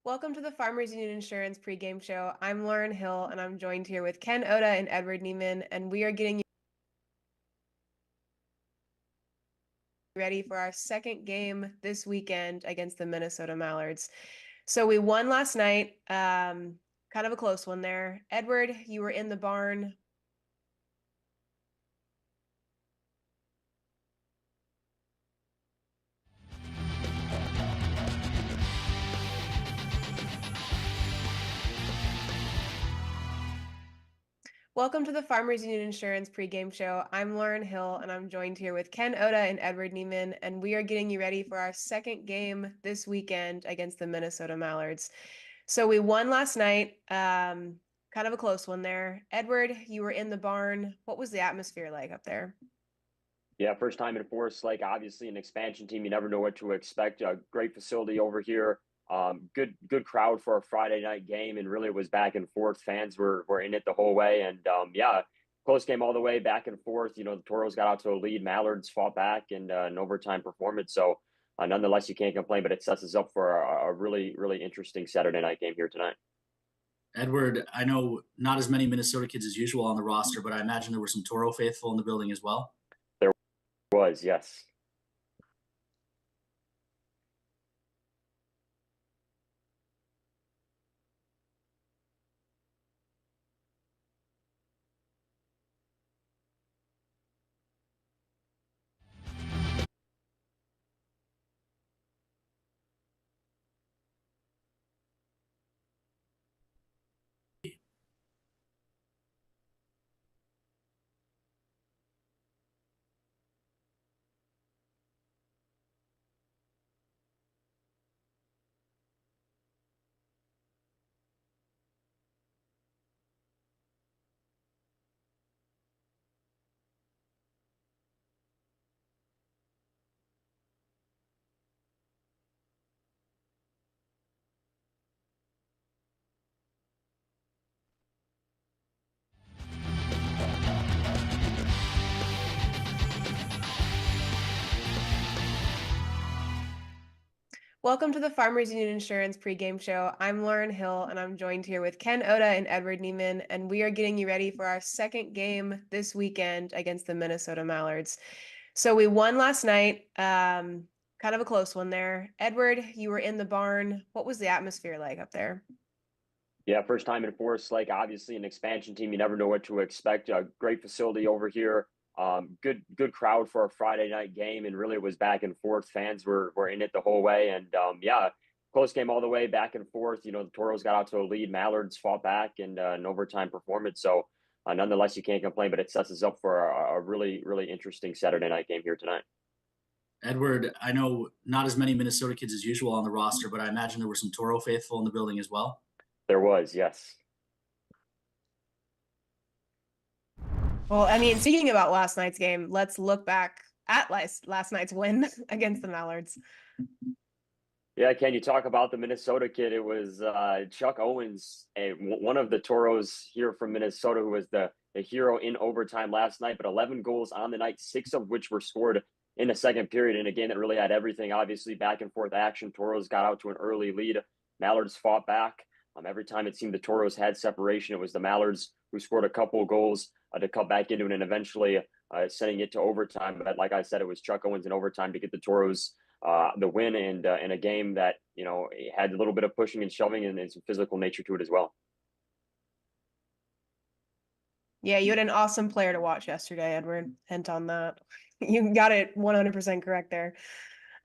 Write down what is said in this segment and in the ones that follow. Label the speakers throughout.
Speaker 1: Welcome to the Farmers Union Insurance pregame show. I'm Lauren Hill, and I'm joined here with Ken Oda and Edward Neiman, and we are getting you ready for our second game this weekend against the Minnesota Mallards. So we won last night, kind of a close one there. Edward, you were in the barn. Welcome to the Farmers Union Insurance pregame show. I'm Lauren Hill, and I'm joined here with Ken Oda and Edward Neiman, and we are getting you ready for our second game this weekend against the Minnesota Mallards. So we won last night, kind of a close one there. Edward, you were in the barn. What was the atmosphere like up there?
Speaker 2: Yeah, first time in Forest Lake, obviously an expansion team. You never know what to expect. A great facility over here. Good crowd for a Friday night game, and really it was back and forth. Fans were in it the whole way, and yeah, close game all the way, back and forth. You know, the Toros got out to a lead. Mallards fought back and an overtime performance. So nonetheless, you can't complain. But it sets us up for a really interesting Saturday night game here tonight.
Speaker 3: Edward, I know not as many Minnesota kids as usual on the roster, but I imagine there were some Toro faithful in the building as well.
Speaker 2: There was, yes.
Speaker 1: Welcome to the Farmers Union Insurance pregame show. I'm Lauren Hill, and I'm joined here with Ken Oda and Edward Neiman, and we are getting you ready for our second game this weekend against the Minnesota Mallards. So we won last night, kind of a close one there. Edward, you were in the barn. What was the atmosphere like up there?
Speaker 2: Yeah, first time in Forest Lake, obviously an expansion team. You never know what to expect. A great facility over here. Good crowd for a Friday night game, and really it was back and forth. Fans were in it the whole way, and yeah, close game all the way, back and forth. You know, the Toros got out to a lead. Mallards fought back and an overtime performance. So nonetheless, you can't complain. But it sets us up for a really interesting Saturday night game here tonight.
Speaker 3: Edward, I know not as many Minnesota kids as usual on the roster, but I imagine there were some Toro faithful in the building as well.
Speaker 2: There was, yes.
Speaker 1: Well, I mean, speaking about last night's game, let's look back at last night's win against the Mallards.
Speaker 2: Yeah, can you talk about the Minnesota kid? It was Chuck Owens, one of the Toros here from Minnesota, who was the hero in overtime last night, but 11 goals on the night, 6 of which were scored in the second period in a game that really had everything. Obviously, back and forth action. Toros got out to an early lead. Mallards fought back. Every time it seemed the Toros had separation, it was the Mallards who scored a couple of goals to cut back into it and eventually sending it to overtime. But like I said, it was Chuck Owens in overtime to get the Toros the win, and in a game that had a little bit of pushing and shoving and some physical nature to it as well.
Speaker 1: Yeah, you had an awesome player to watch yesterday, Edward. Hint on that. You got it 100% correct there.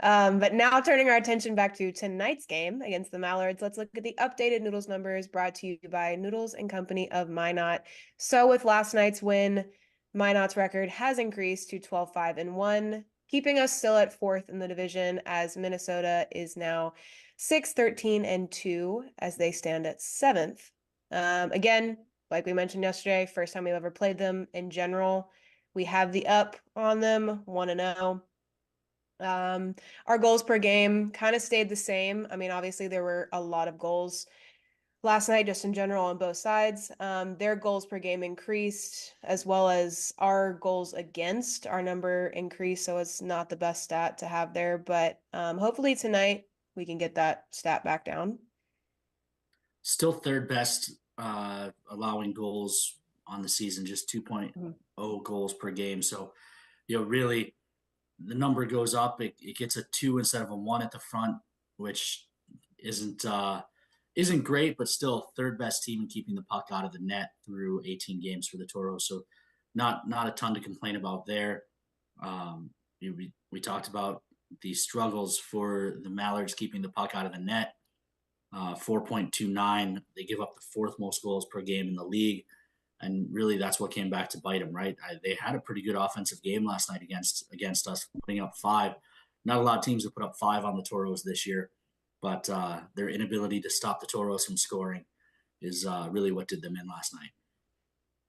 Speaker 1: But now turning our attention back to tonight's game against the Mallards, let's look at the updated Noodles numbers brought to you by Noodles and Company of Minot. So with last night's win, Minot's record has increased to 12-5-1, keeping us still at fourth in the division as Minnesota is now 6-13-2 as they stand at seventh. Again, like we mentioned yesterday, first time we've ever played them in general. We have the up on them, 1-0. Our goals per game kind of stayed the same. I mean, obviously there were a lot of goals last night, just in general on both sides. Their goals per game increased, as well as our goals against. Our number increased, so it's not the best stat to have there. But hopefully tonight we can get that stat back down.
Speaker 3: Still third best allowing goals on the season, just 2.0 goals per game. So, really the number goes up. It gets a 2 instead of a 1 at the front, which isn't great, but still third best team in keeping the puck out of the net through 18 games for the Toros. So not a ton to complain about there. We talked about the struggles for the Mallards keeping the puck out of the net. 4.29. They give up the fourth most goals per game in the league. And really, that's what came back to bite them, right? They had a pretty good offensive game last night against us, putting up 5. Not a lot of teams have put up 5 on the Toros this year, but their inability to stop the Toros from scoring is really what did them in last night.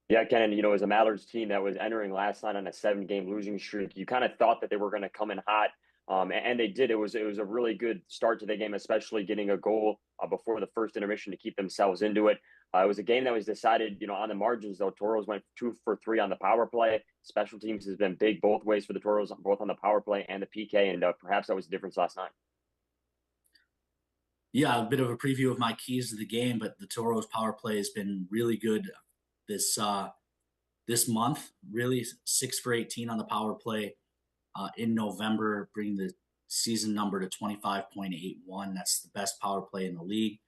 Speaker 2: Yeah, Ken, as a Mallards team that was entering last night on a 7-game losing streak, you kind of thought that they were going to come in hot, and they did. It was a really good start to the game, especially getting a goal before the first intermission to keep themselves into it. It was a game that was decided, on the margins, though. Toros went 2 for 3 on the power play. Special teams has been big both ways for the Toros, both on the power play and the PK, and perhaps that was the difference last night.
Speaker 3: Yeah, a bit of a preview of my keys to the game, but the Toros power play has been really good this month. Really 6 for 18 on the power play in November, bringing the season number to 25.81. That's the best power play in the league.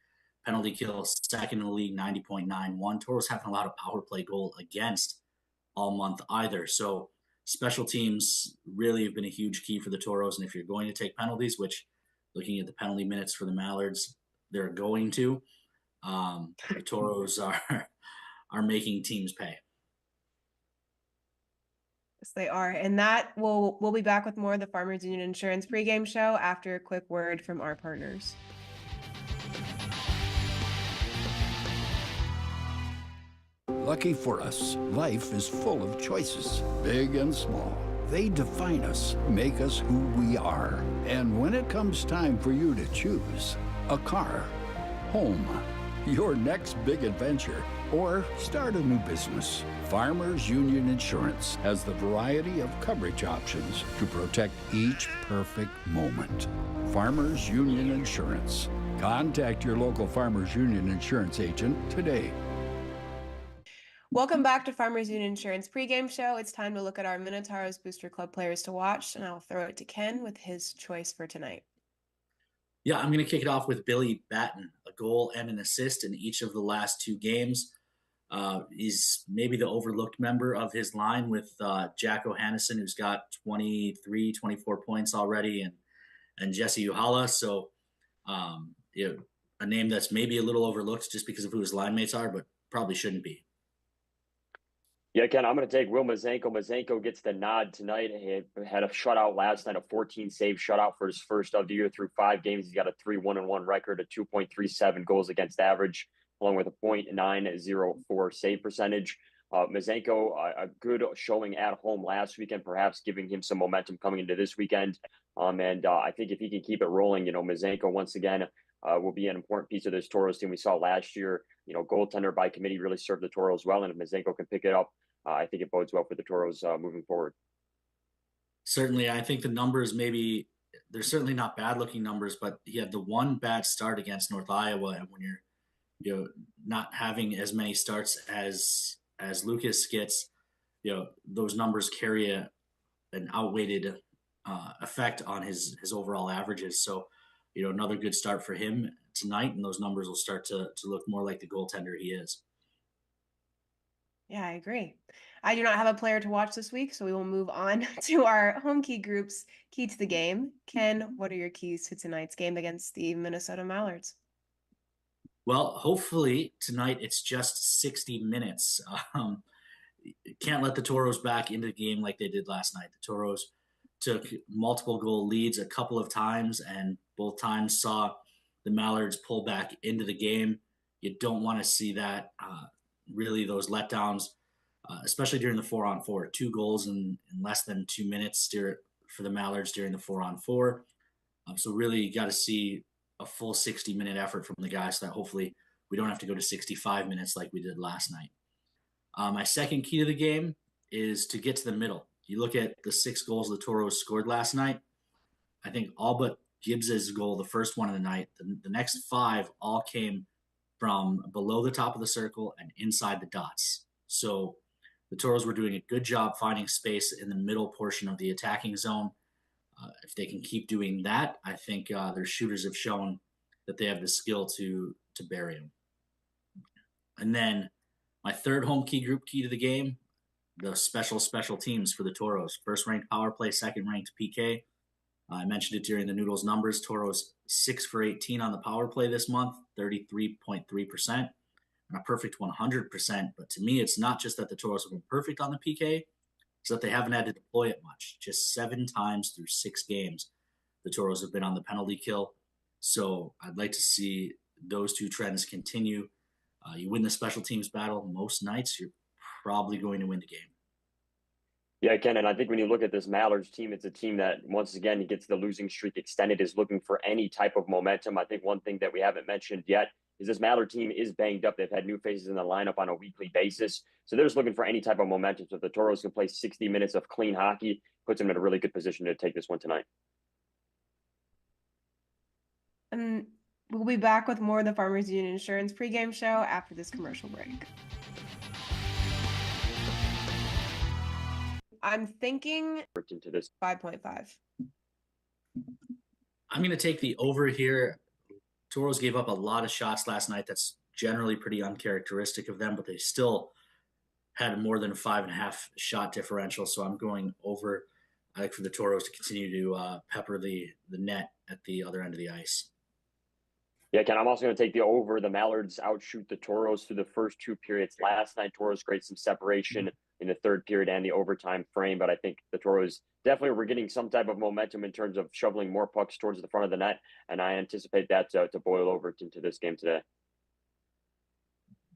Speaker 3: Penalty kill second in the league, 90.91. Toros haven't allowed a power play goal against all month either. So special teams really have been a huge key for the Toros. And if you're going to take penalties, which looking at the penalty minutes for the Mallards, they're going to, the Toros are making teams pay.
Speaker 1: Yes, they are. And that we'll be back with more of the Farmers Union Insurance pregame show after a quick word from our partners.
Speaker 4: Lucky for us, life is full of choices, big and small. They define us, make us who we are. And when it comes time for you to choose a car, home, your next big adventure, or start a new business, Farmers Union Insurance has the variety of coverage options to protect each perfect moment. Farmers Union Insurance. Contact your local Farmers Union Insurance agent today.
Speaker 1: Welcome back to Farmers Union Insurance pregame show. It's time to look at our Minotauros Booster Club players to watch, and I'll throw it to Ken with his choice for tonight.
Speaker 3: Yeah, I'm going to kick it off with Billy Batten, a goal and an assist in each of the last 2 games. He's maybe the overlooked member of his line with Jack O'Hannison, who's got 23, 24 points already, and Jesse Uhala. So a name that's maybe a little overlooked just because of who his line mates are, but probably shouldn't be.
Speaker 2: Yeah, Ken, I'm going to take Will Mazenko. Mazenko gets the nod tonight. He had a shutout last night, a 14-save shutout for his first of the year through 5 games. He's got a 3-1-1 record, a 2.37 goals against average, along with a .904 save percentage. Mazenko, a good showing at home last weekend, perhaps giving him some momentum coming into this weekend. And I think if he can keep it rolling, Mazenko once again will be an important piece of this Toros team. We saw last year, goaltender by committee really served the Toros well. And if Mazenko can pick it up, I think it bodes well for the Toros moving forward.
Speaker 3: Certainly. I think the numbers they're certainly not bad looking numbers, but he had the one bad start against North Iowa. And when you're not having as many starts as Lucas gets, those numbers carry an outweighted effect on his overall averages. So, another good start for him tonight, and those numbers will start to look more like the goaltender he is.
Speaker 1: Yeah, I agree. I do not have a player to watch this week, so we will move on to our home key group's key to the game. Ken, what are your keys to tonight's game against the Minnesota Mallards?
Speaker 3: Well, hopefully tonight it's just 60 minutes. Can't let the Toros back into the game like they did last night. The Toros took multiple goal leads a couple of times, and both times saw the Mallards pull back into the game. You don't want to see that. Really, those letdowns, especially during the 4-on-4, 2 goals in less than 2 minutes for the Mallards during the 4-on-4. So really, you got to see a full 60-minute effort from the guys so that hopefully we don't have to go to 65 minutes like we did last night. My second key to the game is to get to the middle. You look at the 6 goals the Toros scored last night. I think all but Gibbs's goal, the first one of the night, the next 5 all came from below the top of the circle and inside the dots. So the Toros were doing a good job finding space in the middle portion of the attacking zone. If they can keep doing that, I think their shooters have shown that they have the skill to bury them. And then my third home key to the game, the special teams for the Toros. First ranked power play, second ranked PK. I mentioned it during the Noodles numbers. Toros 6 for 18 on the power play this month, 33.3%, and a perfect 100%. But to me, it's not just that the Toros have been perfect on the PK, it's that they haven't had to deploy it much. Just 7 times through 6 games, the Toros have been on the penalty kill. So I'd like to see those two trends continue. You win the special teams battle most nights, you're probably going to win the game.
Speaker 2: Yeah, Ken, and I think when you look at this Mallards team, it's a team that, once again, gets the losing streak extended, is looking for any type of momentum. I think one thing that we haven't mentioned yet is this Mallard team is banged up. They've had new faces in the lineup on a weekly basis. So they're just looking for any type of momentum. So if the Toros can play 60 minutes of clean hockey, puts them in a really good position to take this one tonight.
Speaker 1: And we'll be back with more of the Farmers Union Insurance pregame show after this commercial break. I'm thinking
Speaker 2: Into this
Speaker 1: 5.5.
Speaker 3: I'm going to take the over here. Toros gave up a lot of shots last night. That's generally pretty uncharacteristic of them, but they still had more than 5.5 shot differential. So I'm going over. I like for the Toros to continue to pepper the net at the other end of the ice.
Speaker 2: Yeah, Ken, I'm also going to take the over. The Mallards outshoot the Toros through the first 2 periods. Last night, Toros created some separation in the third period and the overtime frame, but I think the Toros definitely were getting some type of momentum in terms of shoveling more pucks towards the front of the net, and I anticipate that to boil over into this game today.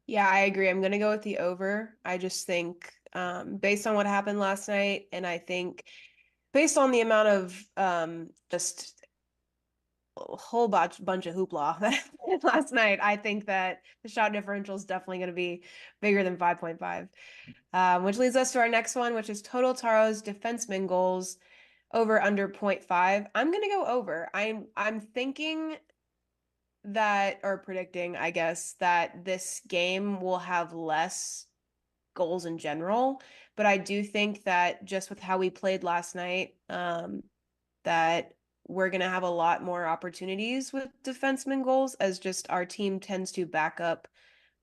Speaker 1: Yeah, I agree. I'm going to go with the over. I just think based on what happened last night, and I think based on the amount of just a whole bunch of hoopla that happened last night, I think that the shot differential is definitely going to be bigger than 5.5. Which leads us to our next one, which is total Taros defenseman goals over under 0.5. I'm going to go over. I'm thinking that, or predicting, I guess, that this game will have less goals in general, but I do think that just with how we played last night, that we're going to have a lot more opportunities with defenseman goals, as just our team tends to back up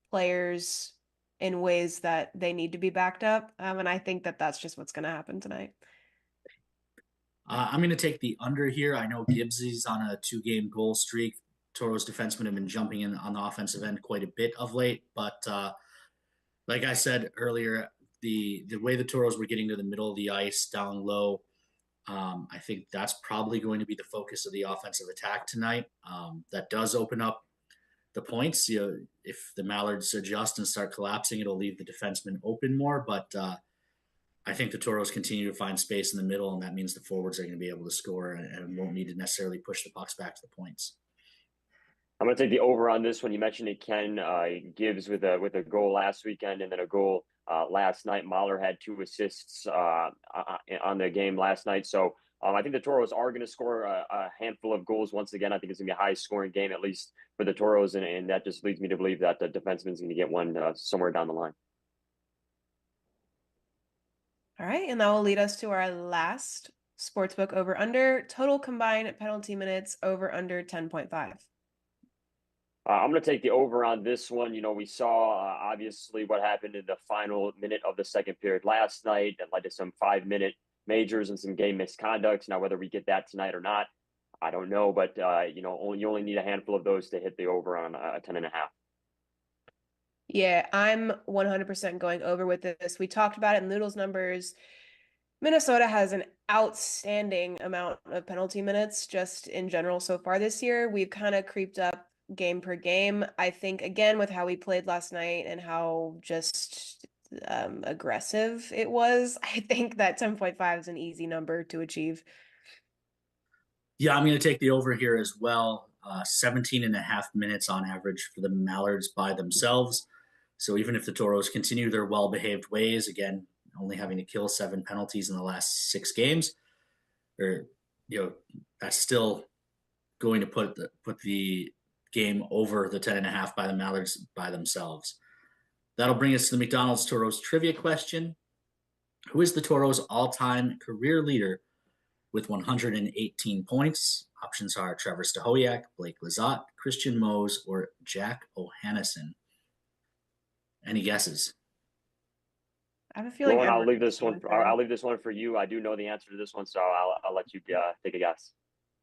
Speaker 1: players in ways that they need to be backed up. And I think that that's just what's going to happen tonight.
Speaker 3: I'm going to take the under here. I know Gibbsy's on a 2-game goal streak. Toros defensemen have been jumping in on the offensive end quite a bit of late, but like I said earlier, the way the Toros were getting to the middle of the ice down low, I think that's probably going to be the focus of the offensive attack tonight. That does open up the points. If the Mallards adjust and start collapsing, it'll leave the defensemen open more. But I think the Toros continue to find space in the middle, and that means the forwards are going to be able to score and won't need to necessarily push the pucks back to the points.
Speaker 2: I'm going to take the over on this one. You mentioned it, Ken. Gibbs with a goal last weekend and then a goal last night. Mahler had 2 assists on the game last night. So I think the Toros are going to score a handful of goals once again. I think it's going to be a high-scoring game, at least for the Toros, and that just leads me to believe that the defenseman's going to get one somewhere down the line.
Speaker 1: All right, and that will lead us to our last sportsbook over-under, total combined penalty minutes over-under 10.5.
Speaker 2: I'm going to take the over on this one. You know, we saw obviously what happened in the final minute of the second period last night that led to some 5-minute majors and some game misconducts. Now, whether we get that tonight or not, I don't know. But, you only need a handful of those to hit the over on 10.5.
Speaker 1: Yeah, I'm 100% going over with this. We talked about it in Noodles numbers. Minnesota has an outstanding amount of penalty minutes just in general so far this year. We've kind of creeped up game per game. I think, again, with how we played last night and how just aggressive it was, I think that 10.5 is an easy number to achieve.
Speaker 3: Yeah, I'm going to take the over here as well. 17 and a half minutes on average for the Mallards by themselves. So even if the Toros continue their well-behaved ways, again, only having to kill 7 penalties in the last 6 games, that's still going to put the game over the 10.5 by the Mallards by themselves. That'll bring us to the McDonald's Toros trivia question. Who is the Toros' all-time career leader with 118 points? Options are Trevor Stahoyak, Blake Lizotte, Christian Mose, or Jack O'Hannesson. Any guesses?
Speaker 1: I have a feeling
Speaker 2: Lauren, I'll
Speaker 1: Edward
Speaker 2: leave this
Speaker 1: the
Speaker 2: one.
Speaker 1: answer.
Speaker 2: I'll leave this one for you. I do know the answer to this one, so I'll let you take a guess.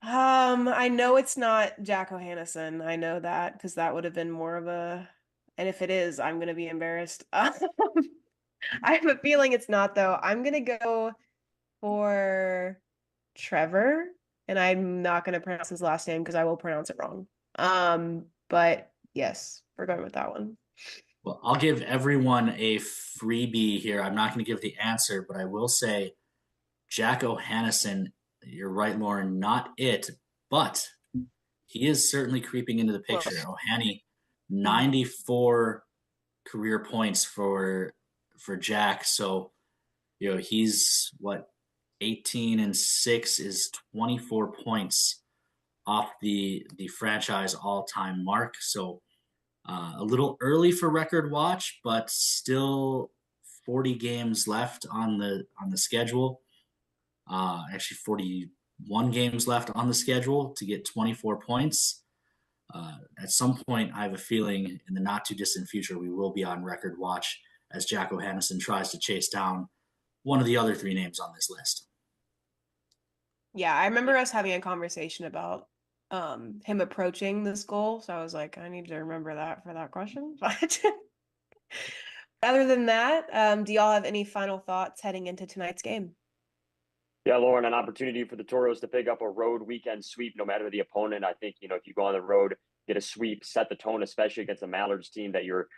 Speaker 1: I know it's not Jack O'Hannesson. I know that because that would have been more of a. And if it is, I'm gonna be embarrassed. I have a feeling it's not though. I'm gonna go for Trevor, and I'm not gonna pronounce his last name because I will pronounce it wrong. But yes, we're going with that one.
Speaker 3: Well, I'll give everyone a freebie here. I'm not going to give the answer, but I will say Jack O'Hannesson. You're right, Lauren, not it, but he is certainly creeping into the picture. O'Hanny, 94 career points for Jack. So, he's 18-6 is 24 points off the franchise all-time mark. So, a little early for record watch, but still 40 games left on the schedule. Actually 41 games left on the schedule to get 24 points. At some point, I have a feeling in the not too distant future, we will be on record watch as Jack O'Hannesson tries to chase down one of the other 3 names on this list.
Speaker 1: Yeah, I remember us having a conversation about him approaching this goal. So I was like, I need to remember that for that question. But other than that, do y'all have any final thoughts heading into tonight's game?
Speaker 2: Yeah, Lauren, an opportunity for the Toros to pick up a road weekend sweep, no matter the opponent. I think, if you go on the road, get a sweep, set the tone, especially against a Mallards team that you're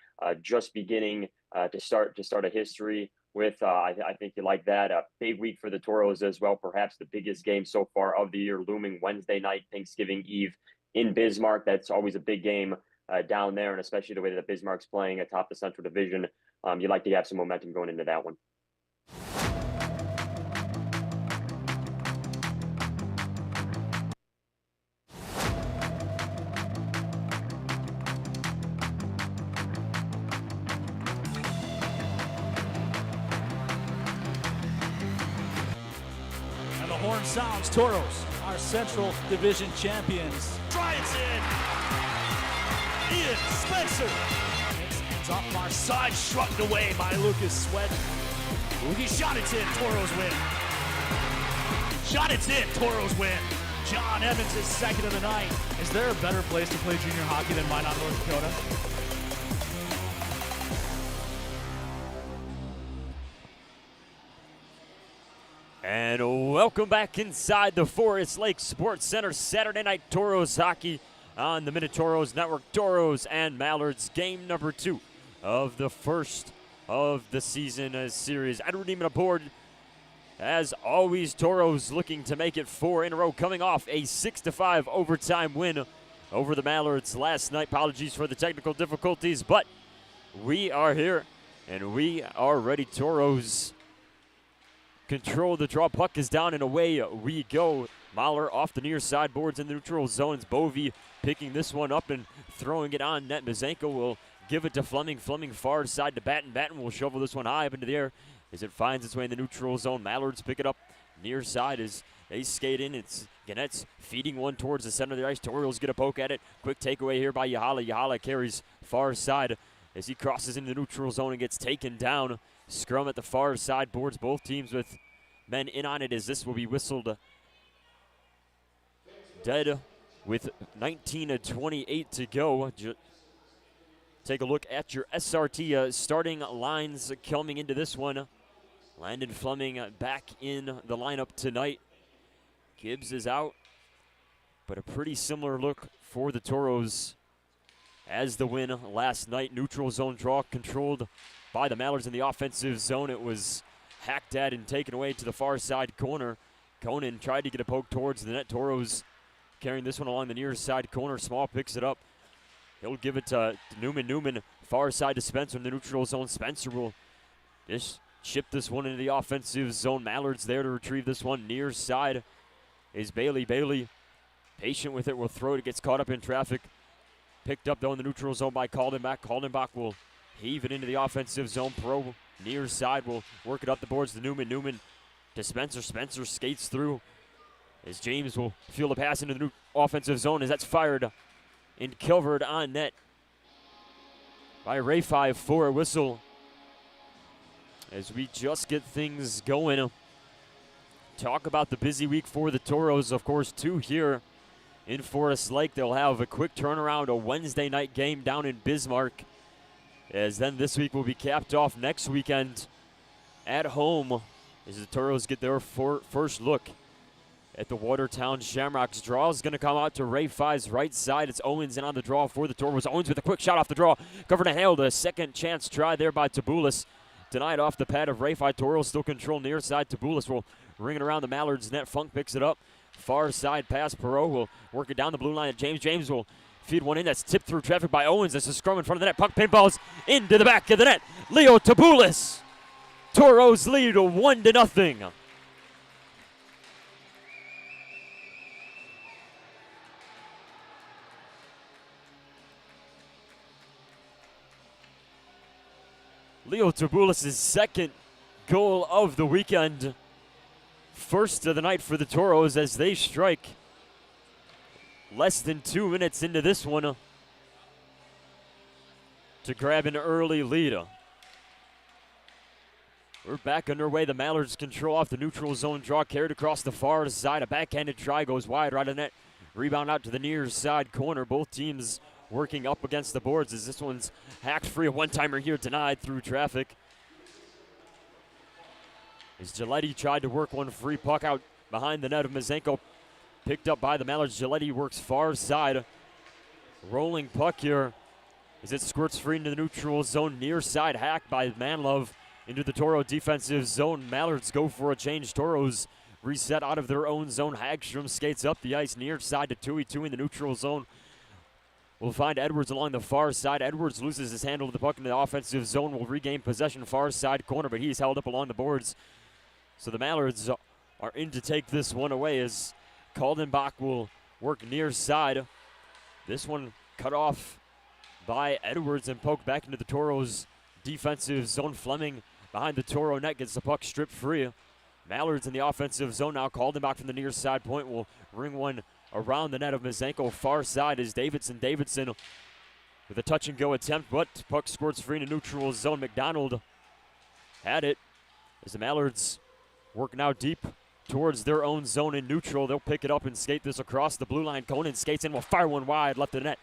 Speaker 2: just beginning to start a history with. I think you like that. A big week for the Toros as well. Perhaps the biggest game so far of the year looming Wednesday night, Thanksgiving Eve in Bismarck. That's always a big game down there, and especially the way that Bismarck's playing atop the Central Division. You like to have some momentum going into that one.
Speaker 5: Horn sounds. Toros, our Central Division champions. Drives in. Ian Spencer. Hands off far side, shrugged away by Lucas Sweat. He shot it in. Toros win. Shot it in. Toros win. John Evans is second of the night. Is there a better place to play junior hockey than Minot, North Dakota?
Speaker 6: And welcome back inside the Forest Lake Sports Center. Saturday Night Toros hockey on the Minot Network. Toros and Mallards, game number 2 of the first of the season series. Edward Neiman aboard. As always, Toros looking to make it 4 in a row, coming off a 6-5 overtime win over the Mallards last night. Apologies for the technical difficulties, but we are here and we are ready. Toros control the draw. Puck is down and away we go. Mahler off the near side boards in the neutral zones. Bovey picking this one up and throwing it on net. Mazenko will give it to Fleming. Fleming far side to Batten. Batten will shovel this one high up into the air as it finds its way in the neutral zone. Mallards pick it up near side as they skate in. It's Gannett's feeding one towards the center of the ice. Torials get a poke at it. Quick takeaway here by Yahala. Yahala carries far side as he crosses into the neutral zone and gets taken down. Scrum at the far side boards. Both teams with men in on it as this will be whistled dead with 19:28 to go. Take a look at your SRT starting lines coming into this one. Landon Fleming back in the lineup tonight. Gibbs is out, but a pretty similar look for the Toros as the win last night. Neutral zone draw controlled by the Mallards in the offensive zone. It was hacked at and taken away to the far side corner. Conan tried to get a poke towards the net. Toros carrying this one along the near side corner. Small picks it up. He'll give it to Newman. Newman far side to Spencer in the neutral zone. Spencer will just ship this one into the offensive zone. Mallards there to retrieve this one. Near side is Bailey. Bailey patient with it, will throw it. It gets caught up in traffic. Picked up, though, in the neutral zone by Kaldenbach. Kaldenbach will heave it into the offensive zone. Pro near side will work it up the boards to Newman. Newman to Spencer. Spencer skates through as James will field a pass into the new offensive zone as that's fired and covered on net by Ray 5 for a whistle. As we just get things going, talk about the busy week for the Tauros. Of course, 2 here in Forest Lake. They'll have a quick turnaround, a Wednesday night game down in Bismarck. As then this week will be capped off next weekend at home as the Tauros get their first look at the Watertown Shamrocks. Draw is going to come out to Ray 5's right side. It's Owens in on the draw for the Tauros. Owens with a quick shot off the draw. Covered and hailed. A second chance try there by Tabulis. Denied off the pad of Ray 5. Tauros still control near side. Tabulis will ring it around the Mallards net. Funk picks it up. Far side pass. Perot will work it down the blue line at James. James will feed one in. That's tipped through traffic by Owens. That's a scrum in front of the net. Puck pinballs into the back of the net. Leo Tabulis. Tauros lead 1-0. Leo Tabulis' second goal of the weekend. First of the night for the Tauros as they strike less than 2 minutes into this one to grab an early lead. We're back underway. The Mallards control off the neutral zone draw, carried across the far side. A backhanded try goes wide right of net. Rebound out to the near side corner. Both teams working up against the boards as this one's hacked free. A one-timer here denied through traffic. As Giletti tried to work one free puck out behind the net of Mazenko. Picked up by the Mallards. Giletti works far side. Rolling puck here as it squirts free into the neutral zone. Near side hacked by Manlove into the Toro defensive zone. Mallards go for a change. Tauros reset out of their own zone. Hagstrom skates up the ice near side to Tui. Tui in the neutral zone. We'll find Edwards along the far side. Edwards loses his handle of the puck in the offensive zone. Will regain possession far side corner, but he's held up along the boards. So the Mallards are in to take this one away as Kaldenbach will work near side. This one cut off by Edwards and poked back into the Tauros defensive zone. Fleming behind the Toro net gets the puck stripped free. Mallards in the offensive zone now. Kaldenbach from the near side point will ring one around the net of Mazenko. Far side is Davidson. Davidson with a touch and go attempt, but puck squirts free in the neutral zone. McDonald had it as the Mallards work now deep towards their own zone in neutral. They'll pick it up and skate this across the blue line. Conan skates in, will fire one wide, left of the net.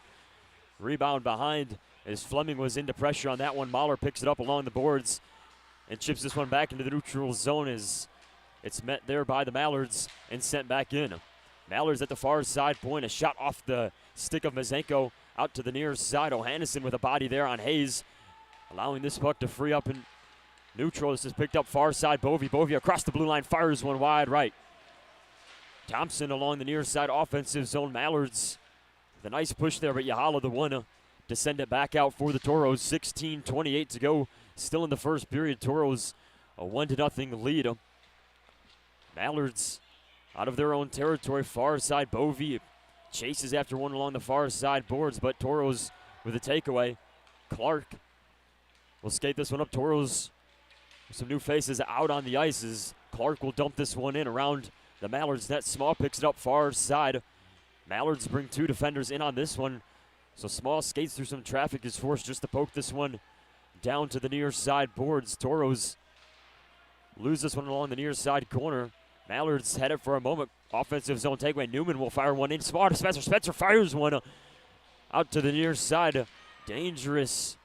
Speaker 6: Rebound behind as Fleming was into pressure on that one. Mahler picks it up along the boards and chips this one back into the neutral zone as it's met there by the Mallards and sent back in. Mallards at the far side point. A shot off the stick of Mazenko out to the near side. O'Hannison with a body there on Hayes, allowing this puck to free up in neutral. This is picked up far side. Bovey across the blue line, fires one wide right. Thompson along the near side offensive zone. Mallards with a nice push there, but Yahala the one to send it back out for the Tauros. 16:28 to go. Still in the first period. Tauros a 1-0 lead. Mallards out of their own territory, far side. Bovey chases after one along the far side boards, but Tauros with a takeaway. Clark will skate this one up. Tauros with some new faces out on the ice as Clark will dump this one in around the Mallards net. Small picks it up far side. Mallards bring 2 defenders in on this one. So Small skates through some traffic, is forced just to poke this one down to the near side boards. Tauros lose this one along the near side corner. Mallards had it for a moment. Offensive zone takeaway. Newman will fire one in. Small to Spencer. Spencer fires one out to the near side. Dangerous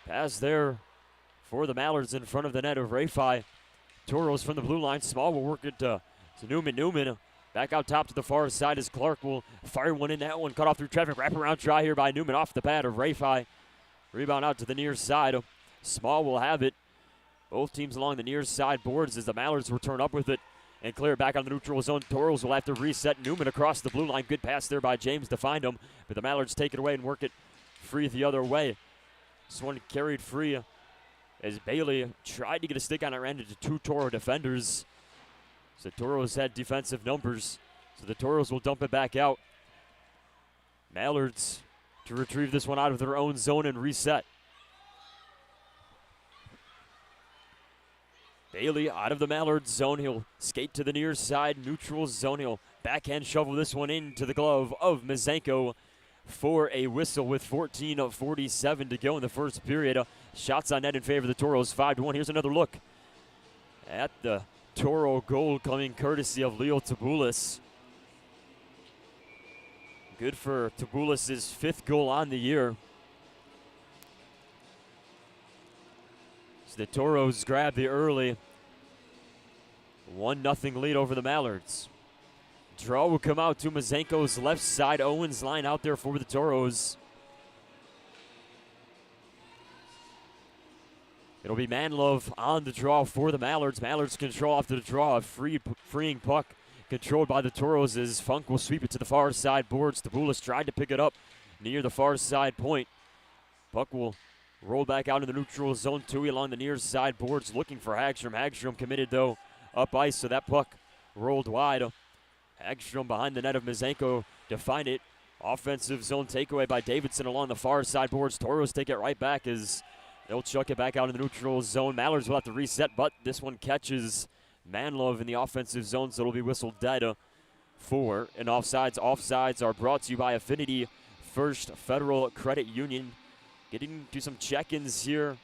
Speaker 6: pass there for the Mallards in front of the net of Rayfi. Tauros from the blue line. Small will work it to Newman. Newman back out top to the far side as Clark will fire one in. That one cut off through traffic. Wraparound try here by Newman off the pad of Rayfi. Rebound out to the near side. Small will have it. Both teams along the near side boards as the Mallards return up with it and clear it back on the neutral zone. Tauros will have to reset. Newman across the blue line. Good pass there by James to find him. But the Mallards take it away and work it free the other way. This one carried free as Bailey tried to get a stick on it, ran into 2 Toro defenders. So Tauros had defensive numbers. So the Tauros will dump it back out. Mallards to retrieve this one out of their own zone and reset. Bailey out of the Mallards zone. He'll skate to the near side, neutral zone. He'll backhand shovel this one into the glove of Mazenko for a whistle with 14:47 to go in the first period. Shots on net in favor of the Toros, 5-1. Here's another look at the Toro goal coming courtesy of Leo Tabulis. Good for Tabulis' 5th goal on the year. So the Toros grab the early 1-0 lead over the Mallards. Draw will come out to Mazenko's left side. Owens line out there for the Toros. It'll be Manlove on the draw for the Mallards. Mallards control off the draw. A freeing puck controlled by the Toros as Funk will sweep it to the far side boards. Tabulis tried to pick it up near the far side point. Puck will roll back out in the neutral zone. Tui along the near side boards looking for Hagstrom. Hagstrom committed though up ice, so that puck rolled wide. Hagstrom behind the net of Mazenko to find it. Offensive zone takeaway by Davidson along the far side boards. Toros take it right back as they'll chuck it back out in the neutral zone. Mallards will have to reset, but this one catches Manlove in the offensive zone, so it'll be whistled dead for an offsides. Offsides are brought to you by Affinity First Federal Credit Union. Getting to some check-ins here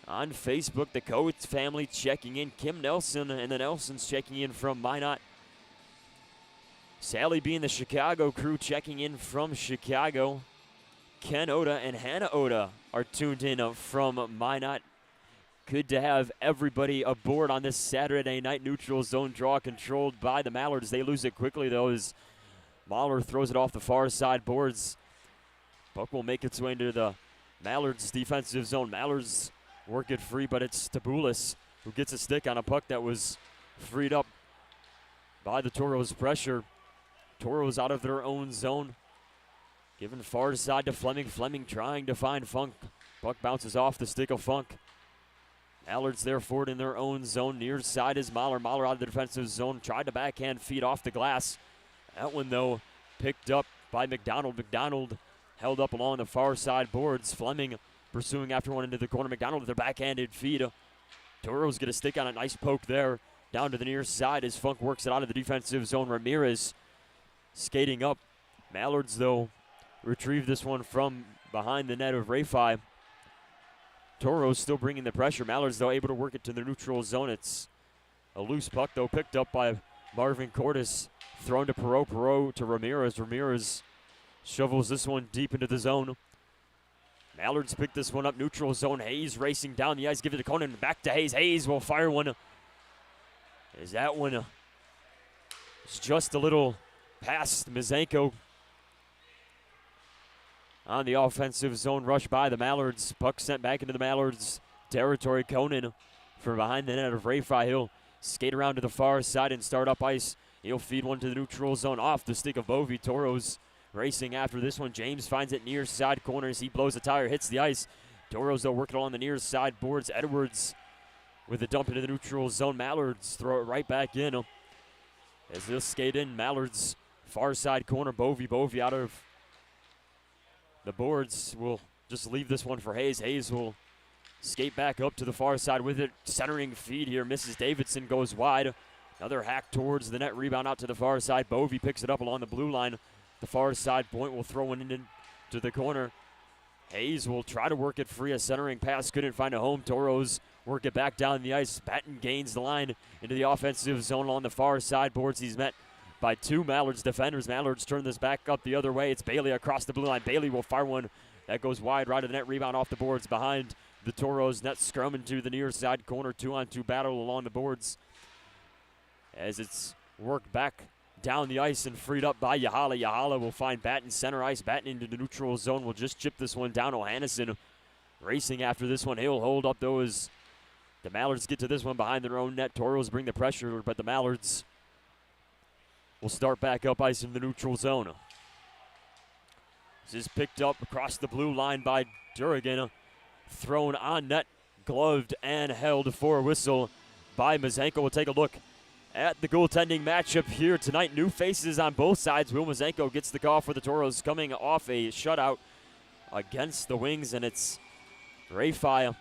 Speaker 6: on Facebook. The Coates family checking in. Kim Nelson and the Nelsons checking in from Minot. Sally B and the Chicago crew checking in from Chicago. Ken Oda and Hannah Oda are tuned in from Minot. Good to have everybody aboard on this Saturday night neutral zone draw controlled by the Mallards. They lose it quickly though as Mahler throws it off the far side boards. Puck will make its way into the Mallards defensive zone. Mallards work it free, but it's Tabulis who gets a stick on a puck that was freed up by the Toros pressure. Toros out of their own zone. Given far side to Fleming. Fleming trying to find Funk. Puck bounces off the stick of Funk. Mallards there for it in their own zone. Near side is Mahler. Mahler out of the defensive zone. Tried to backhand feed off the glass. That one, though, picked up by McDonald. McDonald held up along the far side boards. Fleming pursuing after one into the corner. McDonald with their backhanded feed. Toros get a stick on a nice poke there. Down to the near side as Funk works it out of the defensive zone. Ramirez skating up. Mallards, though, retrieve this one from behind the net of Rafai. Toros still bringing the pressure. Mallards, though, able to work it to the neutral zone. It's a loose puck, though, picked up by Marvin Cordes. Thrown to Perot. Perot to Ramirez. Ramirez shovels this one deep into the zone. Mallards pick this one up. Neutral zone. Hayes racing down the ice. Give it to Conan. Back to Hayes. Hayes will fire one. Is that one it's just a little past Mazenko. On the offensive zone rush by the Mallards. Puck sent back into the Mallards territory. Conan from behind the net of Rafai. He'll skate around to the far side and start up ice. He'll feed one to the neutral zone off the stick of Bovey. Toros racing after this one. James finds it near side corners. He blows a tire, hits the ice. Toros, though, working along the near side boards. Edwards with a dump into the neutral zone. Mallards throw it right back in. As they'll skate in, Mallards far side corner. Bovey out of the boards will just leave this one for Hayes. Hayes will skate back up to the far side with it. Centering feed here. Misses Davidson, goes wide. Another hack towards the net. Rebound out to the far side. Bovey picks it up along the blue line. The far side point will throw it into the corner. Hayes will try to work it free. A centering pass couldn't find a home. Toros work it back down the ice. Batten gains the line into the offensive zone along the far side boards. He's met by two Mallards defenders. Mallards turn this back up the other way. It's Bailey across the blue line. Bailey will fire one that goes wide right of the net. Rebound off the boards behind the Toros net. Scrum into the near side corner. 2-on-2 battle along the boards as it's worked back down the ice and freed up by Yahala. Yahala will find Batten center ice. Batten into the neutral zone will just chip this one down. O'Hannison racing after this one. He'll hold up though as the Mallards get to this one behind their own net. Toros bring the pressure, but the Mallards will start back up ice in the neutral zone. This is picked up across the blue line by Durrigan. Thrown on net, gloved and held for a whistle by Mazenko. We'll take a look at the goaltending matchup here tonight. New faces on both sides. Will Mazenko gets the call for the Toros coming off a shutout against the Wings, and it's Rafai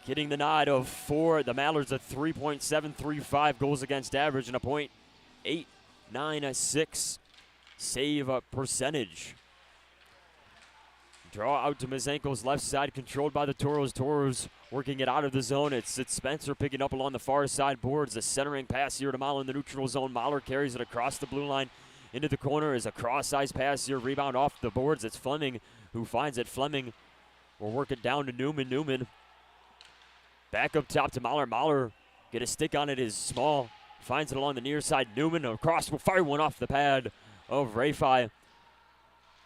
Speaker 6: getting the nod of 4. The Mallards at 3.735 goals against average and a .896 save percentage. Draw out to Mazenko's left side, controlled by the Toros. Toros working it out of the zone. It's Spencer picking up along the far side boards. A centering pass here to Mahler in the neutral zone. Mahler carries it across the blue line into the corner. Is a cross-ice pass here. Rebound off the boards. It's Fleming who finds it. Fleming will work it down to Newman. Newman back up top to Mahler. Mahler get a stick on it is Small. Finds it along the near side. Newman across will fire one off the pad of Rafai.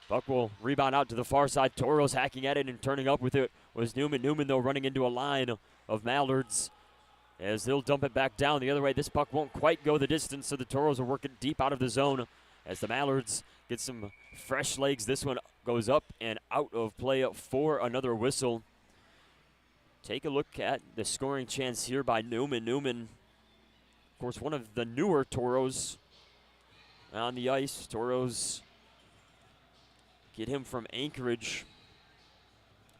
Speaker 6: Buck will rebound out to the far side. Tauros hacking at it and turning up with it was Newman. Newman, though, running into a line of Mallards as they'll dump it back down the other way. This puck won't quite go the distance, so the Toros are working deep out of the zone as the Mallards get some fresh legs. This one goes up and out of play for another whistle. Take a look at the scoring chance here by Newman. Newman, of course, one of the newer Toros on the ice. Toros get him from Anchorage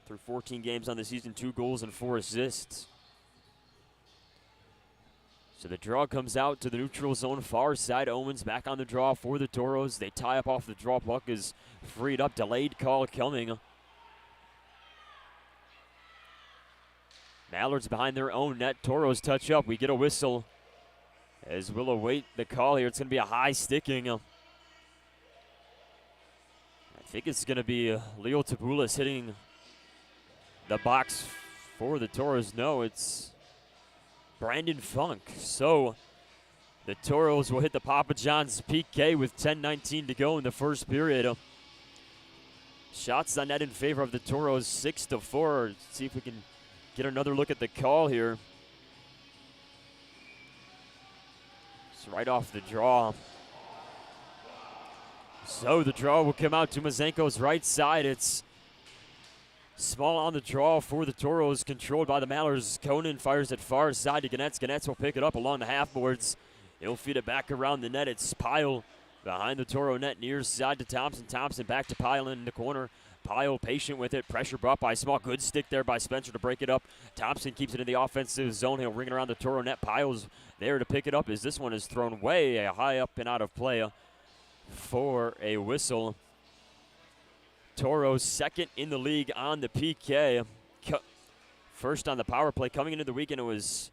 Speaker 6: through 14 games on the season, 2 goals and 4 assists. So the draw comes out to the neutral zone, far side. Owens back on the draw for the Toros. They tie up off the draw. Puck is freed up. Delayed call coming. Mallards behind their own net. Toros touch up. We get a whistle as we'll await the call here. It's going to be a high sticking. I think it's going to be Leo Tabulas hitting the box for the Toros. No, it's Brandon Funk. So the Toros will hit the Papa John's PK with 10:19 to go in the first period. Shots on net in favor of the Toros, 6-4. Let's see if we can get another look at the call here. It's right off the draw. So the draw will come out to Mazenko's right side. It's Small on the draw for the Toros, controlled by the Mallards. Conan fires it far side to Ganetz. Ganetz will pick it up along the half boards. He'll feed it back around the net. It's Pyle behind the Toro net, near side to Thompson. Thompson back to Pyle in the corner. Pyle patient with it. Pressure brought by Small. Good stick there by Spencer to break it up. Thompson keeps it in the offensive zone. He'll ring it around the Toro net. Pyle's there to pick it up as this one is thrown way high up and out of play for a whistle. Toros second in the league on the PK. First on the power play. Coming into the weekend, it was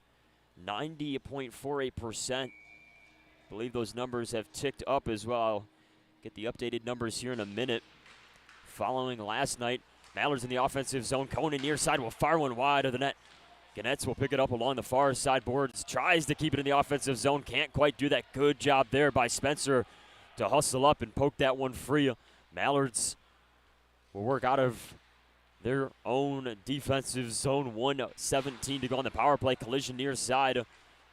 Speaker 6: 90.48%. I believe those numbers have ticked up as well. I'll get the updated numbers here in a minute. Following last night, Mallards in the offensive zone. Conan near side will fire one wide of the net. Ganetz will pick it up along the far side boards. Tries to keep it in the offensive zone. Can't quite do that. Good job there by Spencer to hustle up and poke that one free. Mallards will work out of their own defensive zone. 1:17 to go on the power play. Collision near side.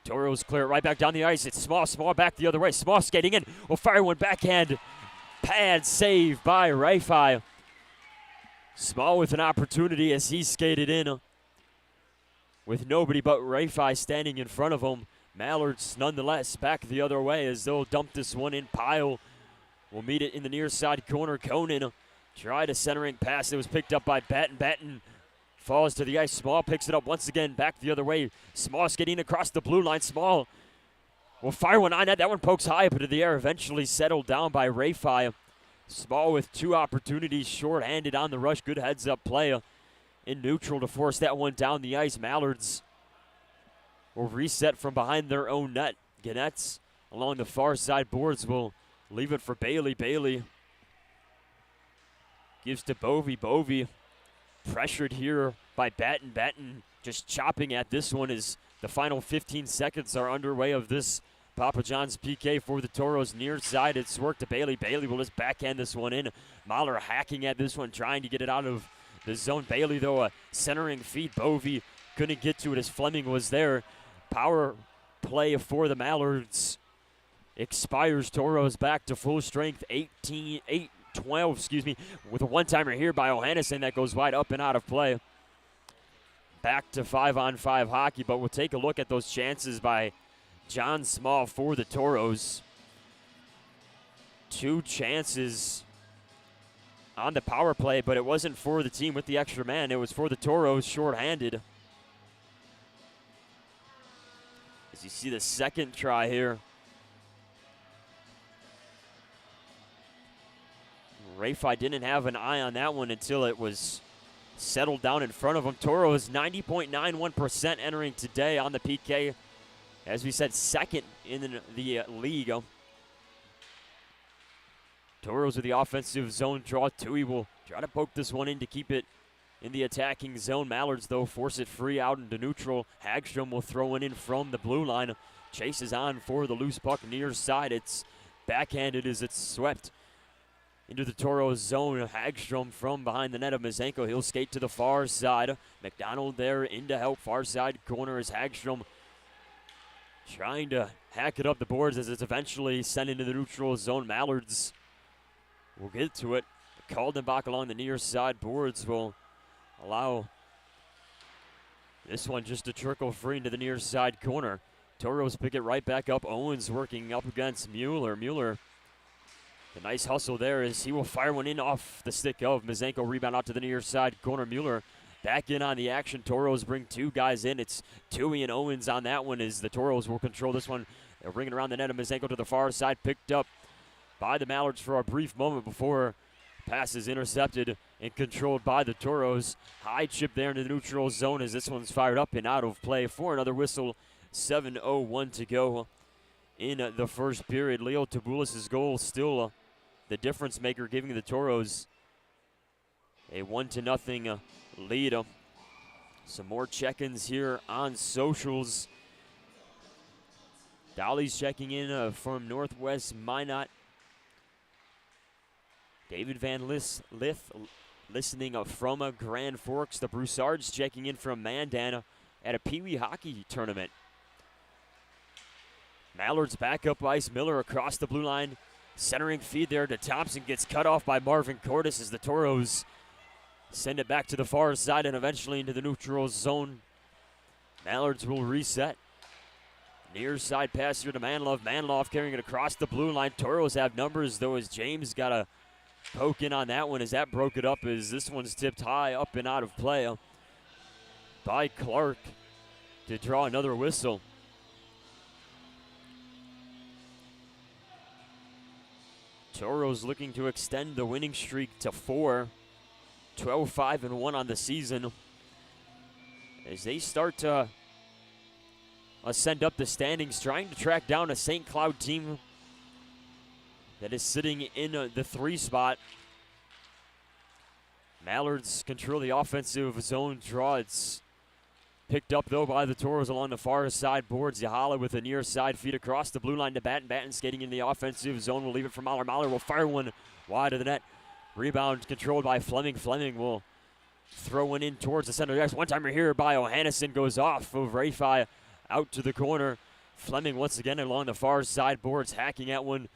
Speaker 6: Toros clear it right back down the ice. It's Small. Small back the other way. Small skating in. Will fire one backhand. Pad save by Rafai. Small with an opportunity as he skated in with nobody but Rafai standing in front of him. Mallards nonetheless back the other way as they'll dump this one in. Pyle will meet it in the near side corner. Conan tried a centering pass that was picked up by Batten. Batten falls to the ice. Small picks it up once again back the other way. Small skating across the blue line. Small will fire one on net. That one pokes high up into the air, eventually settled down by Rafai. Small with 2 opportunities, short-handed on the rush. Good heads-up play in neutral to force that one down the ice. Mallards will reset from behind their own net. Ganetz along the far side boards will leave it for Bailey. Bailey gives to Bovey. Bovey pressured here by Batten. Batten just chopping at this one as the final 15 seconds are underway of this Papa John's PK for the Toros. Near side, it's worked to Bailey. Bailey will just backhand this one in. Mahler hacking at this one, trying to get it out of the zone. Bailey, though, a centering feed. Bovey couldn't get to it as Fleming was there. Power play for the Mallards expires. Toros back to full strength. 8-12, with a one-timer here by Ohannesson that goes wide, up and out of play. Back to 5-on-5 hockey, but we'll take a look at those chances by John Small for the Toros. 2 chances on the power play, but it wasn't for the team with the extra man. It was for the Toros shorthanded. As you see the second try here. Rafai didn't have an eye on that one until it was settled down in front of him. Toros 90.91% entering today on the PK. As we said, second in the league. Toros with the offensive zone draw. Tui will try to poke this one in to keep it in the attacking zone. Mallards, though, force it free out into neutral. Hagstrom will throw it in from the blue line. Chases on for the loose puck near side. It's backhanded as it's swept into the Toros zone. Hagstrom from behind the net of Mazenko. He'll skate to the far side. McDonald there in to help. Far side corner is Hagstrom trying to hack it up the boards as it's eventually sent into the neutral zone. Mallards will get to it. Kaldenbach along the near side boards will allow this one just to trickle free into the near side corner. Toros pick it right back up. Owens working up against Mueller. Mueller, the nice hustle there is he will fire one in off the stick of Mazenko. Rebound out to the near side corner. Mueller back in on the action. Toros bring 2 guys in. It's Tui and Owens on that one as the Toros will control this one. They're bringing around the net of Mazenko to the far side. Picked up by the Mallards for a brief moment before pass is intercepted and controlled by the Toros. High chip there into the neutral zone as this one's fired up and out of play for another whistle. 7:01 to go in the first period. Leo Tabulis' goal still the difference maker, giving the Toros a 1-0 lead. Some more check-ins here on socials. Dolly's checking in from Northwest Minot. David Van Lith listening from Grand Forks. The Broussards checking in from Mandan at a Pee Wee hockey tournament. Mallards back up ice. Miller across the blue line. Centering feed there to Thompson. Gets cut off by Marvin Cordes as the Toros send it back to the far side and eventually into the neutral zone. Mallards will reset. Near side pass here to Manlove. Manlove carrying it across the blue line. Toros have numbers, though, as James got a poke in on that one as that broke it up as this one's tipped high up and out of play by Clark to draw another whistle. Toros looking to extend the winning streak to 4. 12-5-1 on the season as they start to ascend up the standings, trying to track down a St. Cloud team that is sitting in the 3 spot. Mallards control the offensive zone draw. It's picked up, though, by the Toros along the far side boards. Yahala with a near side feed across the blue line to Batten. Batten skating in the offensive zone. Will leave it for Mahler. Mahler will fire one wide of the net. Rebound controlled by Fleming. Fleming will throw one in towards the center. One timer here by O'Hannison goes off of Rafai out to the corner. Fleming once again along the far side boards, hacking at one,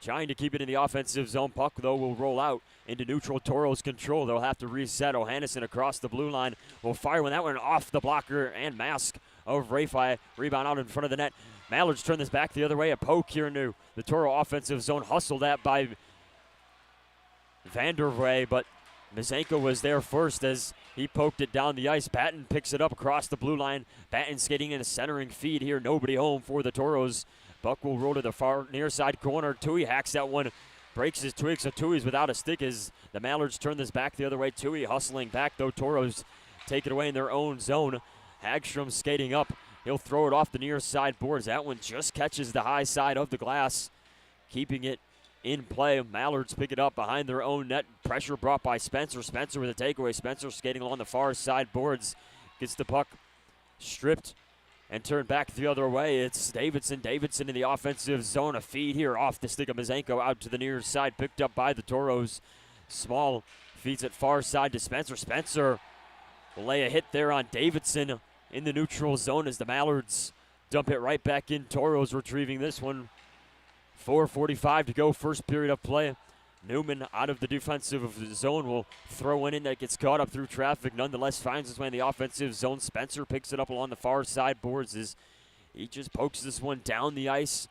Speaker 6: trying to keep it in the offensive zone. Puck, though, will roll out into neutral Toros control. They'll have to reset. O'Hannison across the blue line will fire one. That one off the blocker and mask of Rafai. Rebound out in front of the net. Mallards turn this back the other way. A poke here into the Toro offensive zone. Hustled at by Vanderway, but Mazenko was there first as he poked it down the ice. Batten picks it up across the blue line. Batten skating in a centering feed here. Nobody home for the Toros. Buck will roll to the far near side corner. Tui hacks that one. Breaks his twig, so Tui's without a stick as the Mallards turn this back the other way. Tui hustling back, though. Toros take it away in their own zone. Hagstrom skating up. He'll throw it off the near side boards. That one just catches the high side of the glass, keeping it in play. Mallards pick it up behind their own net. Pressure brought by Spencer. Spencer with a takeaway. Spencer skating along the far side boards. Gets the puck stripped and turned back the other way. It's Davidson. Davidson in the offensive zone. A feed here off the stick of Mazenko out to the near side. Picked up by the Toros. Small feeds it far side to Spencer. Spencer will lay a hit there on Davidson in the neutral zone as the Mallards dump it right back in. Toros retrieving this one. 4:45 to go, first period of play. Newman out of the defensive zone will throw one in that gets caught up through traffic. Nonetheless, finds his way in the offensive zone. Spencer picks it up along the far side boards as He just pokes this one down the ice.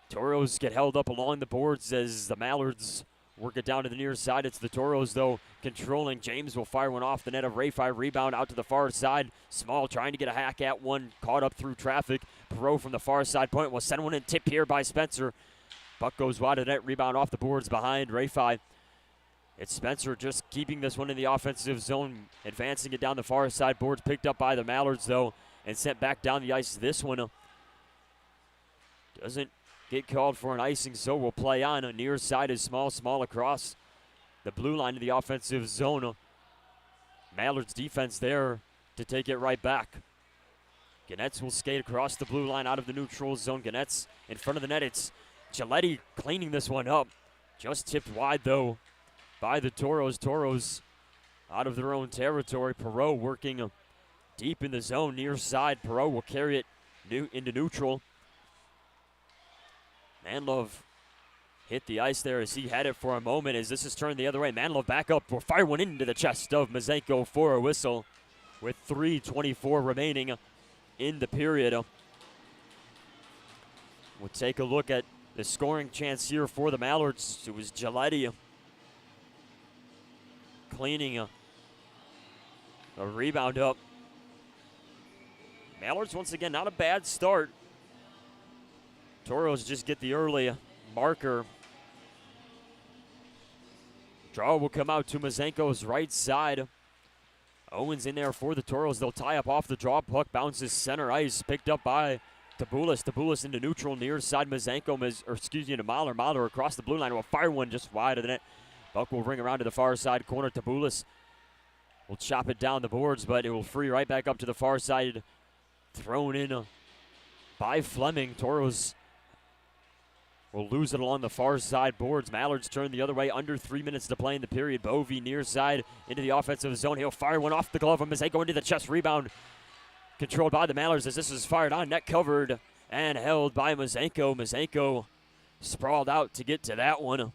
Speaker 6: Toros get held up along the boards as the Mallards work it down to the near side. It's the Toros, though, controlling. James will fire one off the net of Ray-Fi. Rebound out to the far side. Small trying to get a hack at one. Caught up through traffic. Perot from the far side point will send one in. Tip here by Spencer. Puck goes wide of the net. Rebound off the boards behind Ray-Fi. It's Spencer just keeping this one in the offensive zone. Advancing it down the far side. Boards picked up by the Mallards, though, and sent back down the ice. This one doesn't get called for an icing, so we'll play on. Near side is small across the blue line to the offensive zone. Mallards defense there to take it right back. Ganetz will skate across the blue line out of the neutral zone. Ganetz in front of the net. It's Giletti cleaning this one up. Just tipped wide, though, by the Toros. Toros out of their own territory. Perot working deep in the zone near side. Perot will carry it into neutral. Manlove hit the ice there as he had it for a moment as this is turned the other way. Manlove back up. Will fire one into the chest of Mazenko for a whistle with 3:24 remaining in the period. We'll take a look at the scoring chance here for the Mallards. It was Giletti cleaning a rebound up. Mallards, once again, not a bad start. Toros just get the early marker. Draw will come out to Mazenko's right side. Owens in there for the Toros. They'll tie up off the draw. Puck bounces center ice. Picked up by Tabulis. Tabulis into neutral near side. Mazenko, to Mahler. Mahler across the blue line will fire one just wide of the net. Puck will ring around to the far side corner. Tabulis will chop it down the boards, but it will free right back up to the far side. Thrown in by Fleming. Toros will lose it along the far side boards. Mallards turn the other way. Under 3 minutes to play in the period. Bovey near side into the offensive zone. He'll fire one off the glove of Mazenko into the chest. Rebound controlled by the Mallards as this is fired on. Net covered and held by Mazenko. Mazenko sprawled out to get to that one.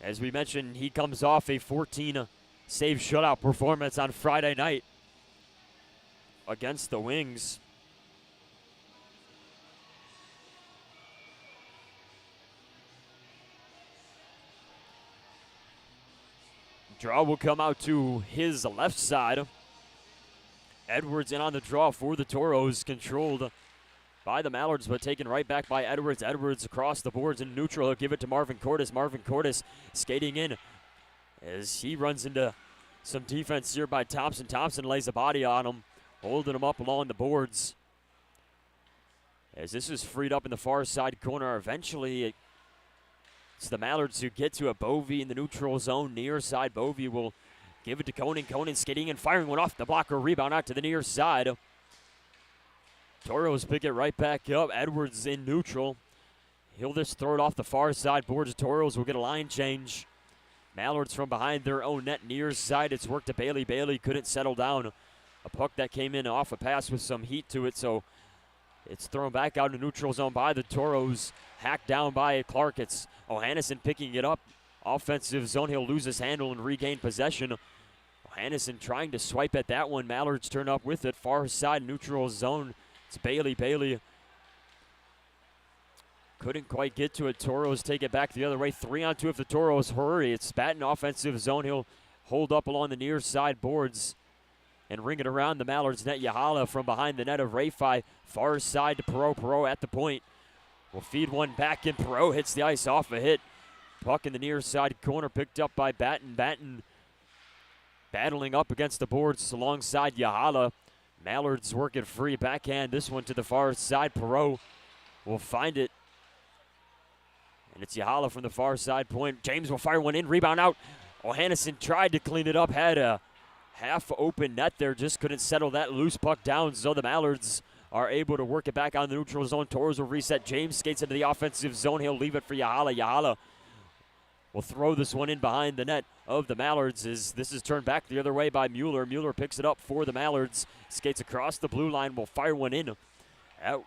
Speaker 6: As we mentioned, he comes off a 14-save shutout performance on Friday night against the Wings. Draw will come out to his left side. Edwards in on the draw for the Toros, controlled by the Mallards, but taken right back by Edwards. Edwards across the boards in neutral. He'll give it to Marvin Cordes. Marvin Cordes skating in as he runs into some defense here by Thompson. Thompson lays a body on him, holding him up along the boards. As this is freed up in the far side corner, eventually it's the Mallards who get to a Bovey in the neutral zone near side. Bovey will give it to Conan. Conan skating and firing one off the blocker. Rebound out to the near side. Toros pick it right back up. Edwards in neutral. He'll just throw it off the far side boards. Toros will get a line change. Mallards from behind their own net near side. It's worked to Bailey. Bailey couldn't settle down. A puck that came in off a pass with some heat to it, so it's thrown back out in the neutral zone by the Toros. Hacked down by Clark. It's O'Hannison picking it up. Offensive zone. He'll lose his handle and regain possession. O'Hannison trying to swipe at that one. Mallards turn up with it. Far side neutral zone. It's Bailey. Bailey couldn't quite get to it. Toros take it back the other way. 3-on-2 if the Toros hurry. It's Batten offensive zone. He'll hold up along the near side boards and ring it around the Mallards net. Yahala from behind the net of Ray-Fi. Far side to Perot. Perot at the point. Will feed one back in. Perot hits the ice off a hit. Puck in the near side corner picked up by Batten. Batten battling up against the boards alongside Yahala. Mallards working free backhand. This one to the far side. Perot will find it. And it's Yahala from the far side point. James will fire one in. Rebound out. O'Hannison tried to clean it up. Had a half open net there. Just couldn't settle that loose puck down. So the Mallards are able to work it back on the neutral zone. Toros will reset. James skates into the offensive zone. He'll leave it for Yahala. Yahala will throw this one in behind the net of the Mallards as this is turned back the other way by Mueller. Mueller picks it up for the Mallards. Skates across the blue line. Will fire one in. Out.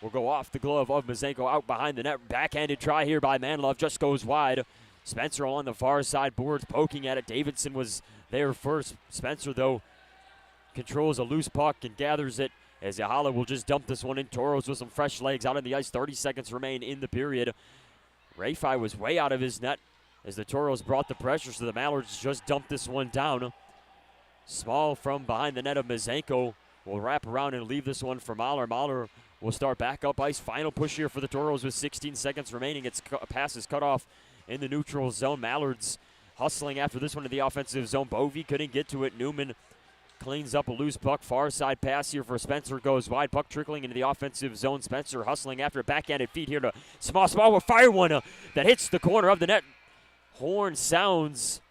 Speaker 6: Will go off the glove of Mazenko out behind the net. Backhanded try here by Manlove. Just goes wide. Spencer on the far side boards poking at it. Davidson was there first. Spencer, though, controls a loose puck and gathers it as Yahala will just dump this one in. Tauros with some fresh legs out on the ice. 30 seconds remain in the period. Rafai was way out of his net as the Tauros brought the pressure, so the Mallards just dumped this one down. Small from behind the net of Mazenko will wrap around and leave this one for Mahler. Mahler will start back up ice. Final push here for the Tauros with 16 seconds remaining. Its pass is cut off in the neutral zone. Mallards hustling after this one to the offensive zone. Bovey couldn't get to it. Newman cleans up a loose puck. Far side pass here for Spencer goes wide. Puck trickling into the offensive zone. Spencer hustling after it. Backhanded feet here to Small will fire one that hits the corner of the net. Horn sounds.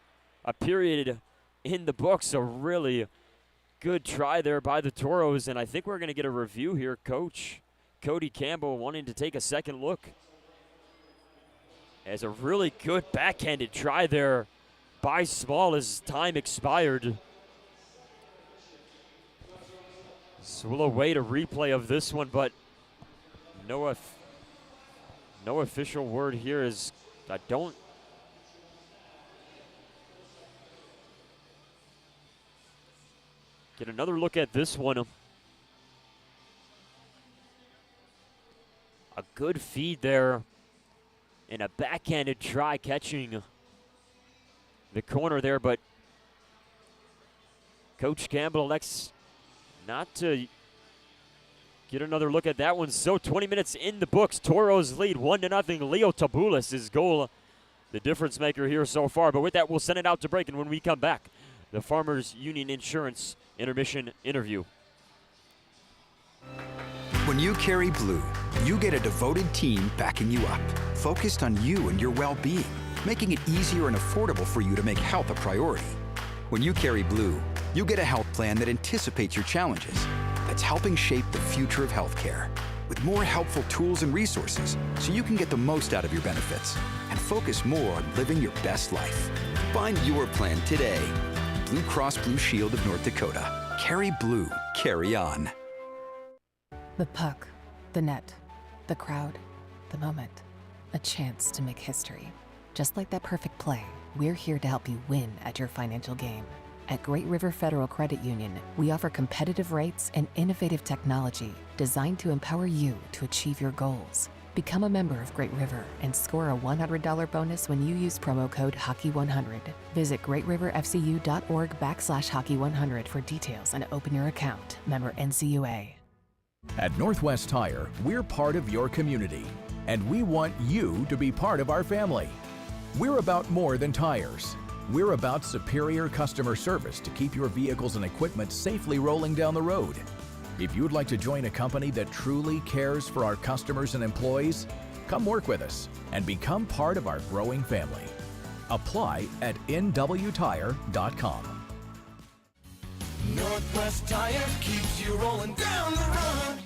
Speaker 6: A period in the books. A really good try there by the Tauros, and I think we're going to get a review here. Coach Cody Campbell wanting to take a second look. As a really good backhanded try there by Small as time expired. So we'll await a replay of this one, but no official word here is I don't. Get another look at this one. A good feed there and a backhanded try catching the corner there, but Coach Campbell elects not to get another look at that one. So 20 minutes in the books. Tauros lead 1-0. Leo Tabulis, his goal, the difference maker here so far. But with that, we'll send it out to break, and when we come back, the Farmers Union Insurance intermission interview.
Speaker 7: When you carry blue, you get a devoted team backing you up, focused on you and your well-being, making it easier and affordable for you to make health a priority. When you carry blue, you get a health plan that anticipates your challenges, that's helping shape the future of healthcare, with more helpful tools and resources so you can get the most out of your benefits and focus more on living your best life. Find your plan today. Blue Cross Blue Shield of North Dakota. Carry blue. Carry on.
Speaker 8: The puck, the net, the crowd, the moment. A chance to make history. Just like that perfect play, we're here to help you win at your financial game. At Great River Federal Credit Union, we offer competitive rates and innovative technology designed to empower you to achieve your goals. Become a member of Great River and score a $100 bonus when you use promo code Hockey100. Visit greatriverfcu.org/Hockey100 for details and open your account. Member NCUA.
Speaker 9: At Northwest Tire, we're part of your community, and we want you to be part of our family. We're about more than tires. We're about superior customer service to keep your vehicles and equipment safely rolling down the road. If you'd like to join a company that truly cares for our customers and employees, come work with us and become part of our growing family. Apply at nwtire.com.
Speaker 10: Northwest Tire keeps you rolling down the road.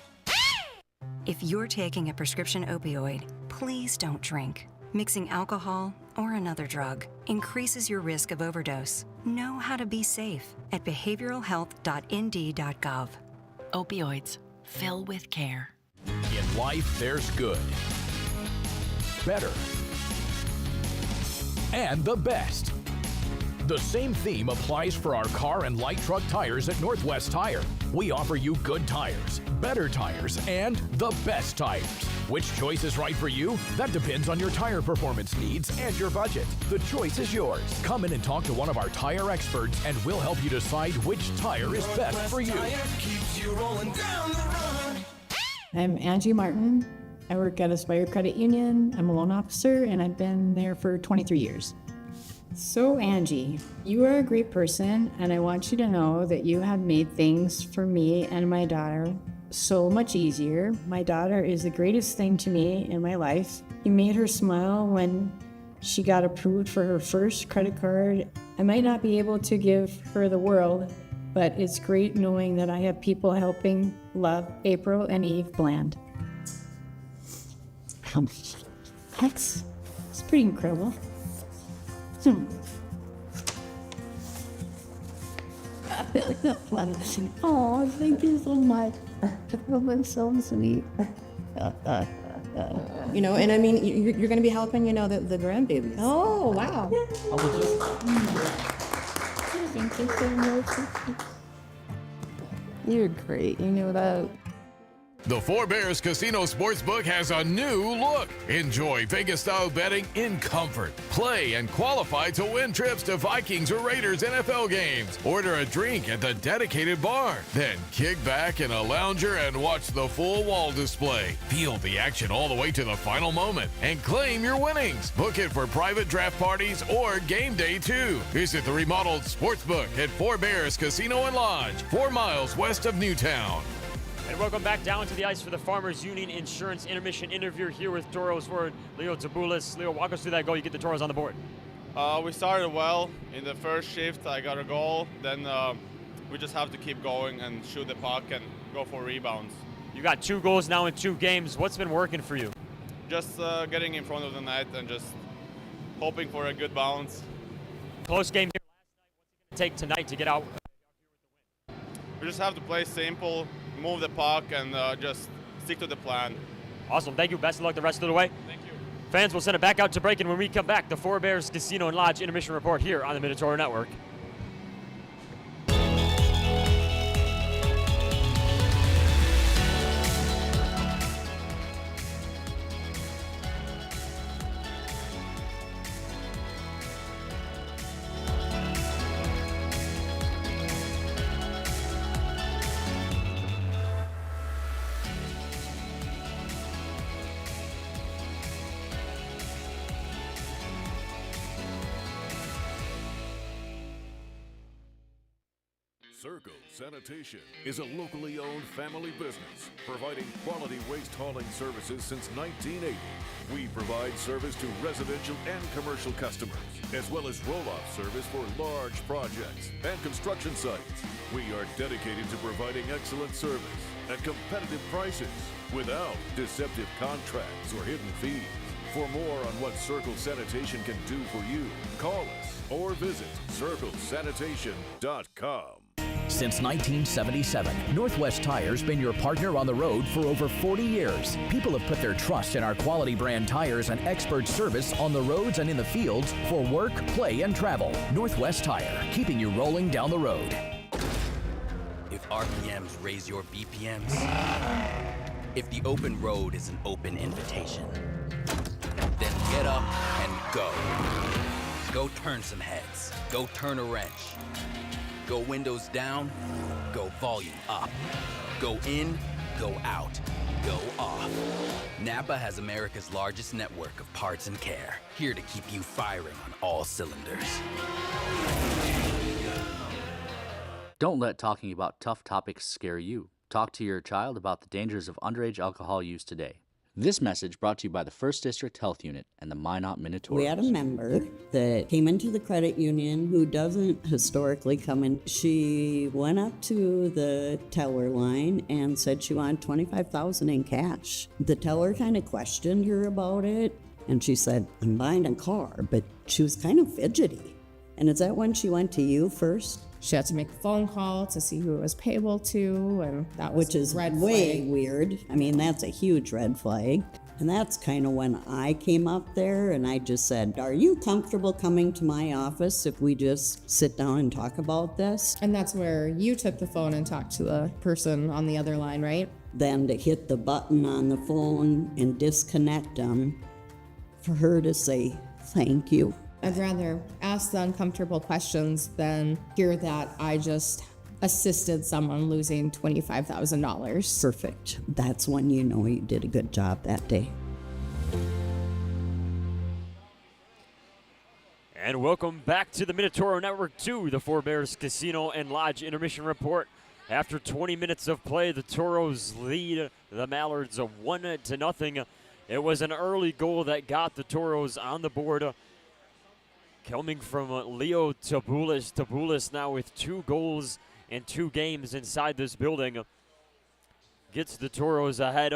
Speaker 11: If you're taking a prescription opioid, please don't drink. Mixing alcohol or another drug increases your risk of overdose. Know how to be safe at behavioralhealth.nd.gov.
Speaker 12: Opioids. Fill with care.
Speaker 9: In life, there's good, better, and the best. The same theme applies for our car and light truck tires at Northwest Tire. We offer you good tires, better tires, and the best tires. Which choice is right for you? That depends on your tire performance needs and your budget. The choice is yours. Come in and talk to one of our tire experts, and we'll help you decide which tire is best for you.
Speaker 10: Keeps you rolling down the road.
Speaker 13: I'm Angie Martin. I work at Aspire Credit Union. I'm a loan officer, and I've been there for 23 years. So Angie, you are a great person, and I want you to know that you have made things for me and my daughter so much easier. My daughter is the greatest thing to me in my life. You made her smile when she got approved for her first credit card. I might not be able to give her the world, but it's great knowing that I have people helping. Love, April and Eve Bland. It's pretty incredible. Oh, thank you so much. That was so sweet.
Speaker 14: You know, and I mean, you're going to be helping, you know, the grandbabies.
Speaker 13: Oh, wow. Thank you so much. You're great. You knew that.
Speaker 15: The Four Bears Casino Sportsbook has a new look. Enjoy Vegas-style betting in comfort. Play and qualify to win trips to Vikings or Raiders NFL games. Order a drink at the dedicated bar. Then kick back in a lounger and watch the full wall display. Feel the action all the way to the final moment and claim your winnings. Book it for private draft parties or game day too. Visit the remodeled Sportsbook at Four Bears Casino and Lodge, 4 miles west of Newtown.
Speaker 6: And welcome back down to the ice for the Farmers Union Insurance Intermission interview here with Tauros forward Leo Tabulis. Leo, walk us through that goal. You get the Tauros on the board.
Speaker 16: We started well. In the first shift, I got a goal. Then we just have to keep going and shoot the puck and go for rebounds.
Speaker 6: You got 2 goals now in 2 games. What's been working for you?
Speaker 16: Just getting in front of the net and just hoping for a good bounce.
Speaker 6: Close game here last night. What's it going to take tonight to get out?
Speaker 16: We just have to play simple, move the puck, and just stick to the plan.
Speaker 6: Awesome. Thank you. Best of luck the rest of the way.
Speaker 16: Thank you.
Speaker 6: Fans, will send it back out to break, and when we come back, the Four Bears Casino and Lodge Intermission Report here on the Minotauro Network.
Speaker 17: Circle Sanitation is a locally owned family business providing quality waste hauling services since 1980. We provide service to residential and commercial customers, as well as roll-off service for large projects and construction sites. We are dedicated to providing excellent service at competitive prices without deceptive contracts or hidden fees. For more on what Circle Sanitation can do for you, call us or visit circlesanitation.com.
Speaker 9: Since 1977, Northwest Tire's been your partner on the road for over 40 years. People have put their trust in our quality brand tires and expert service on the roads and in the fields for work, play, and travel. Northwest Tire, keeping you rolling down the road.
Speaker 18: If RPMs raise your BPMs, if the open road is an open invitation, then get up and go. Go turn some heads. Go turn a wrench. Go windows down, go volume up. Go in, go out, go off. Napa has America's largest network of parts and care, here to keep you firing on all cylinders.
Speaker 19: Don't let talking about tough topics scare you. Talk to your child about the dangers of underage alcohol use today. This message brought to you by the 1st District Health Unit and the Minot Minotauros.
Speaker 20: We had a member that came into the credit union who doesn't historically come in. She went up to the teller line and said she wanted $25,000 in cash. The teller kind of questioned her about it, and she said, "I'm buying a car," but she was kind of fidgety. And is that when she went to you first?
Speaker 13: She had to make a phone call to see who it was payable to, and that was
Speaker 20: Which is
Speaker 13: red
Speaker 20: way
Speaker 13: flag.
Speaker 20: weird. I mean, that's a huge red flag. And that's kind of when I came up there and I just said, "Are you comfortable coming to my office if we just sit down and talk about this?"
Speaker 13: And that's where you took the phone and talked to the person on the other line, right?
Speaker 20: Then to hit the button on the phone and disconnect them, for her to say, "Thank you."
Speaker 13: I'd rather ask the uncomfortable questions than hear that I just assisted someone losing $25,000.
Speaker 20: Perfect. That's when you know you did a good job that day.
Speaker 6: And welcome back to the Minotauro Network 2, the Four Bears Casino and Lodge Intermission Report. After 20 minutes of play, the Tauros lead the Mallards 1-0. It was an early goal that got the Tauros on the board. Coming from Leo Tabulis. Tabulis now with 2 goals in 2 games inside this building. Gets the Tauros ahead.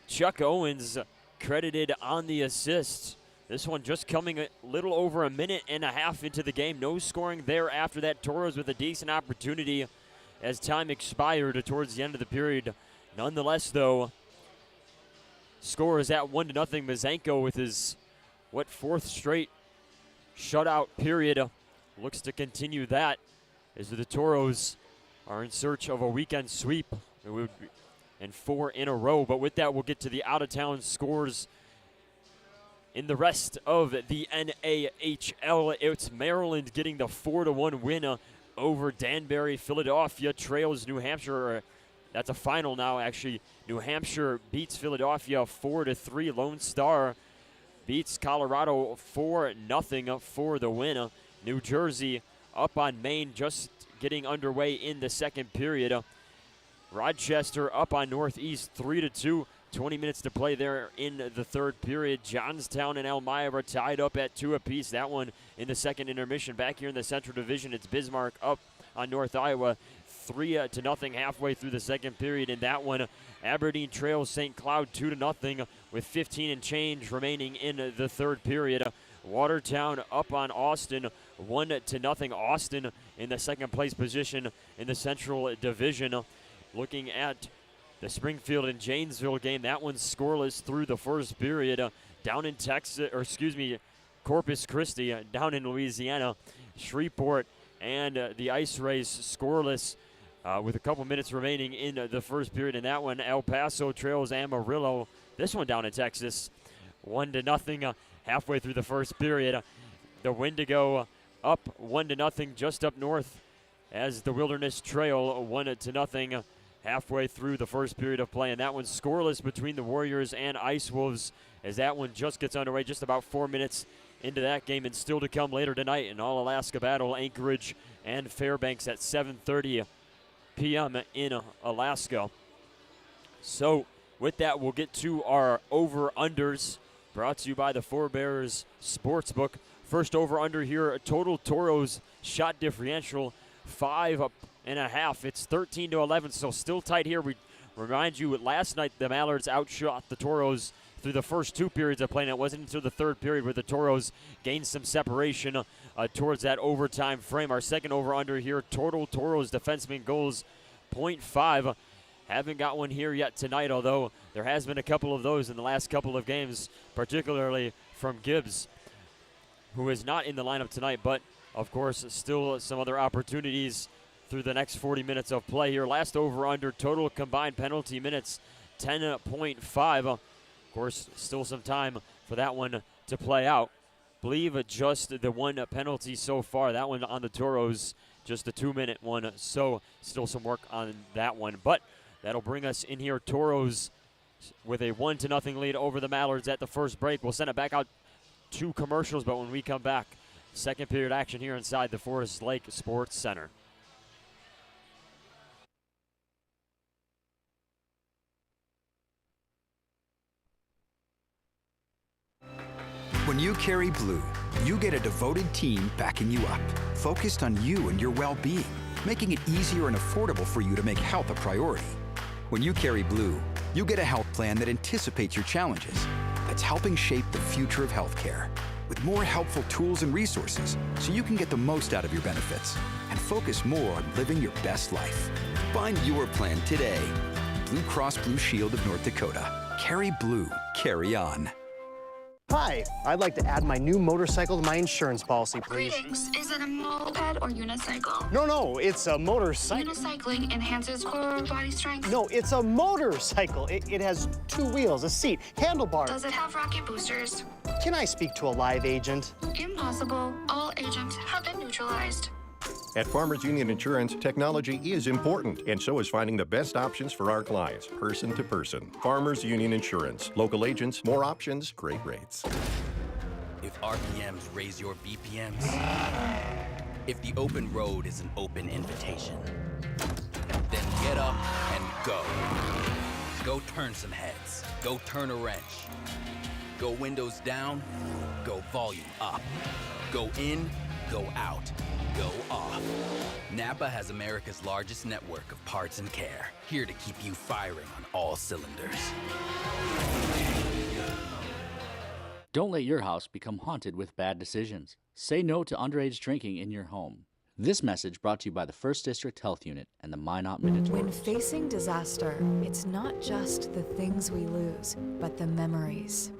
Speaker 6: Chuck Owens credited on the assist. This one just coming a little over a minute and a half into the game. No scoring there after that. Tauros with a decent opportunity as time expired towards the end of the period. Nonetheless, though, score is at 1-0. Mazanko with his, 4th straight shutout period. Looks to continue that as the Tauros are in search of a weekend sweep. It would be in 4 in a row. But with that, we'll get to the out-of-town scores in the rest of the NAHL. It's Maryland getting the 4-1 win over Danbury. Philadelphia trails New Hampshire. That's a final now, actually. New Hampshire beats Philadelphia 4-3. Lone Star beats Colorado 4-0 for the win. New Jersey up on Maine, just getting underway in the second period. Rochester up on Northeast 3-2. 20 minutes to play there in the third period. Johnstown and Elmira tied up at 2 apiece. That one in the second intermission. Back here in the Central Division, it's Bismarck up on North Iowa 3-0 halfway through the second period. In that one, Aberdeen trails St. Cloud 2-0 with 15 and change remaining in the third period. Watertown up on Austin 1-0. Austin in the second place position in the Central Division. Looking at the Springfield and Janesville game, that one's scoreless through the first period. Down in Corpus Christi, down in Louisiana, Shreveport and the Ice Race scoreless with a couple minutes remaining in the first period. In that one, El Paso trails Amarillo. This one down in Texas, 1-0 halfway through the first period. The Wendigo up 1-0 just up north as the Wilderness trail 1-0 halfway through the first period of play. And that one's scoreless between the Warriors and Ice Wolves as that one just gets underway, just about 4 minutes into that game. And still to come later tonight, an All-Alaska battle, Anchorage and Fairbanks at 7:30 p.m. in Alaska. So with that, we'll get to our over-unders brought to you by the Four Bears Sportsbook. First over-under here, total Toros shot differential 5.5. It's 13-11, so still tight here. We remind you, last night the Mallards outshot the Toros through the first 2 periods of play, and it wasn't until the third period where the Toros gained some separation towards that overtime frame. Our second over-under here, total Toros defenseman goals 0.5. Haven't got one here yet tonight, although there has been a couple of those in the last couple of games, particularly from Gibbs, who is not in the lineup tonight, but of course still some other opportunities through the next 40 minutes of play here. Last over-under, total combined penalty minutes, 10.5. Of course, still some time for that one to play out. Believe just the one penalty so far. That one on the Toros, just a 2-minute one. So still some work on that one. But that'll bring us in here. Toros with a 1-0 lead over the Mallards at the first break. We'll send it back out to commercials, but when we come back, second period action here inside the Forest Lake Sports Center.
Speaker 7: When you carry blue, you get a devoted team backing you up, focused on you and your well-being, making it easier and affordable for you to make health a priority. When you carry blue, you get a health plan that anticipates your challenges, that's helping shape the future of healthcare, with more helpful tools and resources so you can get the most out of your benefits and focus more on living your best life. Find your plan today. Blue Cross Blue Shield of North Dakota. Carry blue. Carry on.
Speaker 21: Hi, I'd like to add my new motorcycle to my insurance policy, please.
Speaker 22: Greetings. Is it a moped or unicycle?
Speaker 21: No, it's a motorcycle.
Speaker 22: Unicycling enhances core body strength.
Speaker 21: No, it's a motorcycle. It has 2 wheels, a seat, handlebars.
Speaker 22: Does it have rocket boosters?
Speaker 21: Can I speak to a live agent?
Speaker 22: Impossible. All agents have been neutralized.
Speaker 23: At Farmers Union Insurance, technology is important, and so is finding the best options for our clients, person to person. Farmers Union Insurance. Local agents, more options, great rates.
Speaker 18: If RPMs raise your BPMs, if the open road is an open invitation, then get up and go. Go turn some heads. Go turn a wrench. Go windows down. Go volume up. Go in. Go out. Go off. Napa has America's largest network of parts and care, here to keep you firing on all cylinders.
Speaker 19: Don't let your house become haunted with bad decisions. Say no to underage drinking in your home. This message brought to you by the 1st District Health Unit and the Minot Minotaurs.
Speaker 8: When facing disaster, it's not just the things we lose, but the memories.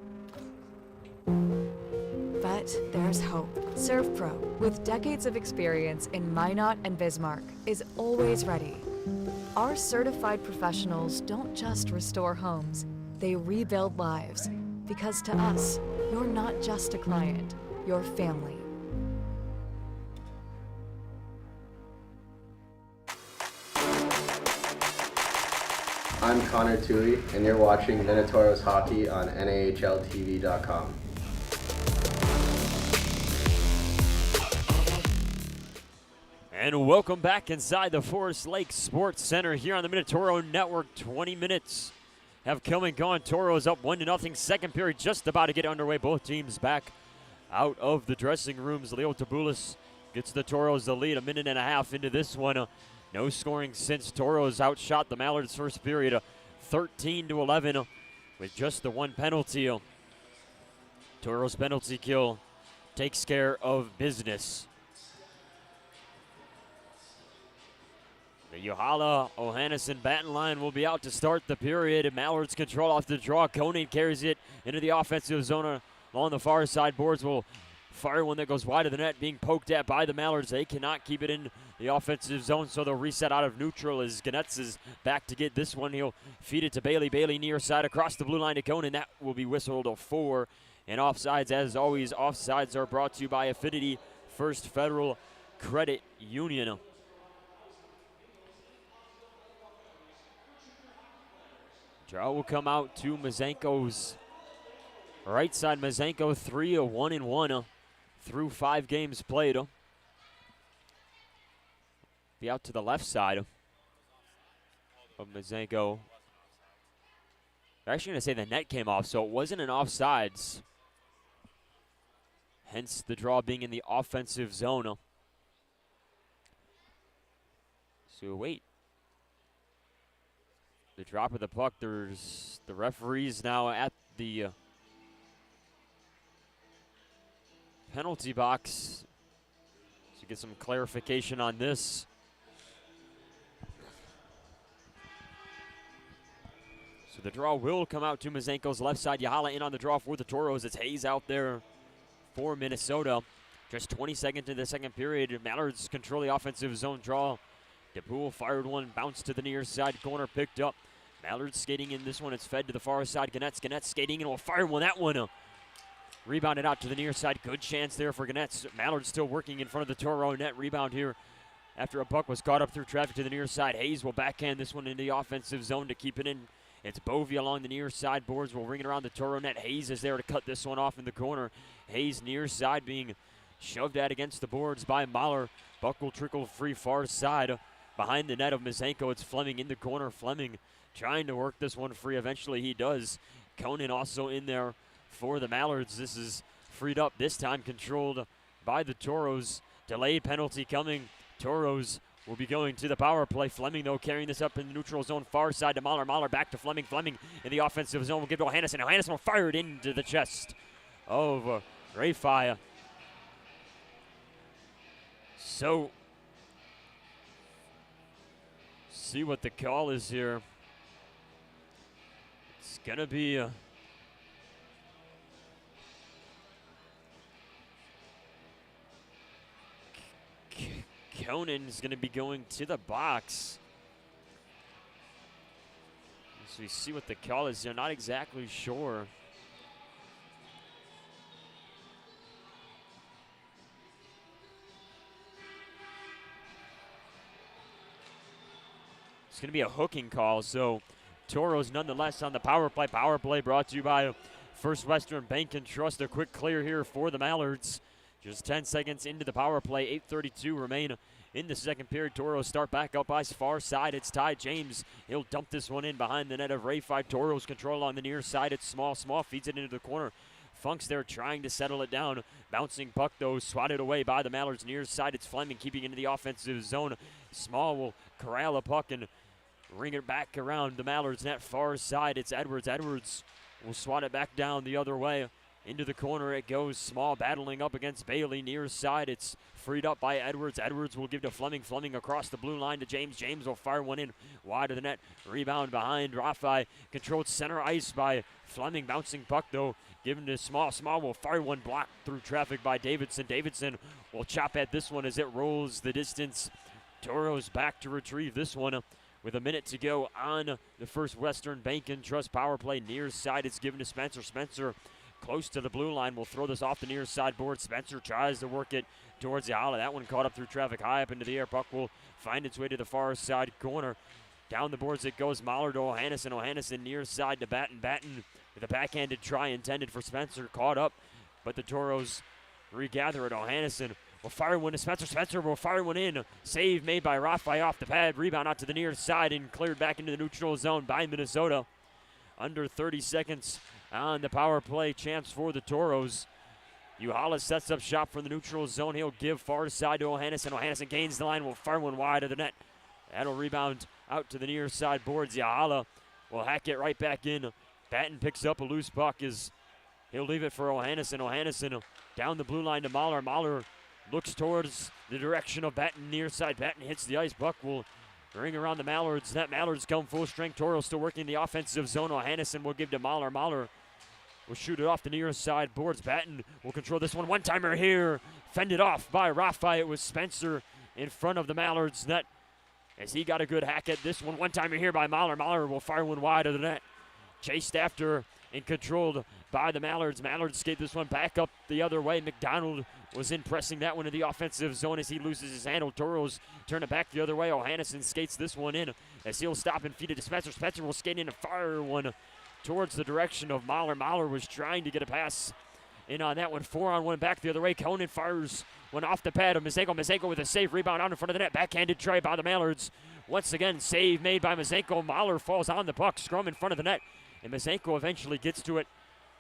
Speaker 8: But
Speaker 1: But there's hope. ServPro, with decades of experience in Minot and Bismarck, is always ready. Our certified professionals don't just restore homes, they rebuild lives. Because to us, you're not just a client, you're family.
Speaker 3: I'm Connor Tui, and you're watching Tauros Hockey on NAHLTV.com.
Speaker 6: And welcome back inside the Forest Lake Sports Center here on the Minotauro Network. 20 minutes have come and gone. Toros up 1-0. Second period just about to get underway. Both teams back out of the dressing rooms. Leo Tabulis gets the Toros the lead. A minute and a half into this one. No scoring since Toros outshot the Mallards first period 13-11 with just the one penalty. Toros penalty kill takes care of business. The Yohala Ohannes Batten line will be out to start the period. Mallards control off the draw. Koenig carries it into the offensive zone along the far side. Boards will fire one that goes wide of the net, being poked at by the Mallards. They cannot keep it in the offensive zone, so they'll reset out of neutral as Ganetz is back to get this one. He'll feed it to Bailey. Bailey near side across the blue line to Koenig. That will be whistled a 4. And offsides, as always, offsides are brought to you by Affinity First Federal Credit Union. Draw will come out to Mazenko's right side. Mazenko 3-1-1 through 5 games played. Be out to the left side of Mazenko. I'm actually going to say the net came off, so it wasn't an offsides. Hence the draw being in the offensive zone. So wait. The drop of the puck, there's the referees now at the penalty box to get some clarification on this. So the draw will come out to Mazenko's left side. Yohala in on the draw for the Toros. It's Hayes out there for Minnesota. Just 20 seconds into the second period. Mallards control the offensive zone draw. DePool fired one, bounced to the near side corner, picked up. Mallards skating in this one. It's fed to the far side. Ganetz skating and will fire one. That one rebounded out to the near side. Good chance there for Ganetz. Mallards still working in front of the Toro net. Rebound here after a puck was caught up through traffic to the near side. Hayes will backhand this one into the offensive zone to keep it in. It's Bovey along the near side. Boards will ring it around the Toro net. Hayes is there to cut this one off in the corner. Hayes near side being shoved at against the boards by Mahler. Buck will trickle free far side. Behind the net of Mazenko, it's Fleming in the corner. Fleming trying to work this one free. Eventually he does. Conan also in there for the Mallards. This is freed up, this time controlled by the Toros. Delayed penalty coming. Toros will be going to the power play. Fleming, though, carrying this up in the neutral zone, far side to Mahler. Mahler back to Fleming. Fleming in the offensive zone will give to Ohannes. Ohannes will fire it into the chest of Rayfire. So, see what the call is here. It's going to be Conan's going to be going to the box. So we see what the call is here. Not exactly sure. It's going to be a hooking call. So Toros nonetheless on the power play. Power play brought to you by First Western Bank and Trust. A quick clear here for the Mallards. Just 10 seconds into the power play. 8:32 remain in the second period. Toros start back up by far side. It's Ty James. He'll dump this one in behind the net of Rayfight. Toros control on the near side. It's Small. Small feeds it into the corner. Funk's there trying to settle it down. Bouncing puck, though, swatted away by the Mallards near side. It's Fleming keeping into the offensive zone. Small will corral a puck and ring it back around the Mallards net far side. It's Edwards. Edwards will swat it back down the other way Into the corner it goes. Small battling up against Bailey. Near side, it's freed up by Edwards. Edwards will give to Fleming. Fleming across the blue line to James. James will fire one in wide of the net. Rebound behind Rafi. Controlled center ice by Fleming. Bouncing puck, though, given to Small. Small will fire one blocked through traffic by Davidson. Davidson will chop at this one as it rolls the distance. Tauros back to retrieve this one with a minute to go on the first Western Bank and Trust power play. Near side, it's given to Spencer. Spencer close to the blue line will throw this off the near side board. Spencer tries to work it towards the alley. That one caught up through traffic, high up into the air. Puck will find its way to the far side corner. Down the boards it goes. Mallard to Ohannesson. Ohannesson near side to Batten. Batten with a backhanded try intended for Spencer. Caught up, but the Tauros regather it. Ohannesson will fire one to Spencer. Spencer will fire one in. Save made by Rafi off the pad. Rebound out to the near side and cleared back into the neutral zone by Minnesota. Under 30 seconds on the power play. Chance for the Tauros. Uhala sets up shop from the neutral zone. He'll give far side to Ohannesson. Ohannesson gains the line. Will fire one wide of the net. That'll rebound out to the near side boards. Uhala will hack it right back in. Batten picks up a loose puck as he'll leave it for Ohannesson. Ohannesson down the blue line to Mahler. Mahler looks towards the direction of Batten near side. Batten hits the ice. Puck will ring around the Mallards. Net Mallards come full strength. Tauros still working the offensive zone. Ohannesson will give to Mahler. Mahler will shoot it off the near side boards. Batten will control this one. One-timer here. Fended off by Rafi. It was Spencer in front of the Mallards net as he got a good hack at this one. One-timer here by Mahler. Mahler will fire one wide of the net. Chased after and controlled by the Mallards. Mallards skate this one back up the other way. McDonald was in pressing that one in the offensive zone as he loses his handle. Tauros turn it back the other way. Ohannesson skates this one in as he'll stop and feed it to Spencer. Spencer will skate in and fire one towards the direction of Mahler. Mahler was trying to get a pass in on that one. 4-on-1 back the other way. Conan fires one off the pad of Mazenko. Mazenko with a safe rebound out in front of the net. Backhanded try by the Mallards. Once again, save made by Mazenko. Mahler falls on the puck. Scrum in front of the net. And Mazenko eventually gets to it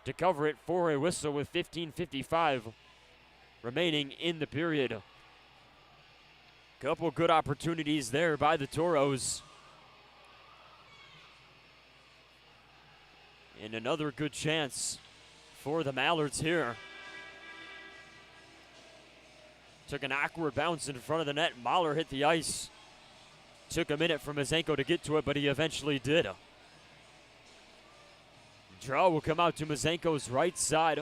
Speaker 6: to cover it for a whistle with 15:55 remaining in the period. Couple good opportunities there by the Tauros. And another good chance for the Mallards here. Took an awkward bounce in front of the net. Mahler hit the ice. Took a minute for Mazenko to get to it, but he eventually did. Draw will come out to Mazenko's right side.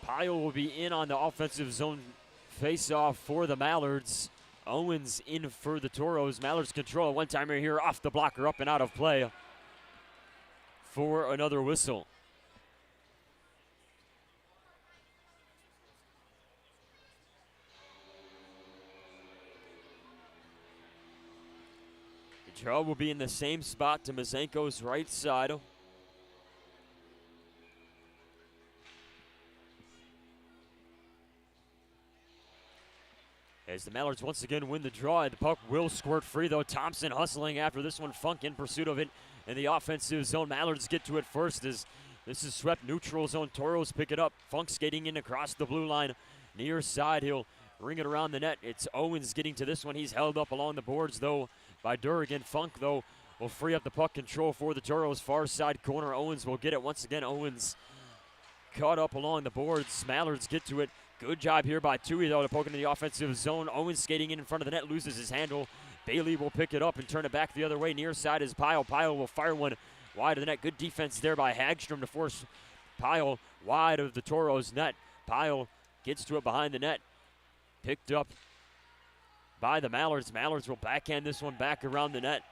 Speaker 6: Pyle will be in on the offensive zone face-off for the Mallards. Owens in for the Tauros. Mallards control. One-timer here off the blocker, up and out of play for another whistle. The draw will be in the same spot to Mazenko's right side. As the Mallards once again win the draw, the puck will squirt free though. Thompson hustling after this one. Funk in pursuit of it in the offensive zone. Mallards get to it first as this is swept neutral zone. Tauros pick it up. Funk skating in across the blue line. Near side, he'll ring it around the net. It's Owens getting to this one. He's held up along the boards though by Durrigan. Funk though will free up the puck control for the Tauros. Far side corner. Owens will get it once again. Owens caught up along the boards. Mallards get to it. Good job here by Tui, though, to poke into the offensive zone. Owens skating in front of the net, loses his handle. Bailey will pick it up and turn it back the other way. Near side is Pyle. Pyle will fire one wide of the net. Good defense there by Hagstrom to force Pyle wide of the Tauros net. Pyle gets to it behind the net. Picked up by the Mallards. Mallards will backhand this one back around the net.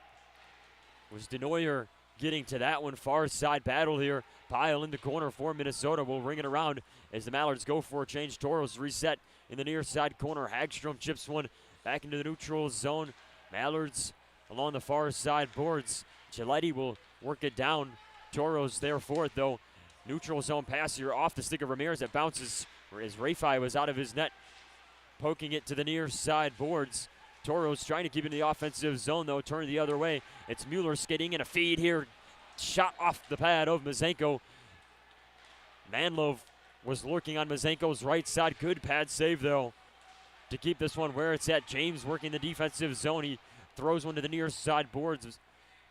Speaker 6: It was Denoyer getting to that one. Far side battle here. Pyle in the corner for Minnesota will ring it around as the Mallards go for a change. Tauros reset in the near side corner. Hagstrom chips one back into the neutral zone. Mallards along the far side boards. Giletti will work it down. Tauros there for it though. Neutral zone pass here off the stick of Ramirez. It bounces as Rafi was out of his net. Poking it to the near side boards. Tauros trying to keep it in the offensive zone though. Turn the other way. It's Mueller skating in a feed here. Shot off the pad of Mazenko. Manlove was lurking on Mazenko's right side. Good pad save, though, to keep this one where it's at. James working the defensive zone. He throws one to the near side boards.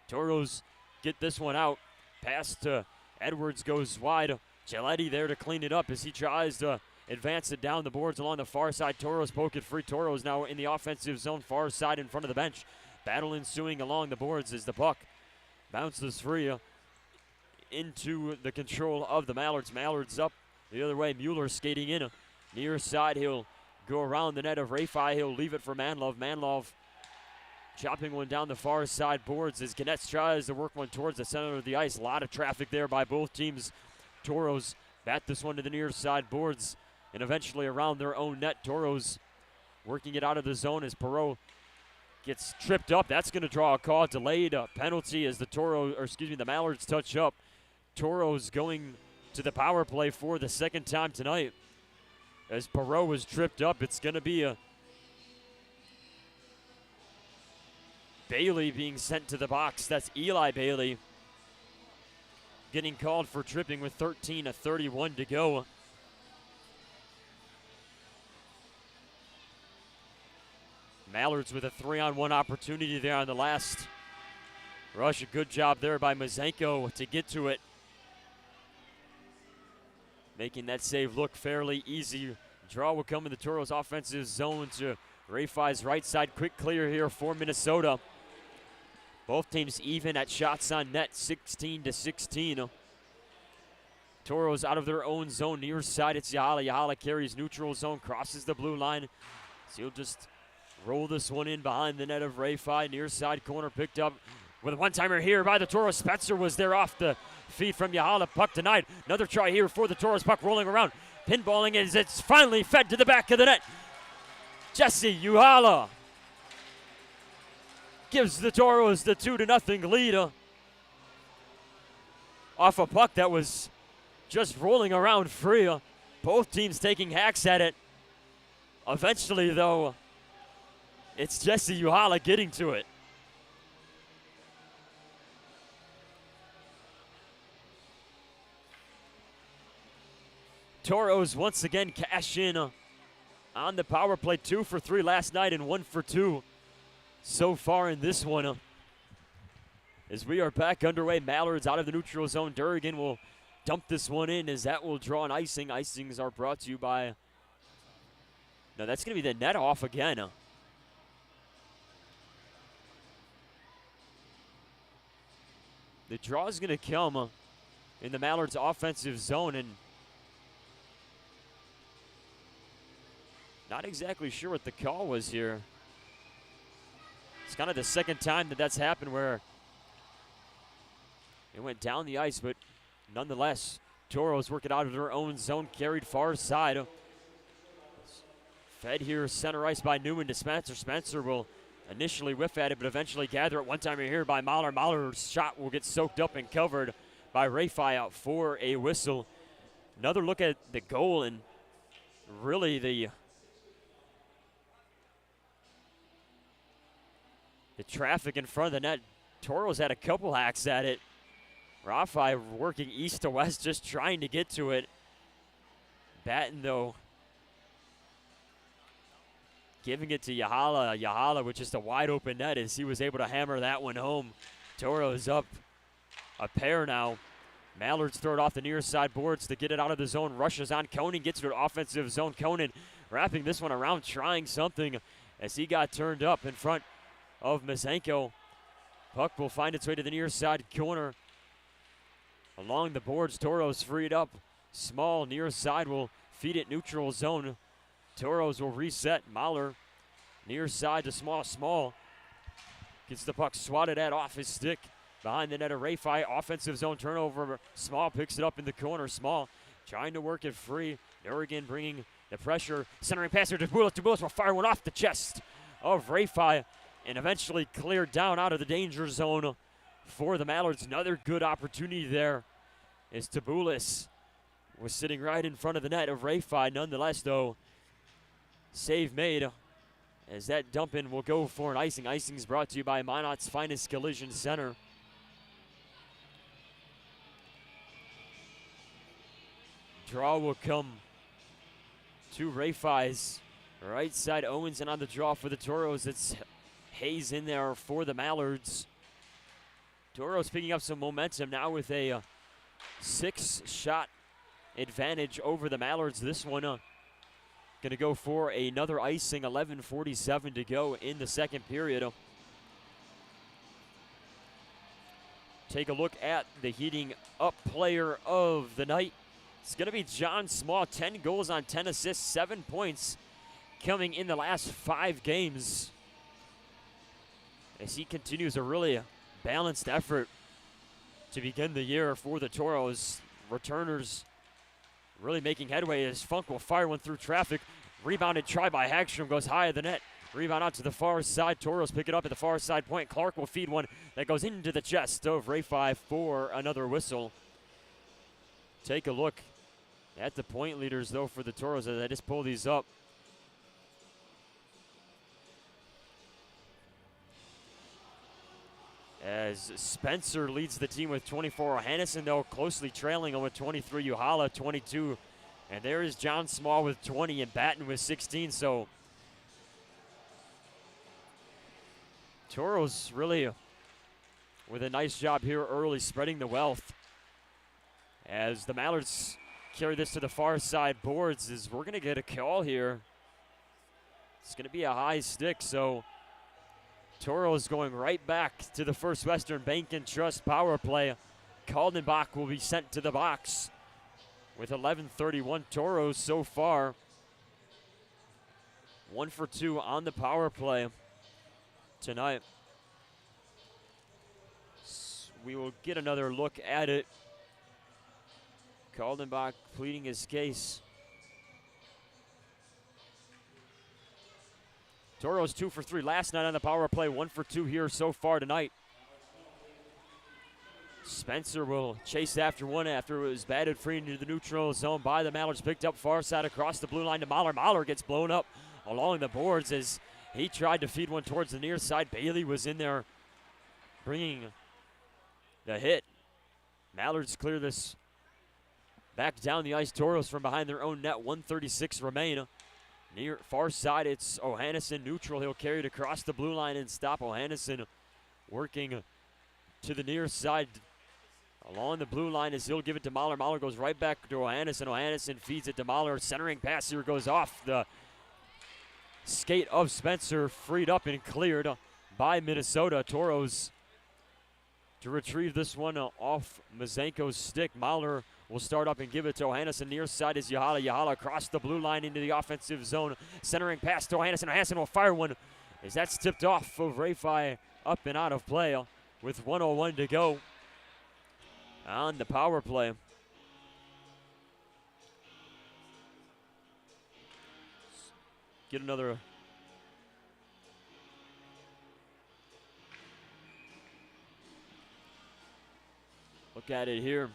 Speaker 6: Tauros get this one out. Pass to Edwards goes wide. Giletti there to clean it up as he tries to advance it down the boards along the far side. Tauros poke it free. Tauros now in the offensive zone, far side in front of the bench. Battle ensuing along the boards as the puck bounces free into the control of the Mallards. Mallards up the other way. Mueller skating in. Near side, he'll go around the net of Rafai. He'll leave it for Manlove. Manlove chopping one down the far side boards as Ganetz tries to work one towards the center of the ice. A lot of traffic there by both teams. Tauros bat this one to the near side boards and eventually around their own net. Tauros working it out of the zone as Perreault gets tripped up. That's going to draw a call. Delayed a penalty as the Mallards touch up. Tauros going to the power play for the second time tonight. As Perreault was tripped up, it's going to be a Bailey being sent to the box. That's Eli Bailey getting called for tripping with 13:31 to go. Mallards with a 3-on-1 opportunity there on the last rush. A good job there by Mazenko to get to it, making that save look fairly easy. Draw will come in the Tauros offensive zone to Rafai's right side. Quick clear here for Minnesota. Both teams even at shots on net, 16-16. Tauros out of their own zone, near side. It's Yahala. Yahala carries neutral zone, crosses the blue line. So he'll just roll this one in behind the net of Rafai. Near side corner picked up with a one-timer here by the Tauros. Spencer was there off the feed from Yahala. Puck denied. Another try here for the Tauros. Puck rolling around. Pinballing as it's finally fed to the back of the net. Jesse Yahala gives the Tauros the 2-0 lead off a puck that was just rolling around free. Both teams taking hacks at it. Eventually, though, it's Jesse Yahala getting to it. Tauros once again cash in on the power play. 2 for 3 last night and 1 for 2 so far in this one. As we are back underway, Mallards out of the neutral zone. Durgan will dump this one in as that will draw an icing. Icings are brought to you by... No, that's going to be the net off again. The draw is going to come in the Mallards offensive zone, and not exactly sure what the call was here. It's kind of the second time that that's happened where it went down the ice, but nonetheless, Tauros work it out of their own zone, carried far side. Fed here center ice by Newman to Spencer. Spencer will initially whiff at it, but eventually gather it. One timer here by Mahler. Mahler's shot will get soaked up and covered by Rafai out for a whistle. Another look at the goal, and really the traffic in front of the net. Tauros had a couple hacks at it. Rafai working east to west, just trying to get to it. Batten, though, giving it to Yahala. Yahala with just a wide open net as he was able to hammer that one home. Tauros up a pair now. Mallards throw it off the near side boards to get it out of the zone. Rushes on. Koenig gets to an offensive zone. Koenig wrapping this one around, trying something as he got turned up in front of Mazenko. Puck will find its way to the near side corner. Along the boards, Tauros freed up. Small near side will feed it neutral zone. Tauros will reset. Mahler near side to Small. Gets the puck swatted at off his stick. Behind the net of Rafai. Offensive zone turnover. Small picks it up in the corner. Small trying to work it free. Durgan bringing the pressure. Centering passer to Bulis. Bulis will fire one off the chest of Rafai and eventually cleared down out of the danger zone for the Mallards. Another good opportunity there as Tabulis was sitting right in front of the net of Rafai. Nonetheless, though, save made as that dump in will go for an icing. Icing is brought to you by Minot's Finest Collision Center. Draw will come to Rafai's right side. Owens, and on the draw for the Tauros, it's Hayes in there for the Mallards. Tauros picking up some momentum now with a 6-shot advantage over the Mallards. This one going to go for another icing, 11:47 to go in the second period. Take a look at the heating up player of the night. It's going to be John Small, 10 goals on 10 assists, 7 points coming in the last 5 games. As he continues a really balanced effort to begin the year for the Tauros. Returners really making headway as Funk will fire one through traffic. Rebounded try by Hagstrom, goes high of the net. Rebound out to the far side. Tauros pick it up at the far side point. Clark will feed one that goes into the chest of Ray5 for another whistle. Take a look at the point leaders, though, for the Tauros as I just pull these up. As Spencer leads the team with 24. Hannison, though, closely trailing him with 23. Uhala, 22. And there is John Small with 20 and Batten with 16. So Tauros really with a nice job here early spreading the wealth. As the Mallards carry this to the far side boards, as we're going to get a call here. It's going to be a high stick, so Tauros going right back to the First Western Bank and Trust power play. Kaldenbach will be sent to the box with 11:31. Tauros so far 1 for 2 on the power play tonight. We will get another look at it. Kaldenbach pleading his case. Tauros 2 for 3 last night on the power play, 1 for 2 here so far tonight. Spencer will chase after one after it was batted free into the neutral zone by the Mallards. Picked up far side across the blue line to Mahler. Mahler gets blown up along the boards as he tried to feed one towards the near side. Bailey was in there bringing the hit. Mallards clear this back down the ice. Tauros from behind their own net, 1:36 remain. Near far side, it's Ohannison neutral. He'll carry it across the blue line and stop. Ohannison working to the near side along the blue line as he'll give it to Mahler. Mahler goes right back to Ohannison. Ohannison feeds it to Mahler. Centering pass here goes off the skate of Spencer. Freed up and cleared by Minnesota. Tauros to retrieve this one off Mazenko's stick. Mahler will start up and give it to Ohannison. Near side is Yahala. Yahala across the blue line into the offensive zone. Centering pass to Ohannison. Ohannison will fire one as that's tipped off of Ray5 up and out of play with 1:01 to go on the power play. Get another look at it here.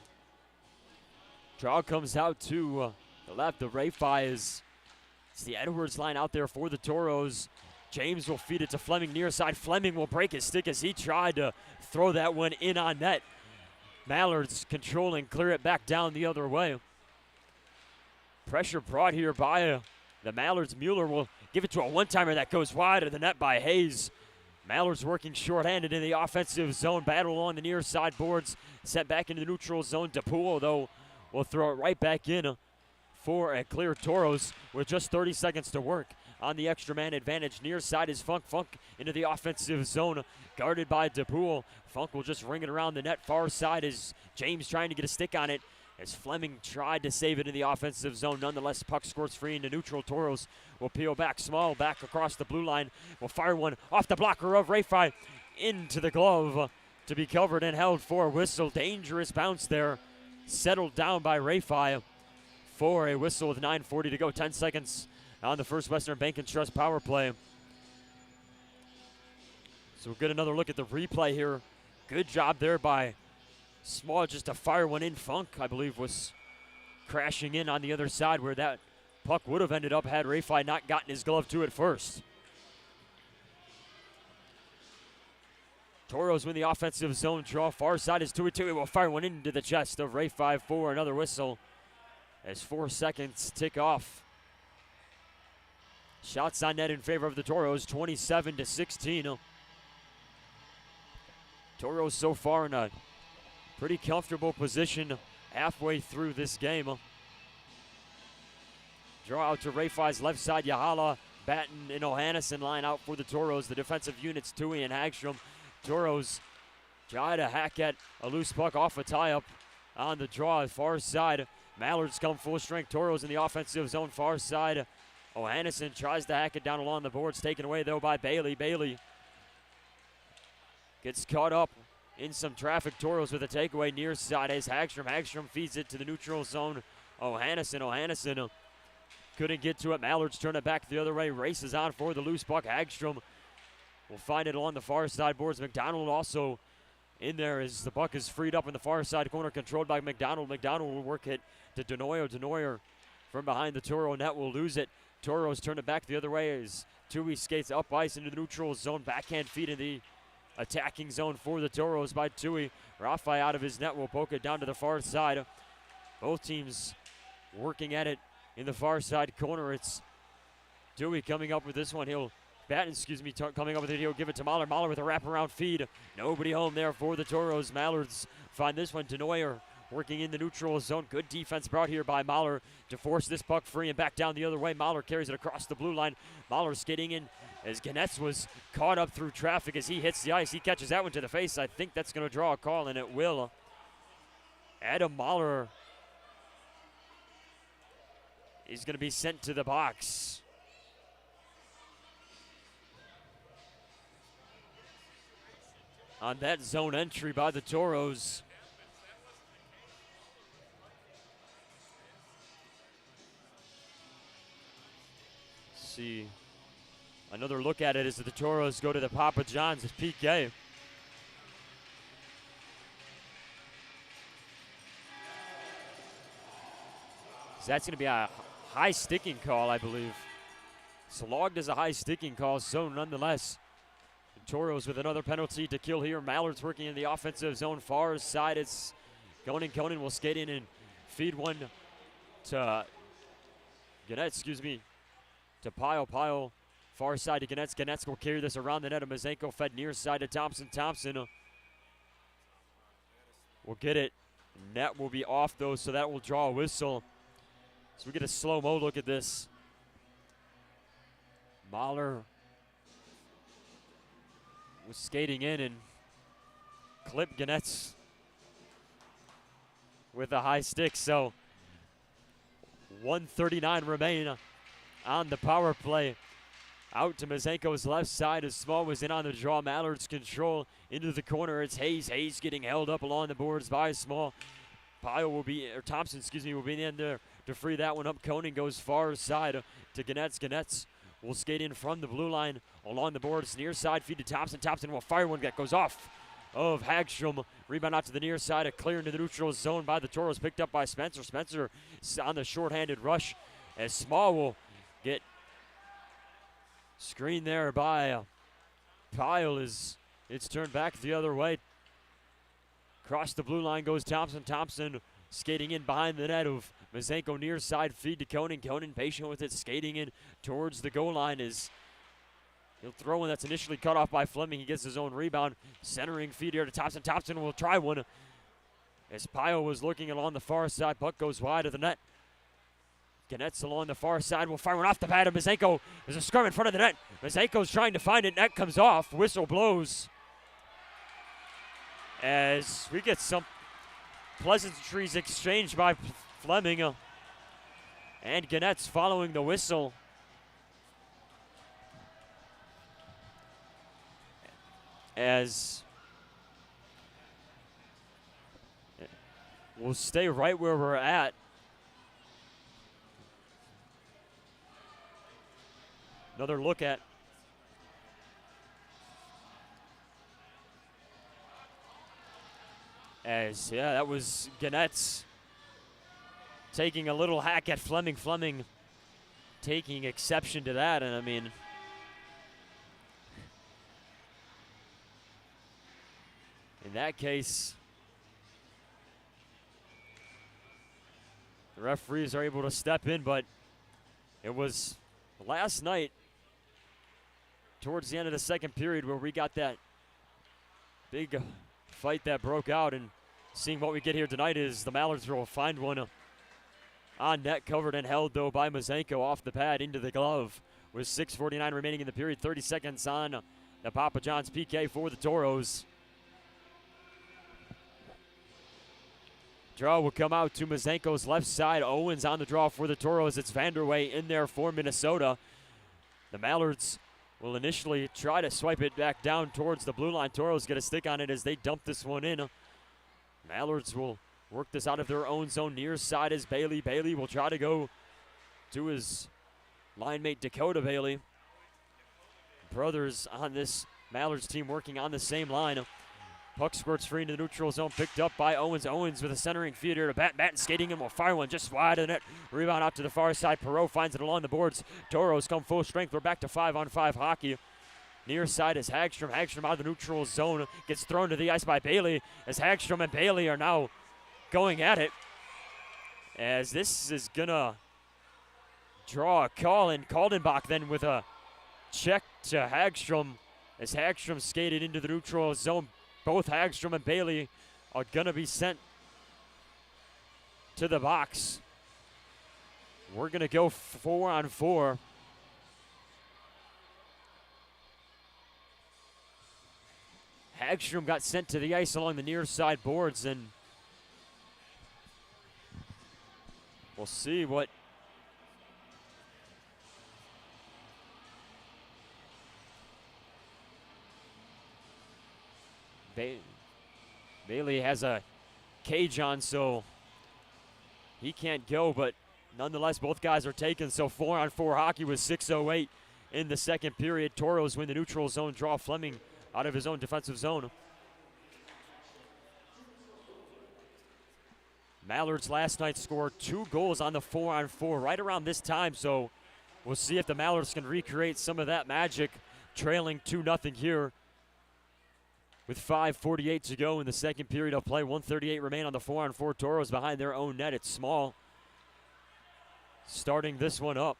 Speaker 6: Draw comes out to the left. The Ray5 is it's the Edwards line out there for the Tauros. James will feed it to Fleming near side. Fleming will break his stick as he tried to throw that one in on net. Mallards controlling, clear it back down the other way. Pressure brought here by the Mallards. Mueller will give it to a one-timer that goes wide of the net by Hayes. Mallards working short-handed in the offensive zone. Battle along the near side boards. Sent back into the neutral zone. DePulo, though, will throw it right back in for a clear Tauros with just 30 seconds to work on the extra man advantage. Near side is Funk. Funk into the offensive zone, guarded by DePulo. Funk will just ring it around the net. Far side is James trying to get a stick on it as Fleming tried to save it in the offensive zone. Nonetheless, puck squirts free into neutral. Tauros will peel back. Small back across the blue line. Will fire one off the blocker of Ray5 into the glove to be covered and held for a whistle. Dangerous bounce there. Settled down by Ray5 for a whistle with 9:40 to go. 10 seconds on the First Western Bank and Trust power play. So we'll get another look at the replay here. Good job there by Small just to fire one in. Funk, I believe, was crashing in on the other side where that puck would have ended up had Ray5 not gotten his glove to it first. Tauros win the offensive zone draw. Far side is 2-2. He will fire one into the chest of Ray5 for another whistle as 4 seconds tick off. Shots on net in favor of the Tauros, 27-16. Tauros so far in a pretty comfortable position halfway through this game. Draw out to Rafai's left side. Yahala, Batten, and O'Hannison line out for the Tauros. The defensive units, Tui and Hagstrom. Tauros try to hack at a loose puck off a tie-up on the draw, far side. Mallards come full strength. Tauros in the offensive zone, far side. O'Hannison tries to hack it down along the boards, taken away though by Bailey. Bailey gets caught up in some traffic. Tauros with a takeaway near side as Hagstrom. Hagstrom feeds it to the neutral zone. O'Hannison couldn't get to it. Mallards turn it back the other way. Races on for the loose puck. Hagstrom will find it along the far side boards. McDonald also in there as the puck is freed up in the far side corner, controlled by McDonald. McDonald will work it to Denoyer. Denoyer from behind the Toro net will lose it. Tauros turn it back the other way as Tui skates up ice into the neutral zone. Backhand feed in the attacking zone for the Tauros by Tui. Rafai out of his net will poke it down to the far side. Both teams working at it in the far side corner. It's Dewey coming up with this one. Coming up with it. He'll give it to Mahler. Mahler with a wraparound feed. Nobody home there for the Tauros. Mallards find this one. Denoyer working in the neutral zone. Good defense brought here by Mahler to force this puck free and back down the other way. Mahler carries it across the blue line. Mahler skating in as Ganetz was caught up through traffic as he hits the ice. He catches that one to the face. I think that's going to draw a call, and it will. Adam Mahler is going to be sent to the box. On that zone entry by the Tauros. See another look at it as the Tauros go to the Papa John's PK. So that's going to be a high sticking call, I believe. It's logged as a high sticking call, so nonetheless, the Tauros with another penalty to kill here. Mallards working in the offensive zone, far side. It's Conan. Conan will skate in and feed one to Gannett, to Pyle. Far side to Gannett. Gannett will carry this around the net. Mazenko fed near side to Thompson. Thompson will get it. Net will be off though, so that will draw a whistle. So we get a slow-mo look at this. Mahler was skating in and clipped Ganetz with a high stick. So 1:39 remain on the power play. Out to Mazenko's left side as Small was in on the draw. Mallards control into the corner. It's Hayes. Hayes getting held up along the boards by Small. Thompson will be in there to free that one up. Koenig goes far side to Ganetz. Ganetz will skate in from the blue line along the boards. Near side feed to Thompson. Thompson will fire one that goes off of Hagstrom. Rebound out to the near side. A clear into the neutral zone by the Tauros. Picked up by Spencer. Spencer on the shorthanded rush as Small will get screened there by Pyle as it's turned back the other way. Across the blue line goes Thompson. Thompson skating in behind the net of Mazenko. Near side feed to Conan. Conan patient with it, skating in towards the goal line as he'll throw one that's initially cut off by Fleming. He gets his own rebound. Centering feed here to Thompson. Thompson will try one as Pyle was looking along the far side. Puck goes wide of the net. Ganetz along the far side will fire one off the pad of Mazenko. There's a scrum in front of the net. Mazenko's trying to find it. Net comes off. Whistle blows as we get some pleasantries exchanged by Fleming and Ganetz following the whistle. As we'll stay right where we're at. Another look at that was Ganetz taking a little hack at Fleming. Fleming taking exception to that, and I mean, in that case, the referees are able to step in, but it was last night towards the end of the second period where we got that big fight that broke out, and seeing what we get here tonight is the Mallards will find one on net, covered and held though by Mazenko off the pad into the glove with 6:49 remaining in the period. 30 seconds on the Papa John's PK for the Tauros. Draw will come out to Mazenko's left side. Owens on the draw for the Tauros. It's Vanderway in there for Minnesota. The Mallards will initially try to swipe it back down towards the blue line. Tauros get a stick on it as they dump this one in. Mallards will work this out of their own zone. Near side is Bailey. Bailey will try to go to his line mate Dakota Bailey. Brothers on this Mallards team working on the same line. Puck squirts free into the neutral zone, picked up by Owens. Owens with a centering feed here to Batten skating him, will fire one just wide of the net. Rebound out to the far side. Perot finds it along the boards. Tauros come full strength. We're back to 5-on-5 hockey. Near side is Hagstrom. Hagstrom out of the neutral zone. Gets thrown to the ice by Bailey as Hagstrom and Bailey are now going at it. As this is going to draw a call in. Kaldenbach then with a check to Hagstrom as Hagstrom skated into the neutral zone. Both Hagstrom and Bailey are going to be sent to the box. We're going to go 4-on-4. Hagstrom got sent to the ice along the near side boards, and we'll see what Bailey has a cage on, so he can't go, but nonetheless, both guys are taken. So 4-on-4 hockey with 6:08 in the second period. Tauros win the neutral zone draw. Fleming out of his own defensive zone. Mallards last night scored 2 goals on the 4-on-4 right around this time, so we'll see if the Mallards can recreate some of that magic, trailing 2-0 here with 5:48 to go in the second period of play. 1:38 remain on the 4-on-4. Tauros behind their own net. It's Small starting this one up.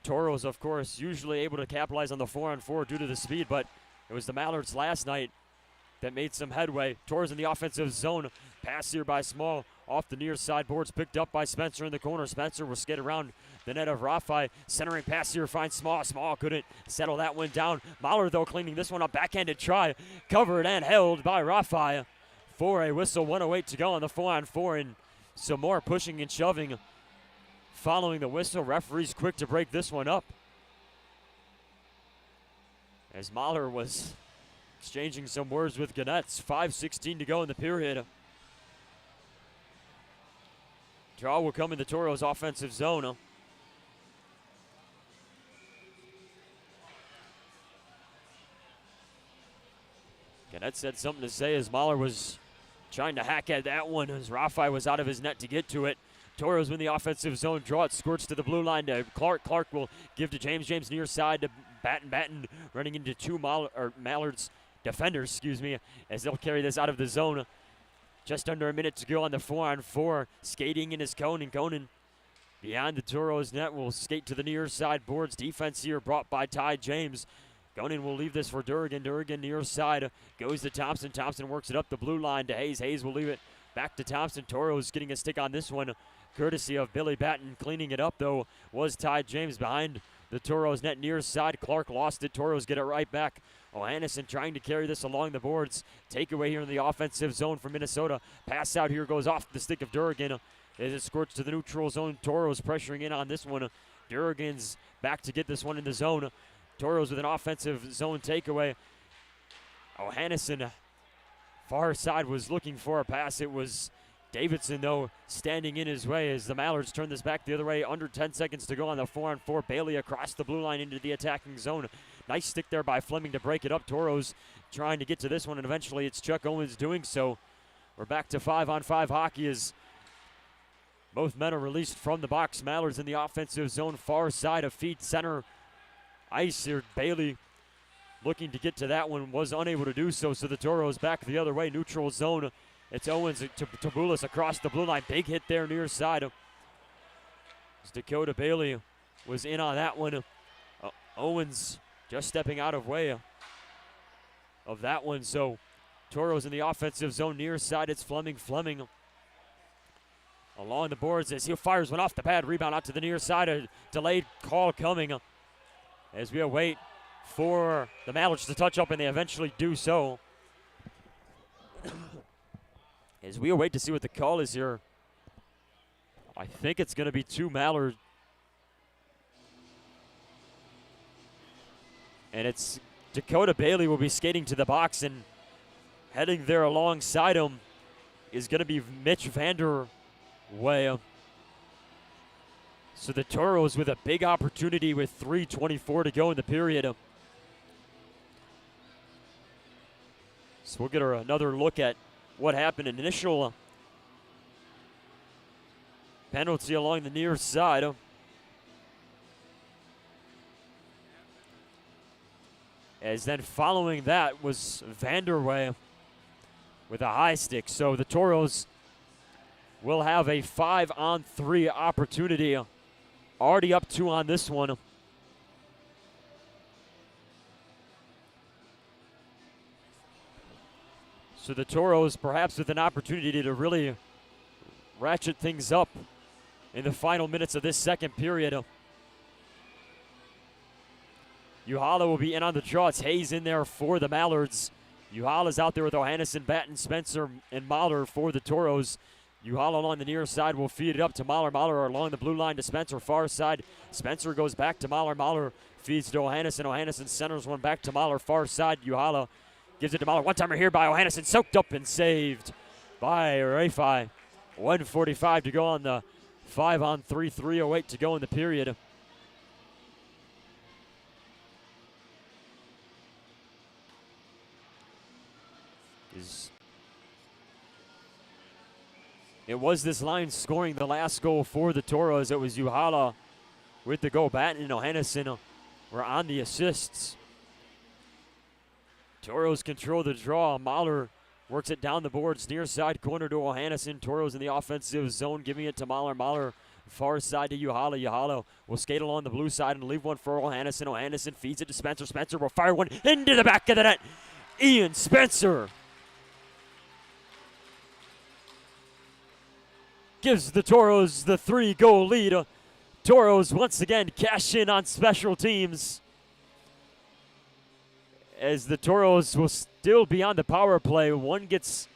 Speaker 6: Tauros, of course, usually able to capitalize on the 4-on-4 due to the speed, but it was the Mallards last night that made some headway. Tauros in the offensive zone. Pass here by Small. Off the near side boards, picked up by Spencer in the corner. Spencer will skate around the net of Rafai. Centering pass here finds Small. Small couldn't settle that one down. Mallard, though, cleaning this one up. Backhanded try. Covered and held by Rafai for a whistle. 1:08 to go on the 4-on-4, and some more pushing and shoving following the whistle. Referee's quick to break this one up, as Mahler was exchanging some words with Ganetz. 5:16 to go in the period. Draw will come in the Tauros offensive zone. Ganetz had something to say as Mahler was trying to hack at that one as Rafai was out of his net to get to it. Tauros win the offensive zone draw. It squirts to the blue line to Clark. Clark will give to James. James near side to Batten. Batten running into 2 Mallards defenders, as they'll carry this out of the zone. Just under a minute to go on the 4-on-4. Skating in is Conan. Conan behind the Tauros net will skate to the near side boards. Defense here brought by Ty James. Conan will leave this for Durgan. Durgan near side goes to Thompson. Thompson works it up the blue line to Hayes. Hayes will leave it back to Thompson. Tauros getting a stick on this one, courtesy of Billy Batten. Cleaning it up, though, was Ty James behind the Tauros net near side. Clark lost it. Tauros get it right back. O'Hannison trying to carry this along the boards. Takeaway here in the offensive zone for Minnesota. Pass out here goes off the stick of Durgan as it squirts to the neutral zone. Tauros pressuring in on this one. Durgan's back to get this one in the zone. Tauros with an offensive zone takeaway. O'Hannison far side was looking for a pass. It was Davidson, though, standing in his way as the Mallards turn this back the other way. Under 10 seconds to go on the 4-on-4. Bailey across the blue line into the attacking zone. Nice stick there by Fleming to break it up. Tauros trying to get to this one, and eventually it's Chuck Owens doing so. We're back to 5-on-5 hockey as both men are released from the box. Mallards in the offensive zone, far side of feet, center ice here. Bailey looking to get to that one, was unable to do so, so the Tauros back the other way. Neutral zone. It's Owens to Tabulis across the blue line. Big hit there near side. As Dakota Bailey was in on that one. Owens just stepping out of way of that one. So Tauros in the offensive zone near side. It's Fleming. Fleming along the boards as he fires one off the pad. Rebound out to the near side. A delayed call coming as we await for the Mallards to touch up, and they eventually do so. As we await to see what the call is here. I think it's going to be 2 Mallards. And it's Dakota Bailey will be skating to the box, and heading there alongside him is going to be Mitch Vanderway. So the Tauros with a big opportunity with 3:24 to go in the period. So we'll get another look at what happened. An initial penalty along the near side. As then following that was Vanderway with a high stick. So the Tauros will have a 5-on-3 opportunity. Already up 2 on this one. So the Tauros perhaps with an opportunity to really ratchet things up in the final minutes of this second period. Uhala will be in on the draw. It's Hayes in there for the Mallards. Uhala's out there with O'Hannison, Batten, Spencer, and Mahler for the Tauros. Uhala along the near side will feed it up to Mahler. Mahler along the blue line to Spencer, far side. Spencer goes back to Mahler. Mahler feeds to O'Hannison. O'Hannison centers one back to Mahler, far side. Uhala gives it to Mahler. One-timer here by O'Hannison, soaked up and saved by Rafi. 1:45 to go on the 5-on-3, 3:08 to go in the period. It was this line scoring the last goal for the Tauros. It was Uhala with the goal. Batten and O'Hannison were on the assists. Tauros control the draw. Mahler works it down the boards, near side corner to O'Hannison. Tauros in the offensive zone, giving it to Mahler. Mahler far side to Uhala. Uhala will skate along the blue side and leave one for O'Hannison. O'Hannison feeds it to Spencer. Spencer will fire one into the back of the net. Ian Spencer gives the Tauros the 3-goal lead. Tauros once again cash in on special teams, as the Tauros will still be on the power play. One gets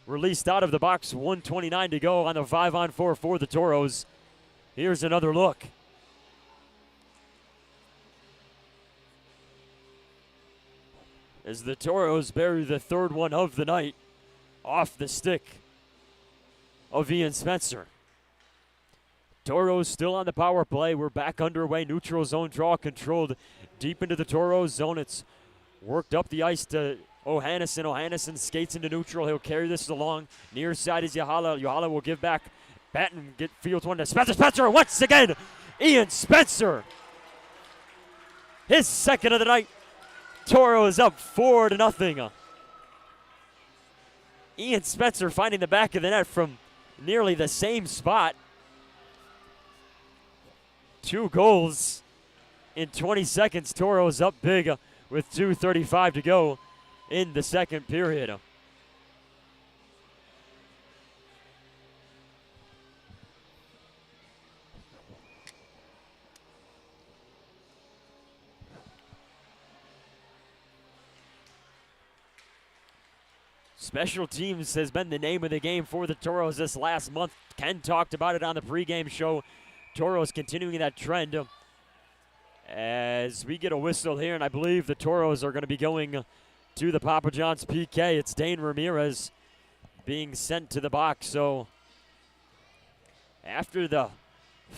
Speaker 6: released out of the box, 1:29 to go on the 5-on-4 for the Tauros. Here's another look. As the Tauros bury the third one of the night off the stick of Ian Spencer. Tauros still on the power play. We're back underway. Neutral zone draw controlled deep into the Tauros zone. It's worked up the ice to O'Hannison. O'Hannison skates into neutral. He'll carry this along. Near side is Uhala. Uhala will give back. Batten fields one to Spencer. Spencer once again. Ian Spencer. His second of the night. Tauros up 4-0. Ian Spencer finding the back of the net from nearly the same spot. 2 goals in 20 seconds. Tauros up big with 2:35 to go in the second period. Special teams has been the name of the game for the Tauros this last month. Ken talked about it on the pregame show. Tauros continuing that trend. As we get a whistle here, and I believe the Tauros are going to be going to the Papa John's PK. It's Dane Ramirez being sent to the box. So after the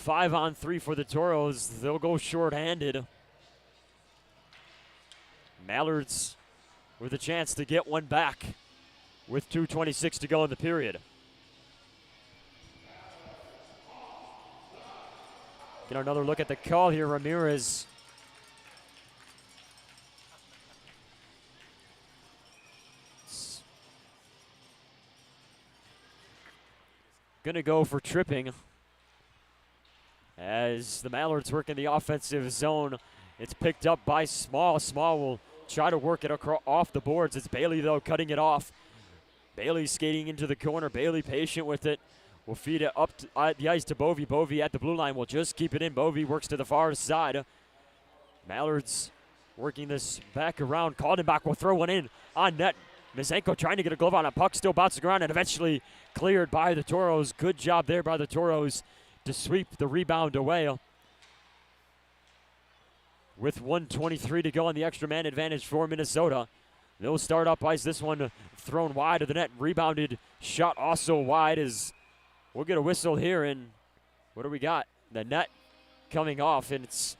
Speaker 6: 5-on-3 for the Tauros, they'll go shorthanded. Mallards with a chance to get one back with 2:26 to go in the period. Get another look at the call here. Ramirez gonna go for tripping as the Mallards work in the offensive zone. It's picked up by Small. Small will try to work it off the boards. It's Bailey, though, cutting it off. Bailey skating into the corner. Bailey patient with it. Will feed it up the ice to Bovey. Bovey at the blue line will just keep it in. Bovey works to the far side. Mallards working this back around. Kaldenbach will throw one in on net. Mizenko trying to get a glove on a puck, still bouncing around and eventually cleared by the Toros. Good job there by the Toros to sweep the rebound away. With 1:23 to go on the extra man advantage for Minnesota. They'll start up ice. This one thrown wide of the net. Rebounded shot also wide as we'll get a whistle here. And what do we got? The net coming off, and it's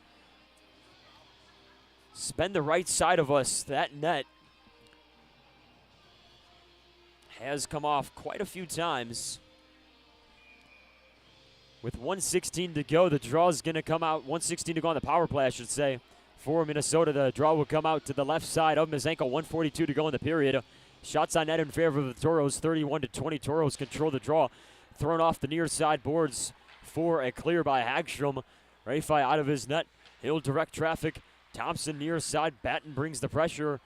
Speaker 6: spend the right side of us. That net has come off quite a few times. With 1:16 to go, the draw is going to come out. 1:16 to go on the power play, I should say. For Minnesota, the draw will come out to the left side of Mizenko. 1:42 to go in the period. Shots on net in favor of the Toros. 31-20. Toros control the draw. Thrown off the near side boards for a clear by Hagstrom. Rafai out of his net. He'll direct traffic. Thompson near side. Batten brings the pressure.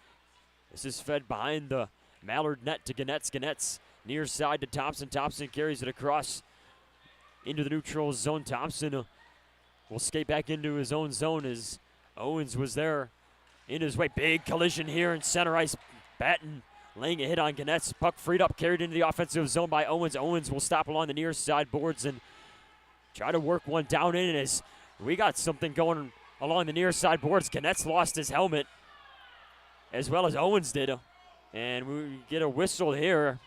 Speaker 6: This is fed behind the Mallard net to Ganetz. Ganetz near side to Thompson. Thompson carries it across into the neutral zone. Thompson will skate back into his own zone as Owens was there in his way. Big collision here in center ice. Batten laying a hit on Ganetz. Puck freed up, carried into the offensive zone by Owens. Owens will stop along the near side boards and try to work one down in as we got something going along the near side boards. Ganetz lost his helmet as well as Owens did. And we get a whistle here.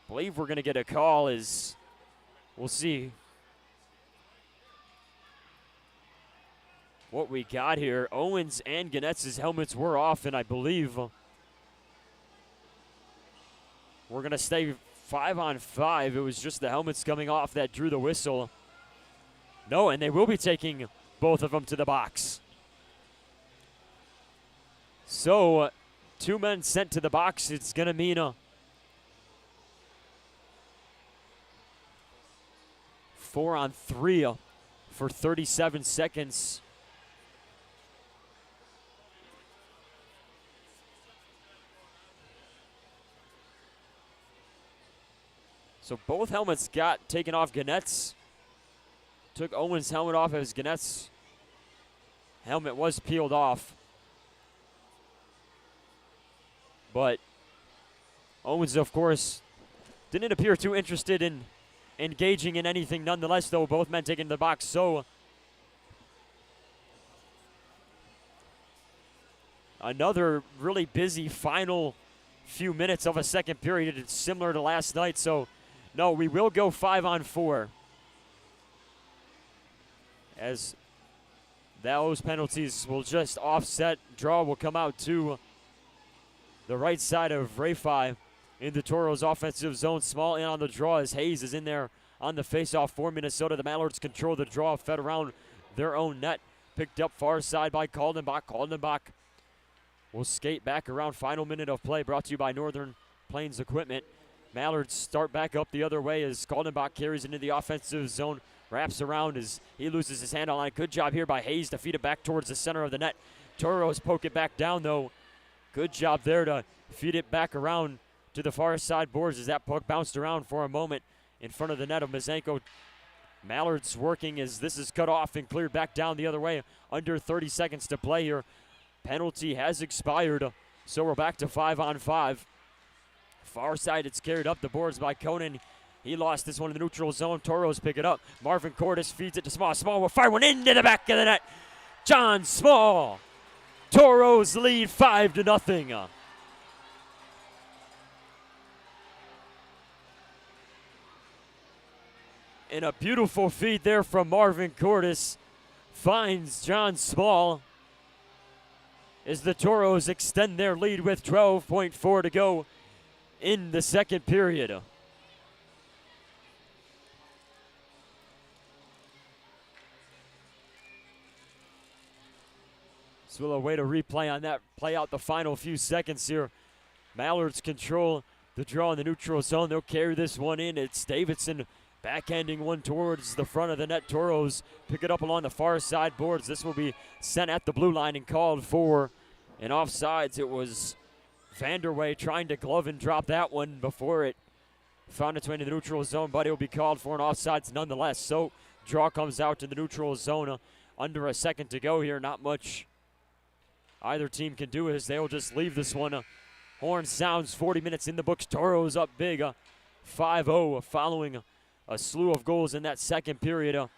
Speaker 6: I believe we're going to get a call as we'll see what we got here. Owens and Ganetz's helmets were off, and I believe we're going to stay 5-on-5. It was just the helmets coming off that drew the whistle. No, and they will be taking both of them to the box. So, 2 men sent to the box. It's going to mean a 4-on-3 for 37 seconds. So both helmets got taken off. Ganetz took Owens' helmet off as Ganetz' helmet was peeled off. But Owens, of course, didn't appear too interested in engaging in anything nonetheless, though both men taking the box. So another really busy final few minutes of a second period. It's similar to last night. So no, we will go 5-on-4 as those penalties will just offset. Draw will come out to the right side of Rafai in the Toros offensive zone. Small in on the draw as Hayes is in there on the faceoff for Minnesota. The Mallards control the draw, fed around their own net. Picked up far side by Kaldenbach. Kaldenbach will skate back around. Final minute of play brought to you by Northern Plains Equipment. Mallards start back up the other way as Kaldenbach carries into the offensive zone. Wraps around as he loses his handle on it. Good job here by Hayes to feed it back towards the center of the net. Toros poke it back down though. Good job there to feed it back around to the far side boards as that puck bounced around for a moment in front of the net of Mizenko. Mallards working as this is cut off and cleared back down the other way. Under 30 seconds to play here. Penalty has expired, so we're back to 5-on-5. Far side, it's carried up the boards by Conan. He lost this one in the neutral zone. Toros pick it up. Marvin Cordes feeds it to Small. Small will fire one into the back of the net. John Small. Toros lead 5-0. And a beautiful feed there from Marvin Cordes finds John Small as the Toros extend their lead with 12.4 to go in the second period. So we'll await a replay on that. Play out the final few seconds here. Mallards control the draw in the neutral zone. They'll carry this one in. It's Davidson backhanding one towards the front of the net. Toros pick it up along the far side boards. This will be sent at the blue line and called for And offsides, it was Vanderway trying to glove and drop that one before it found its way into the neutral zone, but it will be called for an offsides nonetheless. So draw comes out to the neutral zone under a second to go here. Not much either team can do as they'll just leave this one. Horn sounds, 40 minutes in the books. Toros up big, 5-0 following a slew of goals in that second period.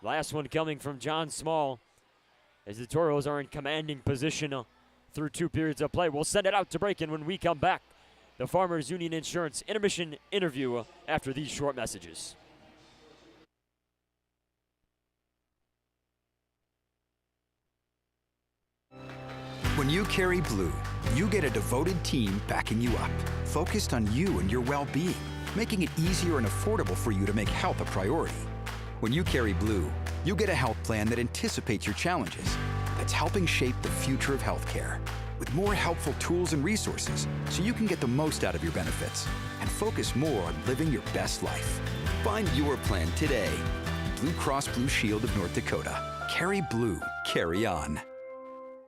Speaker 6: Last one coming from John Small as the Toros are in commanding position through 2 periods of play. We'll send it out to break, and when we come back, the Farmers Union Insurance intermission interview after these short messages.
Speaker 7: When you carry blue, you get a devoted team backing you up, focused on you and your well-being, making it easier and affordable for you to make health a priority. When you carry blue, you get a health plan that anticipates your challenges, that's helping shape the future of healthcare, with more helpful tools and resources so you can get the most out of your benefits and focus more on living your best life. Find your plan today. Blue Cross Blue Shield of North Dakota. Carry blue, carry on.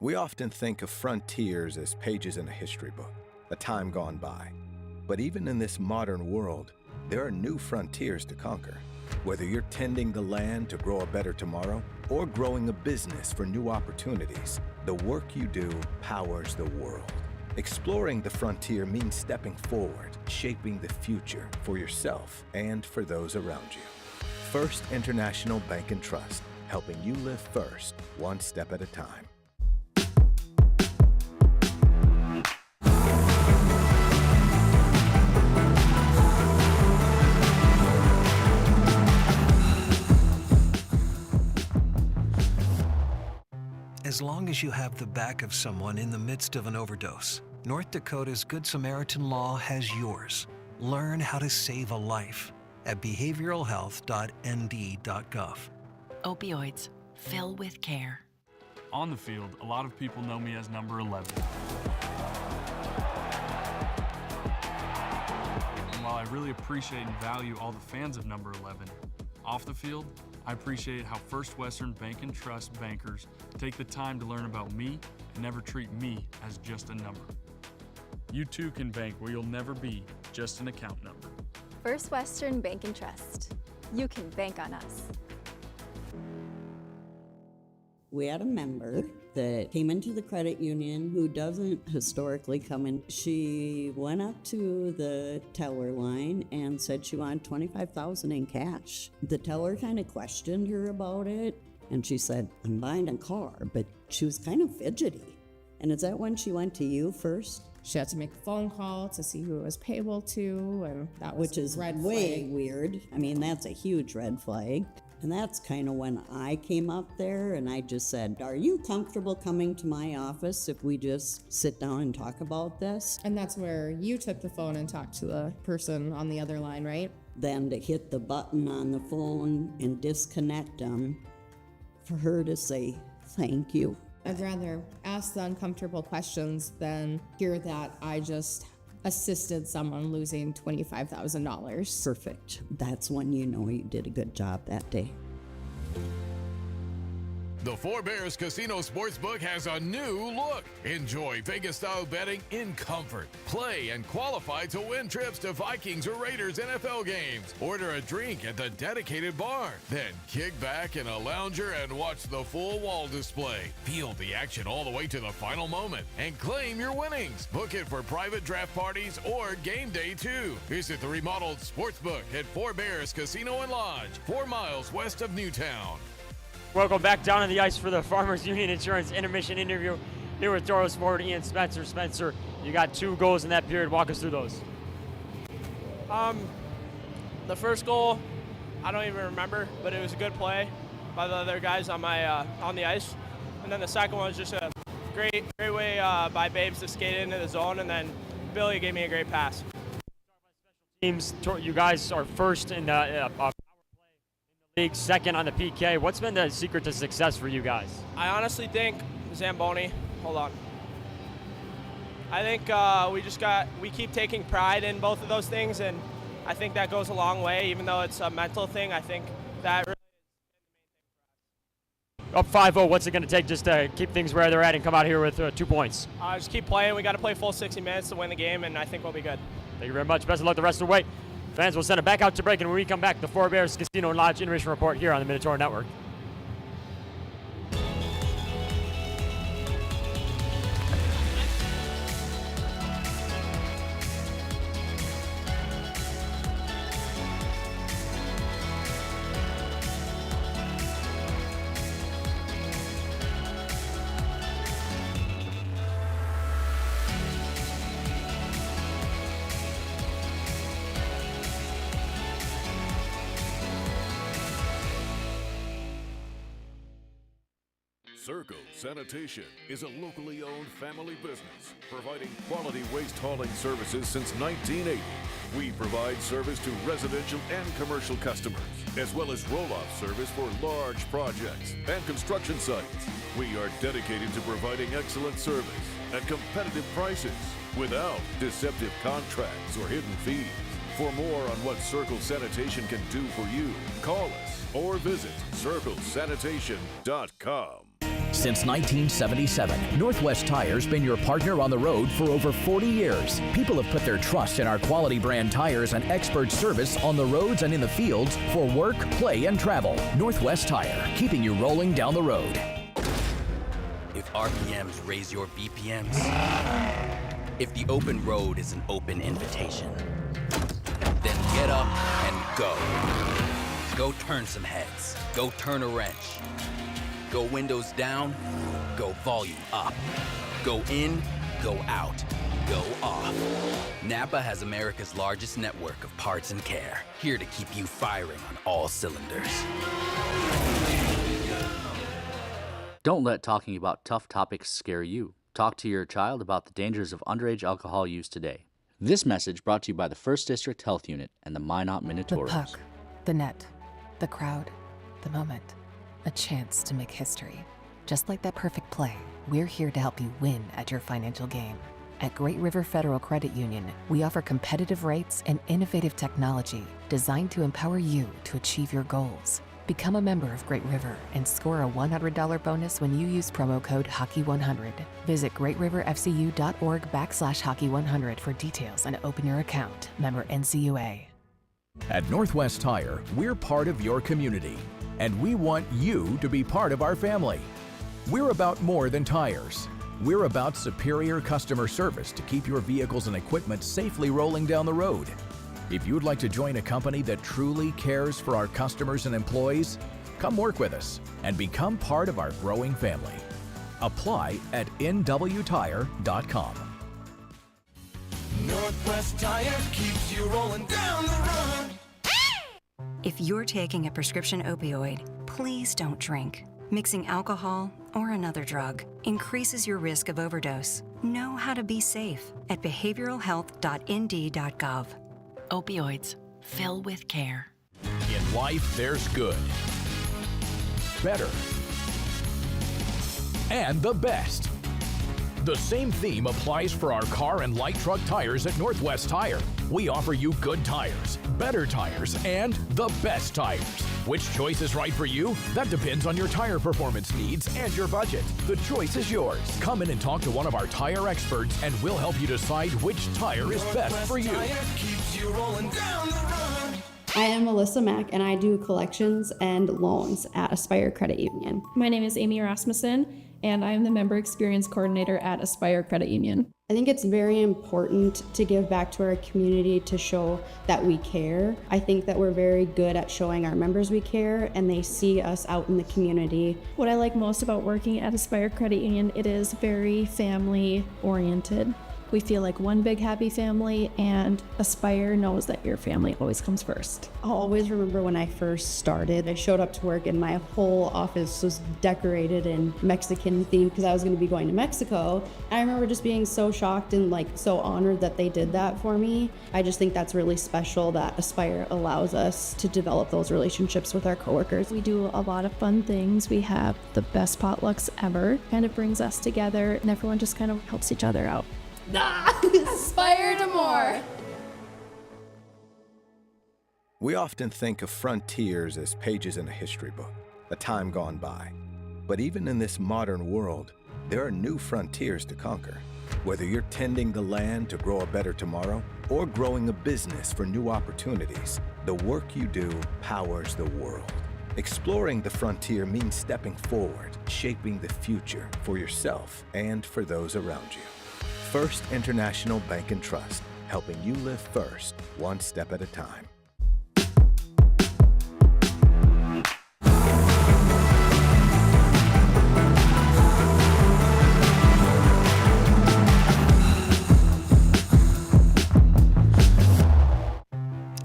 Speaker 2: We often think of frontiers as pages in a history book, a time gone by. But even in this modern world, there are new frontiers to conquer. Whether you're tending the land to grow a better tomorrow or growing a business for new opportunities, the work you do powers the world. Exploring the frontier means stepping forward, shaping the future for yourself and for those around you. First International Bank and Trust, helping you live first, one step at a time.
Speaker 4: As long as you have the back of someone in the midst of an overdose, North Dakota's Good Samaritan Law has yours. Learn how to save a life at behavioralhealth.nd.gov.
Speaker 12: Opioids. Fill with care.
Speaker 5: On the field, a lot of people know me as number 11. And while I really appreciate and value all the fans of number 11, off the field, I appreciate how First Western Bank and Trust bankers take the time to learn about me and never treat me as just a number. You too can bank where you'll never be just an account number.
Speaker 24: First Western Bank and Trust. You can bank on us.
Speaker 20: We had a member that came into the credit union who doesn't historically come in. She went up to the teller line and said she wanted $25,000 in cash. The teller kind of questioned her about it, and she said, "I'm buying a car," but she was kind of fidgety. And is that when she went to you first?
Speaker 14: She had to make a phone call to see who it was payable to, and that was
Speaker 20: Which is
Speaker 14: red
Speaker 20: way
Speaker 14: flag.
Speaker 20: weird. I mean, that's a huge red flag. And that's kind of when I came up there and I just said, "Are you comfortable coming to my office if we just sit down and talk about this?"
Speaker 14: And that's where you took the phone and talked to the person on the other line, right?
Speaker 20: Then to hit the button on the phone and disconnect them, for her to say, "Thank you."
Speaker 14: I'd rather ask the uncomfortable questions than hear that I just assisted someone losing $25,000.
Speaker 20: Perfect. That's when you know you did a good job that day.
Speaker 15: The Four Bears Casino Sportsbook has a new look. Enjoy Vegas-style betting in comfort. Play and qualify to win trips to Vikings or Raiders NFL games. Order a drink at the dedicated bar. Then kick back in a lounger and watch the full wall display. Feel the action all the way to the final moment and claim your winnings. Book it for private draft parties or game day too. Visit the remodeled Sportsbook at Four Bears Casino and Lodge, 4 miles west of Newtown.
Speaker 6: Welcome back down on the ice for the Farmers Union Insurance intermission interview here with Tauros forward Ian Spencer. Spencer, you got 2 goals in that period. Walk us through those.
Speaker 25: The first goal, I don't even remember, but it was a good play by the other guys on my on the ice. And then the second one was just a great way by Babes to skate into the zone, and then Billy gave me a great pass.
Speaker 6: Teams, you guys are first in the league, second on the PK. What's been the secret to success for you guys?
Speaker 25: I honestly think Zamboni. Hold on. I think we keep taking pride in both of those things, and I think that goes a long way. Even though it's a mental thing, I think that really
Speaker 6: Up 5-0, what's it going to take just to keep things where they're at and come out here with 2 points?
Speaker 25: Just keep playing. We got to play full 60 minutes to win the game, and I think we'll be good.
Speaker 6: Thank you very much. Best of luck the rest of the way. Fans, will send it back out to break, and when we come back, the Four Bears Casino and Lodge Innovation Report here on the Minotaur Network.
Speaker 9: Circle Sanitation is a locally owned family business providing quality waste hauling services since 1980. We provide service to residential and commercial customers, as well as roll-off service for large projects and construction sites. We are dedicated to providing excellent service at competitive prices without deceptive contracts or hidden fees. For more on what Circle Sanitation can do for you, call us or visit circlesanitation.com.
Speaker 10: Since 1977, Northwest Tire's been your partner on the road for over 40 years. People have put their trust in our quality brand tires and expert service on the roads and in the fields for work, play, and travel. Northwest Tire, keeping you rolling down the road.
Speaker 18: If RPMs raise your BPMs, if the open road is an open invitation, then get up and go. Go turn some heads. Go turn a wrench. Go windows down, go volume up. Go in, go out, go off. Napa has America's largest network of parts and care, here to keep you firing on all cylinders.
Speaker 19: Don't let talking about tough topics scare you. Talk to your child about the dangers of underage alcohol use today. This message brought to you by the 1st District Health Unit and the Minot Minotauros.
Speaker 8: The puck, the net, the crowd, the moment. A chance to make history. Just like that perfect play, we're here to help you win at your financial game. At Great River Federal Credit Union, we offer competitive rates and innovative technology designed to empower you to achieve your goals. Become a member of Great River and score a $100 bonus when you use promo code HOCKEY100. Visit greatriverfcu.org/hockey100 for details and open your account. Member NCUA.
Speaker 11: At Northwest Tire, we're part of your community, and we want you to be part of our family. We're about more than tires. We're about superior customer service to keep your vehicles and equipment safely rolling down the road. If you'd like to join a company that truly cares for our customers and employees, come work with us and become part of our growing family. Apply at nwtire.com.
Speaker 16: Northwest Tire keeps you rolling down the road.
Speaker 17: If you're taking a prescription opioid, please don't drink. Mixing alcohol or another drug increases your risk of overdose. Know how to be safe at behavioralhealth.nd.gov.
Speaker 12: Opioids. Fill with care.
Speaker 11: In life, there's good, better, and the best. The same theme applies for our car and light truck tires at Northwest Tire. We offer you good tires, better tires, and the best tires. Which choice is right for you? That depends on your tire performance needs and your budget. The choice is yours. Come in and talk to one of our tire experts, and we'll help you decide which tire is best for you.
Speaker 26: I am Melissa Mack, and I do collections and loans at Aspire Credit Union.
Speaker 27: My name is Amy Rasmussen, and I am the Member Experience Coordinator at Aspire Credit Union.
Speaker 26: I think it's very important to give back to our community to show that we care. I think that we're very good at showing our members we care, and they see us out in the community.
Speaker 27: What I like most about working at Aspire Credit Union, it is very family oriented. We feel like one big happy family, and Aspire knows that your family always comes first.
Speaker 26: I'll always remember when I first started. I showed up to work and my whole office was decorated in Mexican theme because I was going to be going to Mexico. I remember just being so shocked and so honored that they did that for me. I just think that's really special that Aspire allows us to develop those relationships with our coworkers.
Speaker 27: We do a lot of fun things. We have the best potlucks ever. Kind of brings us together, and everyone just kind of helps each other out.
Speaker 26: Aspire to more.
Speaker 2: We often think of frontiers as pages in a history book, a time gone by. But even in this modern world, there are new frontiers to conquer. Whether you're tending the land to grow a better tomorrow or growing a business for new opportunities, the work you do powers the world. Exploring the frontier means stepping forward, shaping the future for yourself and for those around you. First International Bank and Trust, helping you live first, one step at a time.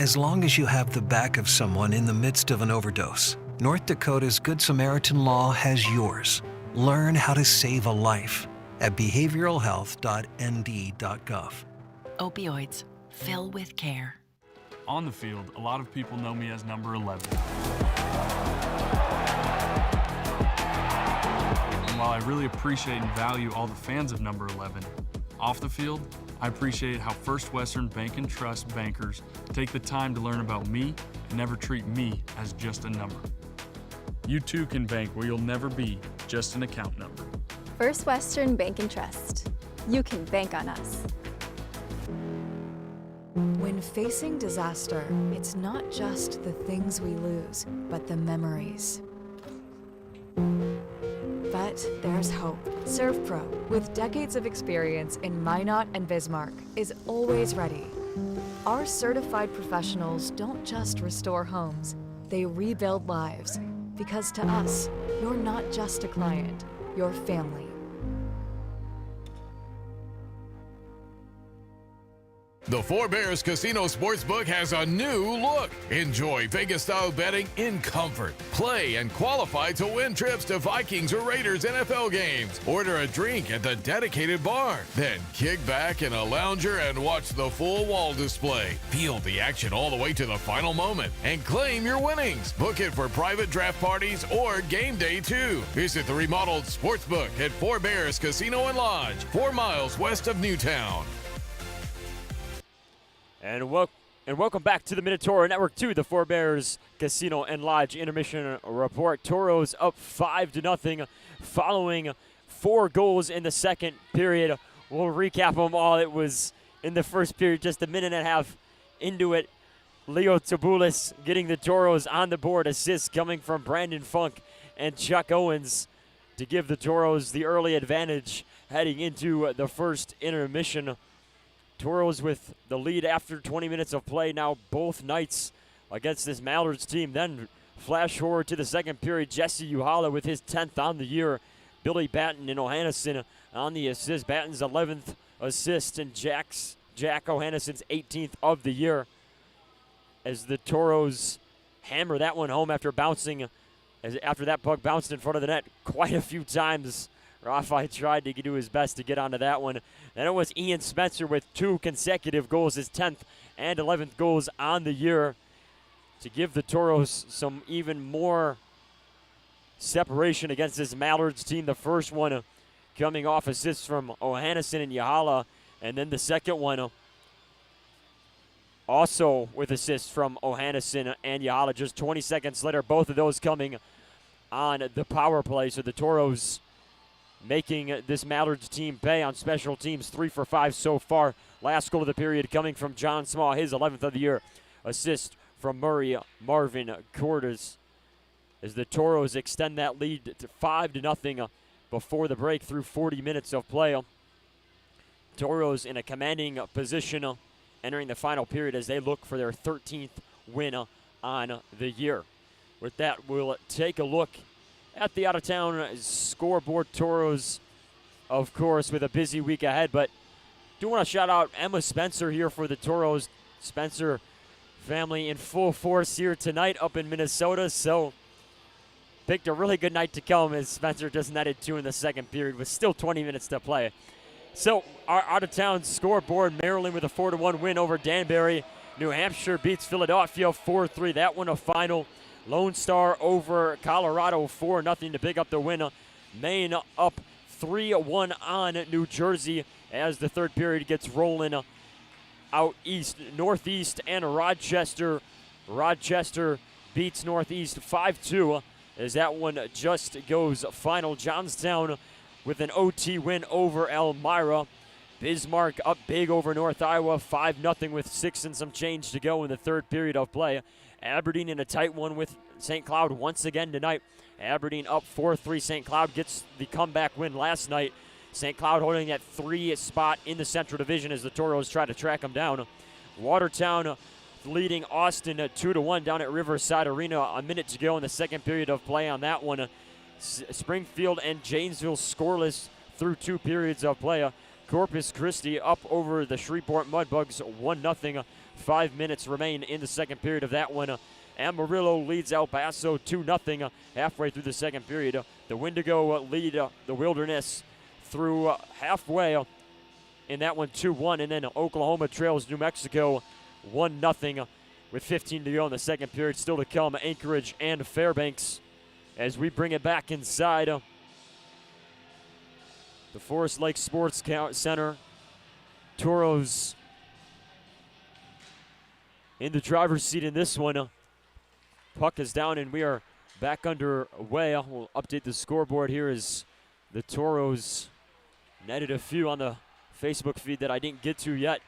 Speaker 4: As long as you have the back of someone in the midst of an overdose, North Dakota's Good Samaritan Law has yours. Learn how to save a life at behavioralhealth.nd.gov.
Speaker 12: Opioids. Fill with care.
Speaker 5: On the field, a lot of people know me as number 11. And while I really appreciate and value all the fans of number 11, off the field, I appreciate how First Western Bank and Trust bankers take the time to learn about me and never treat me as just a number. You too can bank where you'll never be just an account number.
Speaker 24: First Western Bank and Trust. You can bank on us.
Speaker 1: When facing disaster, it's not just the things we lose, but the memories. But there's hope. ServPro, with decades of experience in Minot and Bismarck, is always ready. Our certified professionals don't just restore homes, they rebuild lives. Because to us, you're not just a client, you're family.
Speaker 15: The Four Bears Casino Sportsbook has a new look. Enjoy Vegas-style betting in comfort. Play and qualify to win trips to Vikings or Raiders NFL games. Order a drink at the dedicated bar. Then kick back in a lounger and watch the full wall display. Feel the action all the way to the final moment and claim your winnings. Book it for private draft parties or game day too. Visit the remodeled Sportsbook at Four Bears Casino and Lodge, 4 miles west of Newtown.
Speaker 6: And welcome back to the Minotauro Network 2, the Four Bears Casino and Lodge intermission report. Tauros up 5-0 following 4 goals in the second period. We'll recap them all. It was in the first period, just a minute and a half into it. Leo Tabulis getting the Tauros on the board. Assists coming from Brandon Funk and Chuck Owens to give the Tauros the early advantage heading into the first intermission. Tauros with the lead after 20 minutes of play now both nights against this Mallards team. Then flash forward to the second period. Jesse Uhala with his 10th on the year. Billy Batten and Ohannesson on the assist. Batten's 11th assist and Jack Ohannesson's 18th of the year. As the Tauros hammer that one home after that puck bounced in front of the net quite a few times. Rafi tried to do his best to get onto that one. Then it was Ian Spencer with 2 consecutive goals, his 10th and 11th goals on the year, to give the Tauros some even more separation against this Mallards team. The first one coming off assists from Ohannesson and Yahala, and then the second one also with assists from Ohannesson and Yahala. Just 20 seconds later, both of those coming on the power play. So the Tauros making this Mallards team pay on special teams, 3 for 5 so far. Last goal of the period coming from John Small, his 11th of the year. Assist from Murray Marvin Cordes as the Tauros extend that lead to 5-0 before the break through 40 minutes of play. Tauros in a commanding position entering the final period as they look for their 13th win on the year. With that, we'll take a look at the out-of-town scoreboard. Tauros, of course, with a busy week ahead, but do want to shout out Emma Spencer here for the Tauros. Spencer family in full force here tonight up in Minnesota, so picked a really good night to come as Spencer just netted 2 in the second period with still 20 minutes to play. So our out-of-town scoreboard, Maryland with a 4-1 win over Danbury. New Hampshire beats Philadelphia 4-3. That one a final. Lone Star over Colorado 4-0 to pick up the win. Maine up 3-1 on New Jersey as the third period gets rolling out east. Northeast and Rochester. Rochester beats Northeast 5-2. as that one just goes final. Johnstown with an OT win over Elmira. Bismarck up big over North Iowa, 5-0 with 6 and some change to go in the third period of play. Aberdeen in a tight one with St. Cloud once again tonight. Aberdeen up 4-3. St. Cloud gets the comeback win last night. St. Cloud holding that 3 spot in the Central Division as the Tauros try to track them down. Watertown leading Austin 2-1 down at Riverside Arena. A minute to go in the second period of play on that one. Springfield and Janesville scoreless through 2 periods of play. Corpus Christi up over the Shreveport Mudbugs 1-0. 5 minutes remain in the second period of that one. Amarillo leads El Paso 2-0 halfway through the second period. The Wendigo lead the Wilderness through halfway in that one 2-1. And then Oklahoma trails New Mexico 1-0 with 15 to go in the second period. Still to come, Anchorage and Fairbanks as we bring it back inside the Forest Lake Sports Center. Tauros in the driver's seat in this one. Puck is down and we are back underway. We'll update the scoreboard here as the Tauros netted a few on the Facebook feed that I didn't get to yet.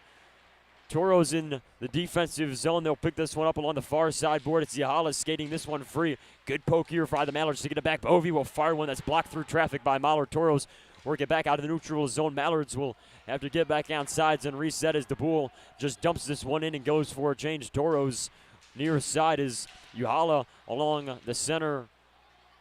Speaker 6: Tauros in the defensive zone. They'll pick this one up along the far side board. It's Yahala skating this one free. Good poke here by the Mallards to get it back. Bovey will fire one that's blocked through traffic by Mallard. Tauros work it back out of the neutral zone. Mallards will have to get back outsides and reset as DeBoule just dumps this one in and goes for a change. Tauros near side is Yahala along the center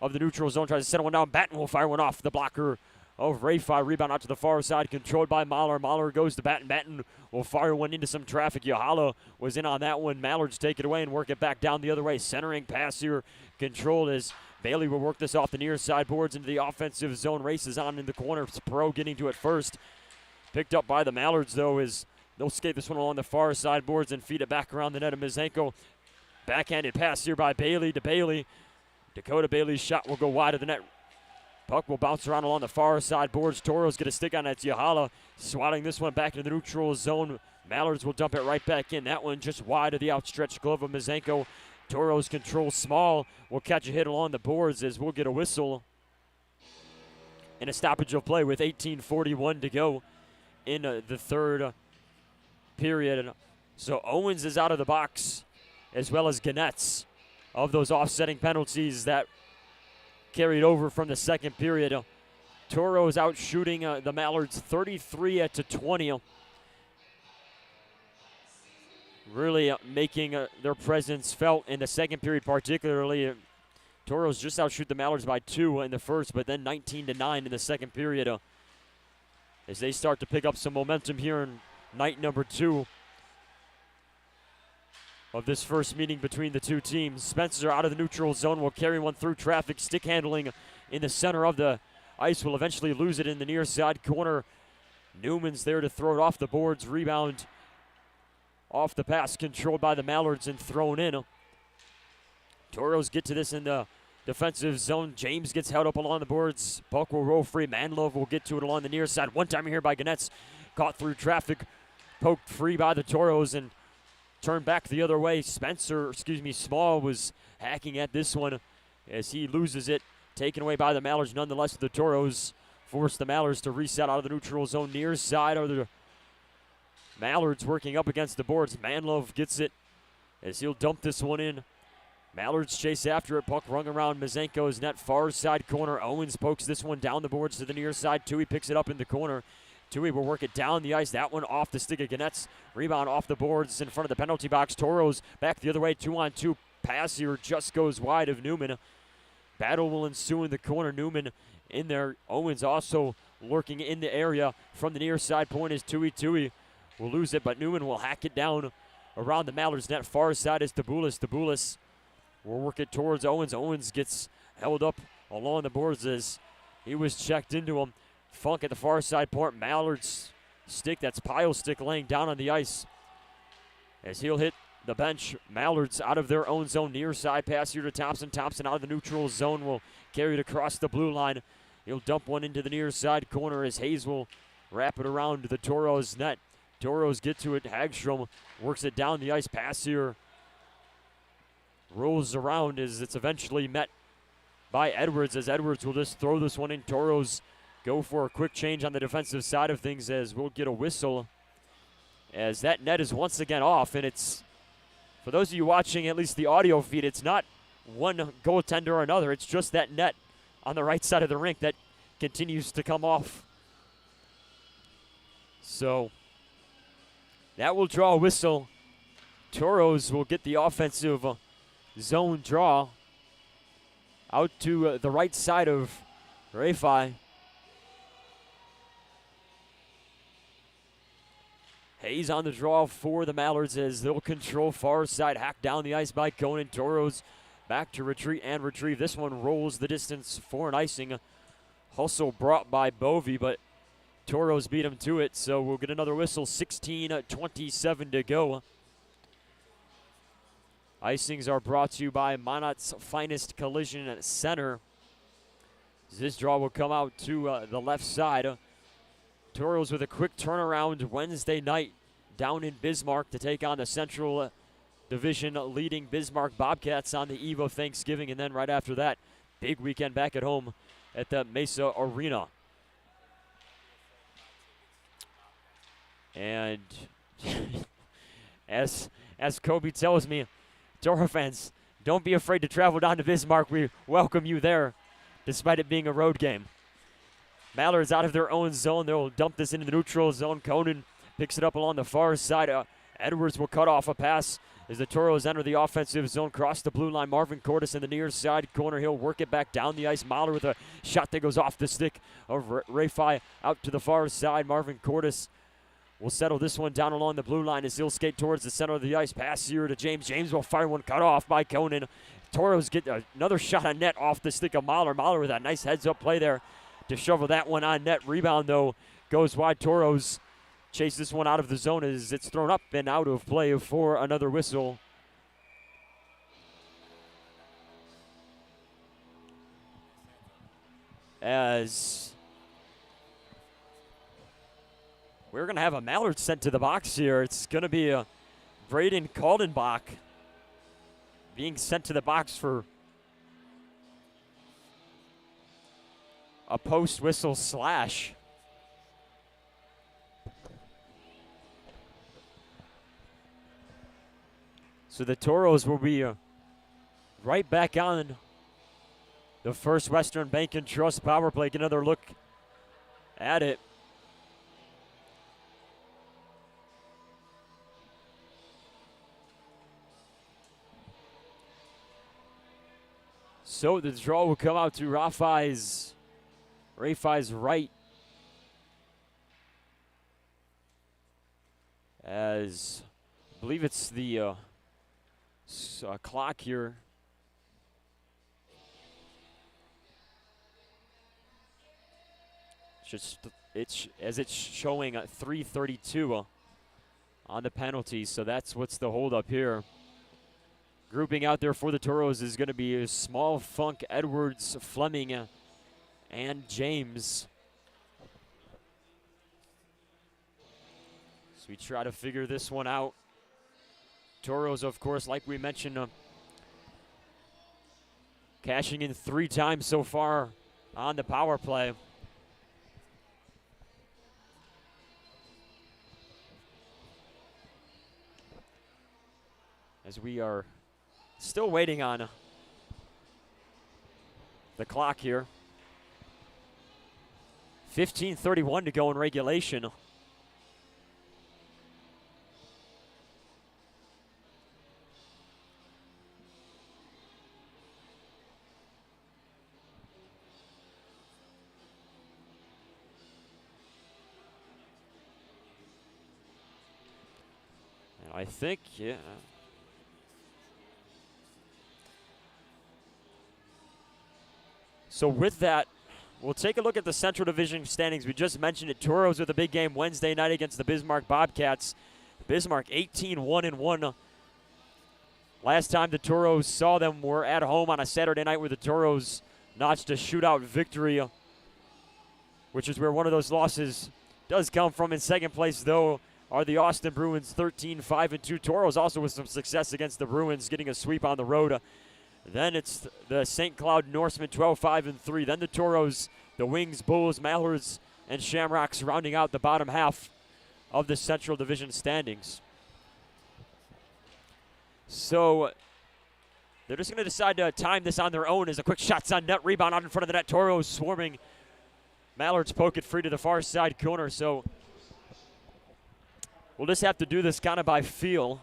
Speaker 6: of the neutral zone. Tries to set one down. Batten will fire one off the blocker of Rayfi. Rebound out to the far side, controlled by Mahler. Mahler goes to Batten. Batten will fire one into some traffic. Yahala was in on that one. Mallards take it away and work it back down the other way. Centering pass here, controlled as Bailey will work this off the near side boards into the offensive zone. Races on in the corner. It's Pro getting to it first. Picked up by the Mallards, though, as they'll skate this one along the far side boards and feed it back around the net of Mizenko. Backhanded pass here by Bailey to Bailey. Dakota Bailey's shot will go wide of the net. Puck will bounce around along the far side boards. Tauros get a stick on that. Yahala swatting this one back into the neutral zone. Mallards will dump it right back in. That one just wide of the outstretched glove of Mizenko. Tauros control Small will catch a hit along the boards as we'll get a whistle and a stoppage of play with 18:41 to go in the third period. So Owens is out of the box, as well as Ganetz, of those offsetting penalties that carried over from the second period. Tauros out shooting the Mallards 33-20. Really making their presence felt in the second period particularly. Tauros just outshoot the Mallards by 2 in the first, but then 19-9 in the second period as they start to pick up some momentum here in night number 2 of this first meeting between the two teams. Spencer out of the neutral zone will carry one through traffic. Stick handling in the center of the ice, will eventually lose it in the near side corner. Newman's there to throw it off the boards. Rebound off the pass, controlled by the Mallards and thrown in. Tauros get to this in the defensive zone. James gets held up along the boards. Puck will roll free. Manlove will get to it along the near side. One time here by Ganetz. Caught through traffic. Poked free by the Tauros and turned back the other way. Small was hacking at this one as he loses it. Taken away by the Mallards. Nonetheless, the Tauros force the Mallards to reset out of the neutral zone. Near side are the Mallards working up against the boards. Manlove gets it as he'll dump this one in. Mallards chase after it. Puck rung around Mizenko's net. Far side corner. Owens pokes this one down the boards to the near side. Tui picks it up in the corner. Tui will work it down the ice. That one off the stick of Ganetz. Rebound off the boards in front of the penalty box. Tauros back the other way. 2-on-2 pass here just goes wide of Newman. Battle will ensue in the corner. Newman in there. Owens also lurking in the area from the near side point is Tui. Tui will lose it, but Newman will hack it down around the Mallards net. Far side is Taboulis. Taboulis will work it towards Owens. Owens gets held up along the boards as he was checked into him. Funk at the far side point. Mallard's stick, that's Pyle stick, laying down on the ice as he'll hit the bench. Mallards out of their own zone. Near side pass here to Thompson. Thompson out of the neutral zone will carry it across the blue line. He'll dump one into the near side corner as Hayes will wrap it around the Tauros net. Tauros get to it. Hagstrom works it down the ice. Pass here rolls around as it's eventually met by Edwards, as Edwards will just throw this one in. Tauros go for a quick change on the defensive side of things, as we'll get a whistle, as that net is once again off. And it's, for those of you watching at least the audio feed, it's not one goaltender or another. It's just that net on the right side of the rink that continues to come off. So that will draw a whistle. Tauros will get the offensive zone draw out to the right side of Rafai. Hayes on the draw for the Mallards as they'll control far side. Hacked down the ice by Conan. Tauros back to retreat and retrieve. This one rolls the distance for an icing. Hustle brought by Bovey, but Tauros beat him to it, so we'll get another whistle. 16:27 to go. Icings are brought to you by Minot's Finest Collision Center. This draw will come out to the left side. Tauros with a quick turnaround Wednesday night down in Bismarck to take on the Central Division leading Bismarck Bobcats on the eve of Thanksgiving, and then right after that, big weekend back at home at the Mesa Arena. And as Kobe tells me, Toro fans, don't be afraid to travel down to Bismarck. We welcome you there, despite it being a road game. Mallards out of their own zone. They'll dump this into the neutral zone. Conan picks it up along the far side. Edwards will cut off a pass as the Tauros enter the offensive zone. Cross the blue line. Marvin Cordes in the near side corner. He'll work it back down the ice. Mahler with a shot that goes off the stick of Rafai out to the far side. Marvin Cordes will settle this one down along the blue line as he'll skate towards the center of the ice. Pass here to James. James will fire one cut off by Conan. Tauros get another shot on net off the stick of Mahler. Mahler with a nice heads-up play there to shovel that one on net. Rebound, though, goes wide. Tauros chase this one out of the zone as it's thrown up and out of play for another whistle. As we're going to have a Mallard sent to the box here. It's going to be a Braden Kaldenbach being sent to the box for a post-whistle slash. So the Tauros will be right back on the First Western Bank and Trust power play. Get another look at it. So the draw will come out to Rafai's right, as I believe it's the clock here. It's showing 3:32 on the penalty, so that's what's the holdup here. Grouping out there for the Tauros is going to be Small, Funk, Edwards, Fleming, and James. So we try to figure this one out. Tauros, of course, like we mentioned, cashing in 3 times so far on the power play. As we are still waiting on the clock here. 15:31 to go in regulation. And I think, yeah. So with that, we'll take a look at the Central Division standings. We just mentioned it. Tauros with a big game Wednesday night against the Bismarck Bobcats. Bismarck 18-1-1. Last time the Tauros saw them were at home on a Saturday night where the Tauros notched a shootout victory, which is where one of those losses does come from. In second place, though, are the Austin Bruins 13-5-2. Tauros also with some success against the Bruins, getting a sweep on the road Then it's the St. Cloud Norsemen 12-5-3. Then the Tauros, the Wings, Bulls, Mallards, and Shamrocks rounding out the bottom half of the Central Division standings. So they're just going to decide to time this on their own as a quick shot's on net, rebound out in front of the net. Tauros swarming. Mallards poke it free to the far side corner. So we'll just have to do this kind of by feel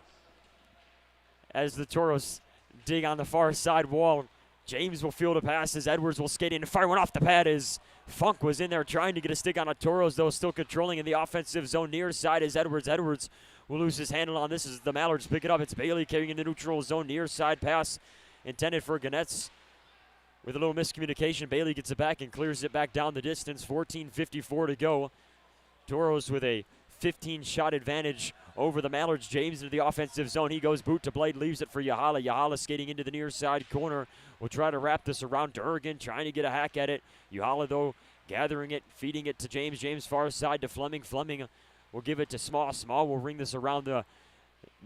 Speaker 6: as the Tauros dig on the far side wall. James will field a pass as Edwards will skate in and fire one off the pad as Funk was in there trying to get a stick on a Tauros, though still controlling in the offensive zone near side as Edwards. Edwards will lose his handle on this as the Mallards pick it up. It's Bailey carrying in the neutral zone near side pass intended for Ganetz. With a little miscommunication, Bailey gets it back and clears it back down the distance. 14:54 to go. Tauros with a 15-shot advantage over the Mallards. James into the offensive zone. He goes boot to blade, leaves it for Yahala. Yahala skating into the near side corner. Will try to wrap this around Durgan, trying to get a hack at it. Yahala, though, gathering it, feeding it to James. James far side to Fleming. Fleming will give it to Small. Small will ring this around the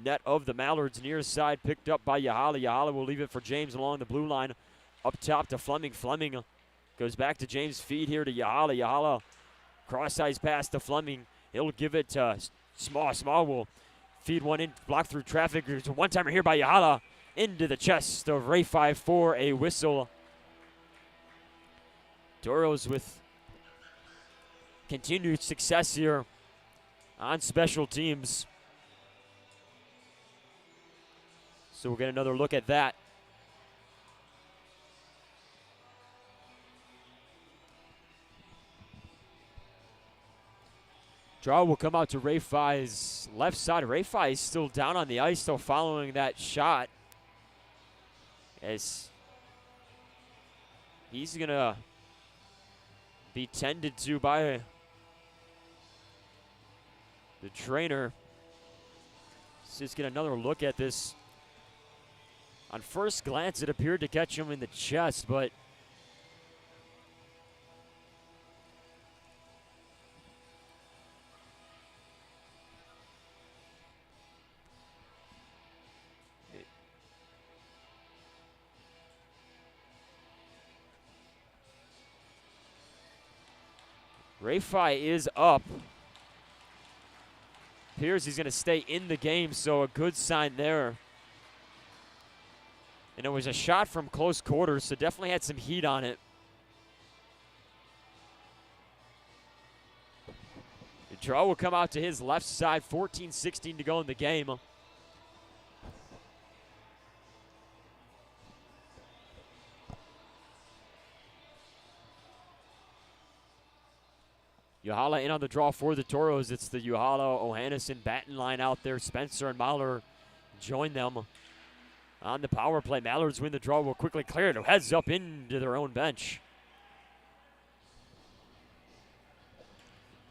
Speaker 6: net of the Mallards. Near side picked up by Yahala. Yahala will leave it for James along the blue line. Up top to Fleming. Fleming goes back to James. Feed here to Yahala. Yahala cross-size pass to Fleming. He'll give it to Small. Small will feed one in, block through traffic. There's a one-timer here by Yahala into the chest of Ray 5 for a whistle. Tauros with continued success here on special teams. So we'll get another look at that. Draw will come out to Ray 5's left side. Ray 5 is still down on the ice, though, following that shot. As he's going to be tended to by the trainer. Let's just get another look at this. On first glance, it appeared to catch him in the chest, but Rafai is up. Appears he's going to stay in the game, so a good sign there. And it was a shot from close quarters, so definitely had some heat on it. The draw will come out to his left side. 14-16 to go in the game. Yahala in on the draw for the Tauros. It's the Yahala, Ohannes, Batten line out there. Spencer and Mahler join them on the power play. Mallards win the draw, will quickly clear it. Heads up into their own bench.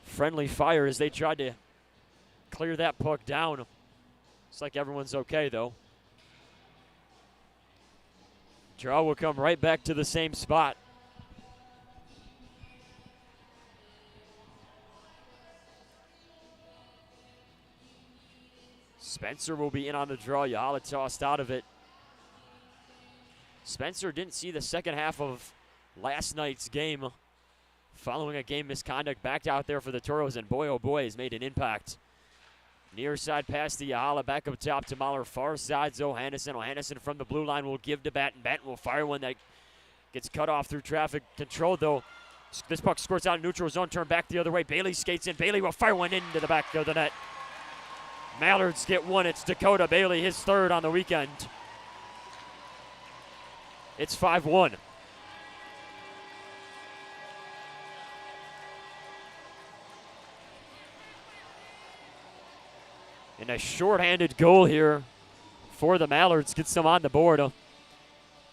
Speaker 6: Friendly fire as they tried to clear that puck down. Looks like everyone's okay, though. Draw will come right back to the same spot. Spencer will be in on the draw. Yahala tossed out of it. Spencer didn't see the second half of last night's game following a game misconduct. Backed out there for the Tauros, and boy, oh boy, has made an impact. Near side pass to Yahala, back up top to Mahler. Far side, Ohannes. Ohannes from the blue line will give to Batten. Batten will fire one that gets cut off through traffic control, though. This puck squirts out in neutral zone, turn back the other way. Bailey skates in. Bailey will fire one into the back of the net. Mallards get one. It's Dakota Bailey, his third on the weekend. It's 5-1. And a shorthanded goal here for the Mallards. Gets them on the board.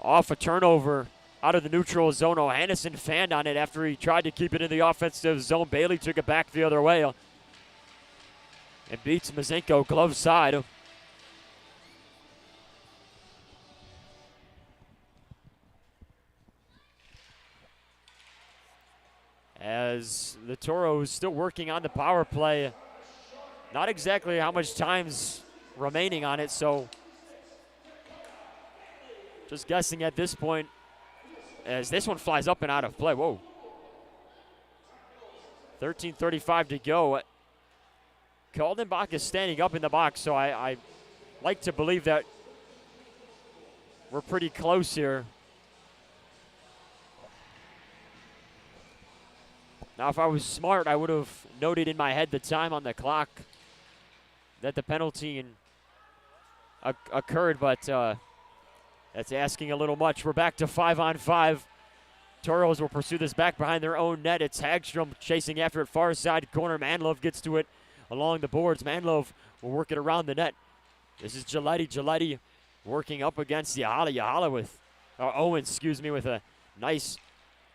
Speaker 6: Off a turnover out of the neutral zone. Ohannes fanned on it after he tried to keep it in the offensive zone. Bailey took it back the other way. And beats Mazenko glove side. As the Tauros still working on the power play. Not exactly how much time's remaining on it, so Just guessing at this point as this one flies up and out of play. Whoa. 13:35 to go. Kaldenbach is standing up in the box, so I like to believe that we're pretty close here. Now, if I was smart, I would have noted in my head the time on the clock that the penalty occurred, but that's asking a little much. We're back to 5-on-5. Tauros will pursue this back behind their own net. It's Hagstrom chasing after it, far side corner. Manlove gets to it along the boards. Manlove will work it around the net. This is Giletti. Giletti working up against Yahala. Yahala with, Owens, with a nice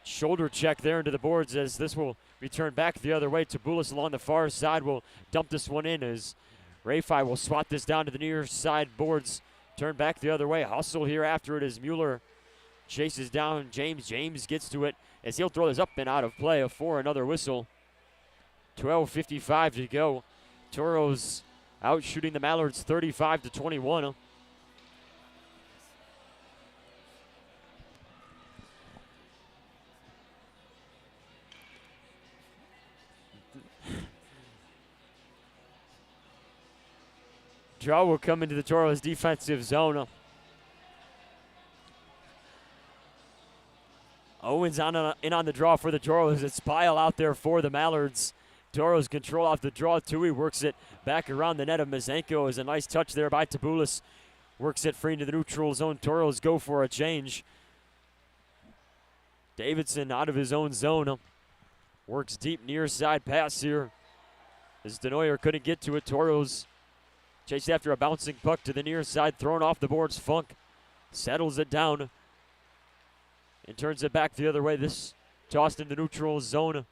Speaker 6: shoulder check there into the boards as this will return back the other way. Tabulis along the far side will dump this one in as Rafai will swat this down to the near side boards. Turn back the other way. Hustle here after it as Mueller chases down James. James gets to it as he'll throw this up and out of play for another whistle. 12:55 to go. Tauros out shooting the Mallards 35-21. Draw will come into the Tauros defensive zone. Owens in on the draw for the Tauros. It's Pyle out there for the Mallards. Tauros control off the draw. Tui works it back around the net of Mazenko. Is a nice touch there by Tabulis. Works it free into the neutral zone. Tauros go for a change. Davidson out of his own zone. Works deep near side pass here. As Denoyer couldn't get to it. Tauros chased after a bouncing puck to the near side. Thrown off the boards. Funk settles it down and turns it back the other way. This tossed into neutral zone.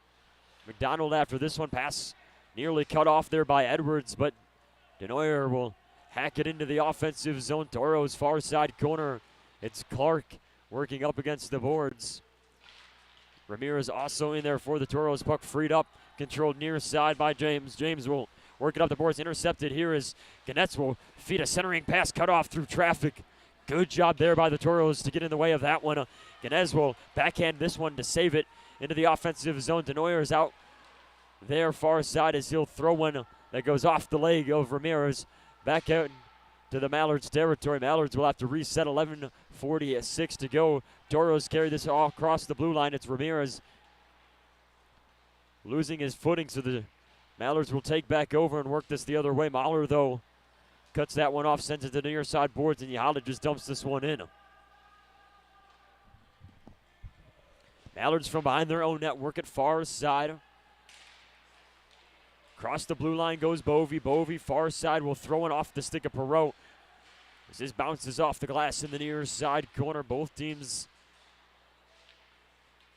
Speaker 6: McDonald after this one. Pass nearly cut off there by Edwards, but Denoyer will hack it into the offensive zone. Tauros far side corner. It's Clark working up against the boards. Ramirez also in there for the Tauros. Puck freed up, controlled near side by James. James will work it up the boards. Intercepted here as Ganetz will feed a centering pass cut off through traffic. Good job there by the Tauros to get in the way of that one. Ganez will backhand this one to save it into the offensive zone. Denoyer is out there far side as he'll throw one that goes off the leg of Ramirez. Back out to the Mallards territory. Mallards will have to reset. 11:46 to go. Tauros carry this all across the blue line. It's Ramirez losing his footing, so the Mallards will take back over and work this the other way. Mahler, though, cuts that one off, sends it to the near side boards, and Yahala just dumps this one in. Mallards from behind their own net, work it far side. Across the blue line goes Bovey. Bovey far side will throw it off the stick of Perot. As this bounces off the glass in the near side corner. Both teams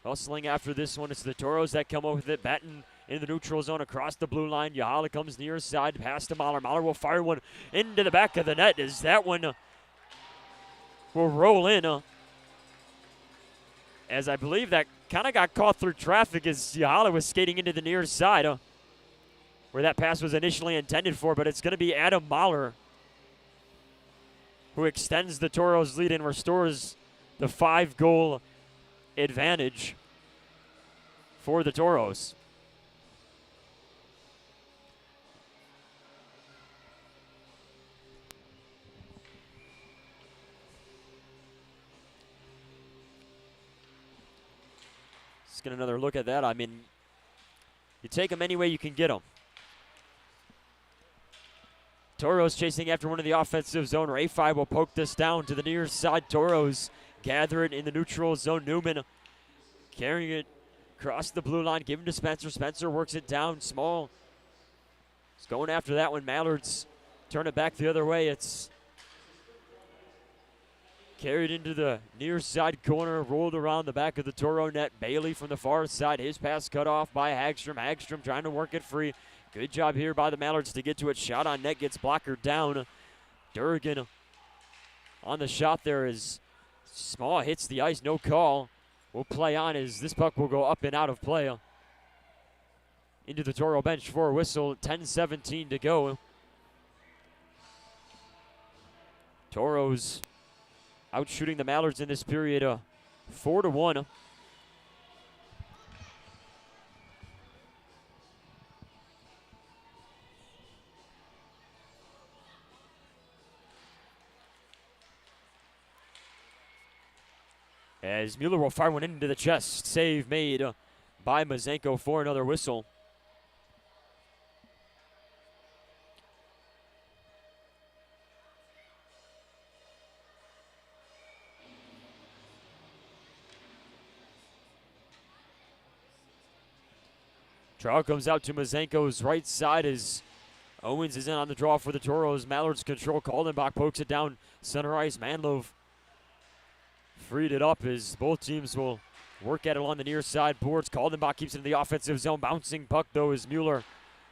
Speaker 6: hustling after this one. It's the Tauros that come up with it. Batten in the neutral zone across the blue line. Yahala comes near side, past to Mahler. Mahler will fire one into the back of the net as that one will roll in. As I believe that kind of got caught through traffic as Yahala was skating into the near side where that pass was initially intended for, but it's going to be Adam Mahler who extends the Tauros lead and restores the 5-goal advantage for the Tauros. Let's get another look at that. I mean, you take them any way you can get them. Tauros chasing after one of the offensive zone. Rafai will poke this down to the near side. Tauros gather it in the neutral zone. Newman carrying it across the blue line. Give him to Spencer. Spencer works it down. Small. He's going after that one. Mallards turn it back the other way. It's carried into the near side corner, rolled around the back of the Toro net. Bailey from the far side. His pass cut off by Hagstrom. Hagstrom trying to work it free. Good job here by the Mallards to get to it. Shot on net gets blocker down. Durgan on the shot there is Small hits the ice. No call. We'll play on as this puck will go up and out of play. Into the Toro bench for a whistle. 10:17 to go. Toros out shooting the Mallards in this period 4-1. As Mueller will fire one into the chest. Save made by Mazenko for another whistle. Draw comes out to Mazenko's right side as Owens is in on the draw for the Tauros. Mallards control. Kaldenbach pokes it down center ice. Manlove freed it up as both teams will work at it along the near side boards. Kaldenbach keeps it in the offensive zone. Bouncing puck, though, as Mueller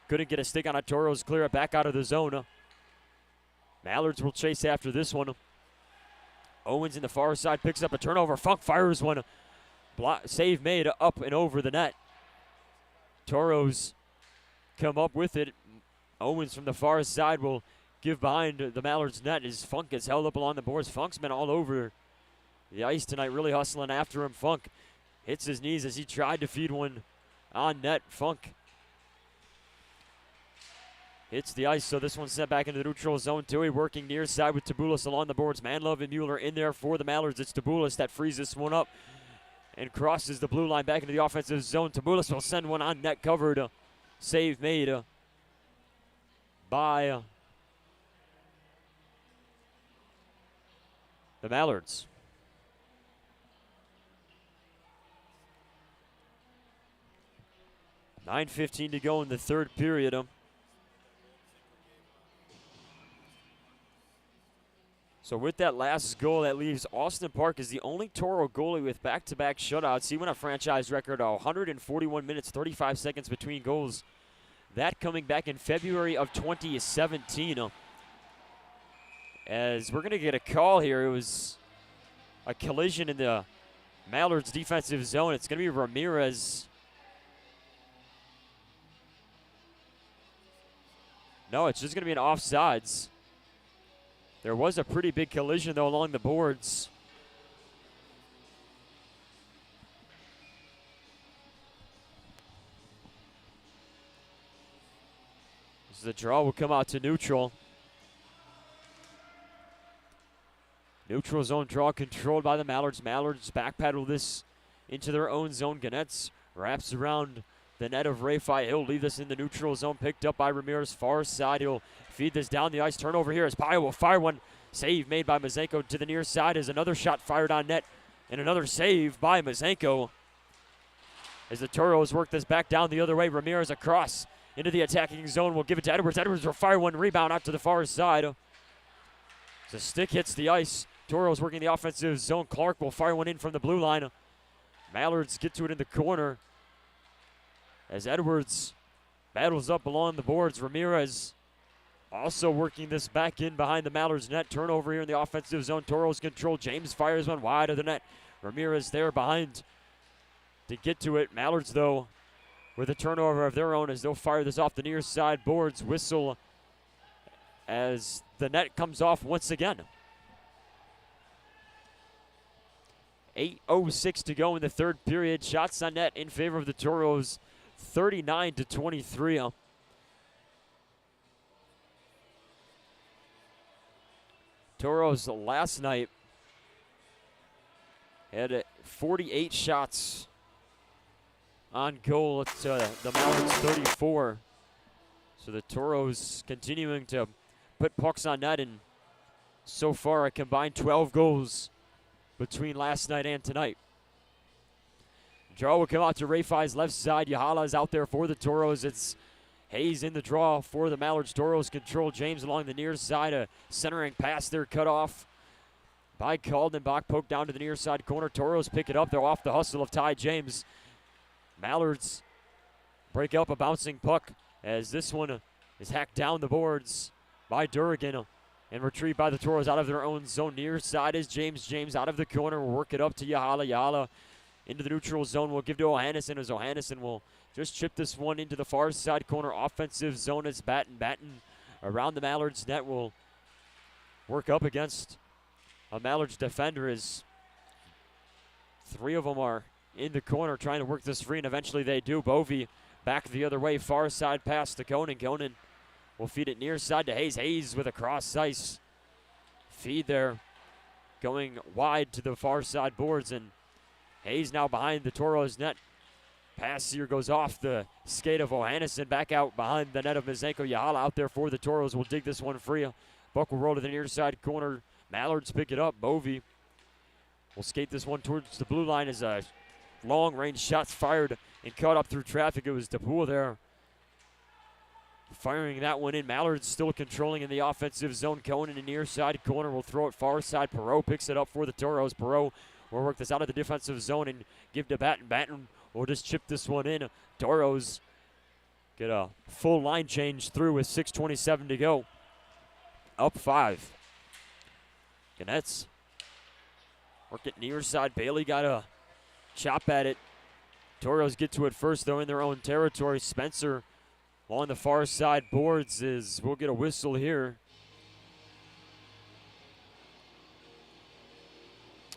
Speaker 6: couldn't get a stick on it. Tauros clear it back out of the zone. Mallards will chase after this one. Owens in the far side picks up a turnover. Funk fires one. Save made up and over the net. Tauros come up with it. Owens from the far side will give behind the Mallards net as Funk gets held up along the boards. Funk's been all over the ice tonight, really hustling after him. Funk hits his knees as he tried to feed one on net. Funk hits the ice, so this one's sent back into the neutral zone. Tui working near side with Tabulis along the boards. Manlove and Mueller in there for the Mallards. It's Tabulis that frees this one up and crosses the blue line back into the offensive zone. Tabulis will send one on net covered. Save made by the Mallards. .9:15 to go in the third period. So with that last goal, that leaves Austin Park as the only Toro goalie with back-to-back shutouts. He went a franchise record of 141 minutes, 35 seconds between goals. That coming back in February of 2017. As we're going to get a call here. It was a collision in the Mallards defensive zone. It's going to be Ramirez. No, it's just going to be an offsides. There was a pretty big collision, though, along the boards. As the draw will come out to neutral. Neutral zone draw controlled by the Mallards. Mallards backpedal this into their own zone. Ganetz wraps around the net of Rafai. He'll leave this in the neutral zone. Picked up by Ramirez, far side. He'll feed this down the ice. Turnover here as Pio will fire one. Save made by Mazenko to the near side as another shot fired on net. And another save by Mazenko. As the Tauros work this back down the other way. Ramirez across into the attacking zone. Will give it to Edwards. Edwards will fire one rebound out to the far side. As the stick hits the ice. Tauros working the offensive zone. Clark will fire one in from the blue line. Mallards get to it in the corner. As Edwards battles up along the boards. Ramirez also working this back in behind the Mallards net. Turnover here in the offensive zone. Tauros control. James fires one wide of the net. Ramirez there behind to get to it. Mallards, though, with a turnover of their own as they'll fire this off the near side boards. Whistle as the net comes off once again. 8:06 to go in the third period. Shots on net in favor of the Tauros, 39-23. Tauros last night had 48 shots on goal. It's the Mallards 34. So the Tauros continuing to put pucks on net, and so far a combined 12 goals between last night and tonight. Draw will come out to Rafai's left side. Yahala is out there for the Tauros. It's Hayes in the draw for the Mallards. Tauros control. James along the near side. A centering pass there cut off by Kaldenbach. Poked down to the near side corner. Tauros pick it up. They're off the hustle of Ty James. Mallards break up a bouncing puck as this one is hacked down the boards by Durrigan and retrieved by the Tauros out of their own zone. Near side is James. James out of the corner will work it up to Yahala. Yahala into the neutral zone. Will give to Ohannesson as Ohannesson will just chip this one into the far side corner. Offensive zone is Batten around the Mallards net. Will work up against a Mallards defender as 3 of them are in the corner trying to work this free, and eventually they do. Bovey back the other way, far side pass to Conan. Conan will feed it near side to Hayes. Hayes with a cross ice feed there, going wide to the far side boards, and Hayes now behind the Tauros net. Pass here goes off the skate of Ohannesson, back out behind the net of Mizenko. Yahala out there for the Tauros will dig this one free. Buck will roll to the near side corner. Mallards pick it up. Bovey will skate this one towards the blue line as a long-range shots fired and caught up through traffic. It was DePool there firing that one in. Mallards still controlling in the offensive zone. Conan in the near side corner will throw it far side. Perot picks it up for the Tauros. Perot will work this out of the defensive zone and give to Batten. Batten will just chip this one in. Tauros get a full line change through with 6:27 to go. Up 5. Ganetz work it near side. Bailey got a chop at it. Tauros get to it first, though, in their own territory. Spencer on the far side boards we'll get a whistle here.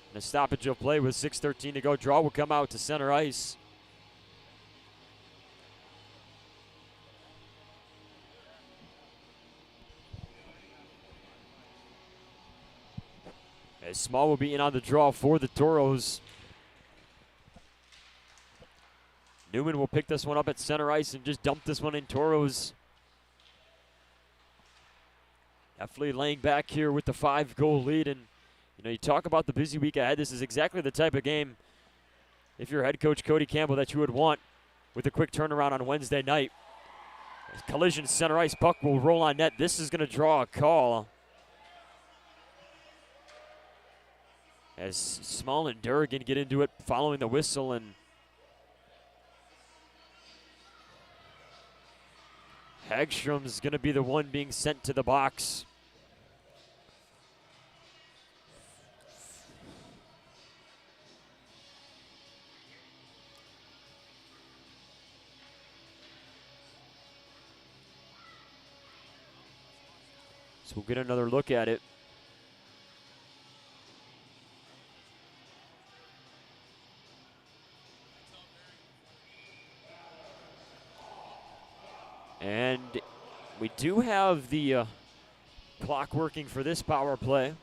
Speaker 6: And a stoppage of play with 6:13 to go. Draw will come out to center ice. As Small will be in on the draw for the Tauros. Newman will pick this one up at center ice and just dump this one in. Tauros definitely laying back here with the 5-goal lead. And, you talk about the busy week ahead. This is exactly the type of game, if you're head coach Cody Campbell, that you would want with a quick turnaround on Wednesday night. As collision center ice, puck will roll on net. This is going to draw a call. As Small and Durgan get into it following the whistle, and Hagstrom's going to be the one being sent to the box. So we'll get another look at it. And we do have the clock working for this power play.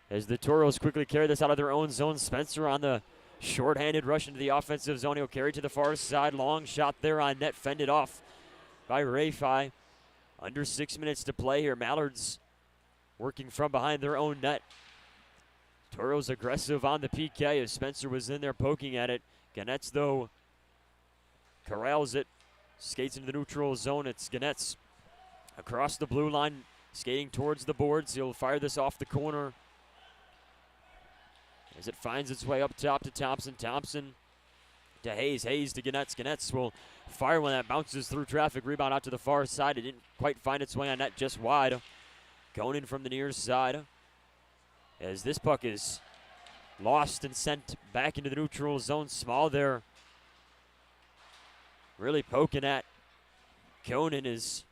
Speaker 6: As the Tauros quickly carry this out of their own zone. Spencer on the shorthanded rush into the offensive zone. He'll carry to the far side. Long shot there on net, fended off by Rafai. Under 6 minutes to play here. Mallards working from behind their own net. Tauros aggressive on the PK as Spencer was in there poking at it. Ganetz, though, corrals it, skates into the neutral zone. It's Ganetz across the blue line, skating towards the boards. He'll fire this off the corner as it finds its way up top to Thompson. Thompson to Hayes. Hayes to Ganetz. Ganetz will fire when that bounces through traffic. Rebound out to the far side. It didn't quite find its way on net, just wide. Conan from the near side as this puck is lost and sent back into the neutral zone. Small there, really poking at Conan as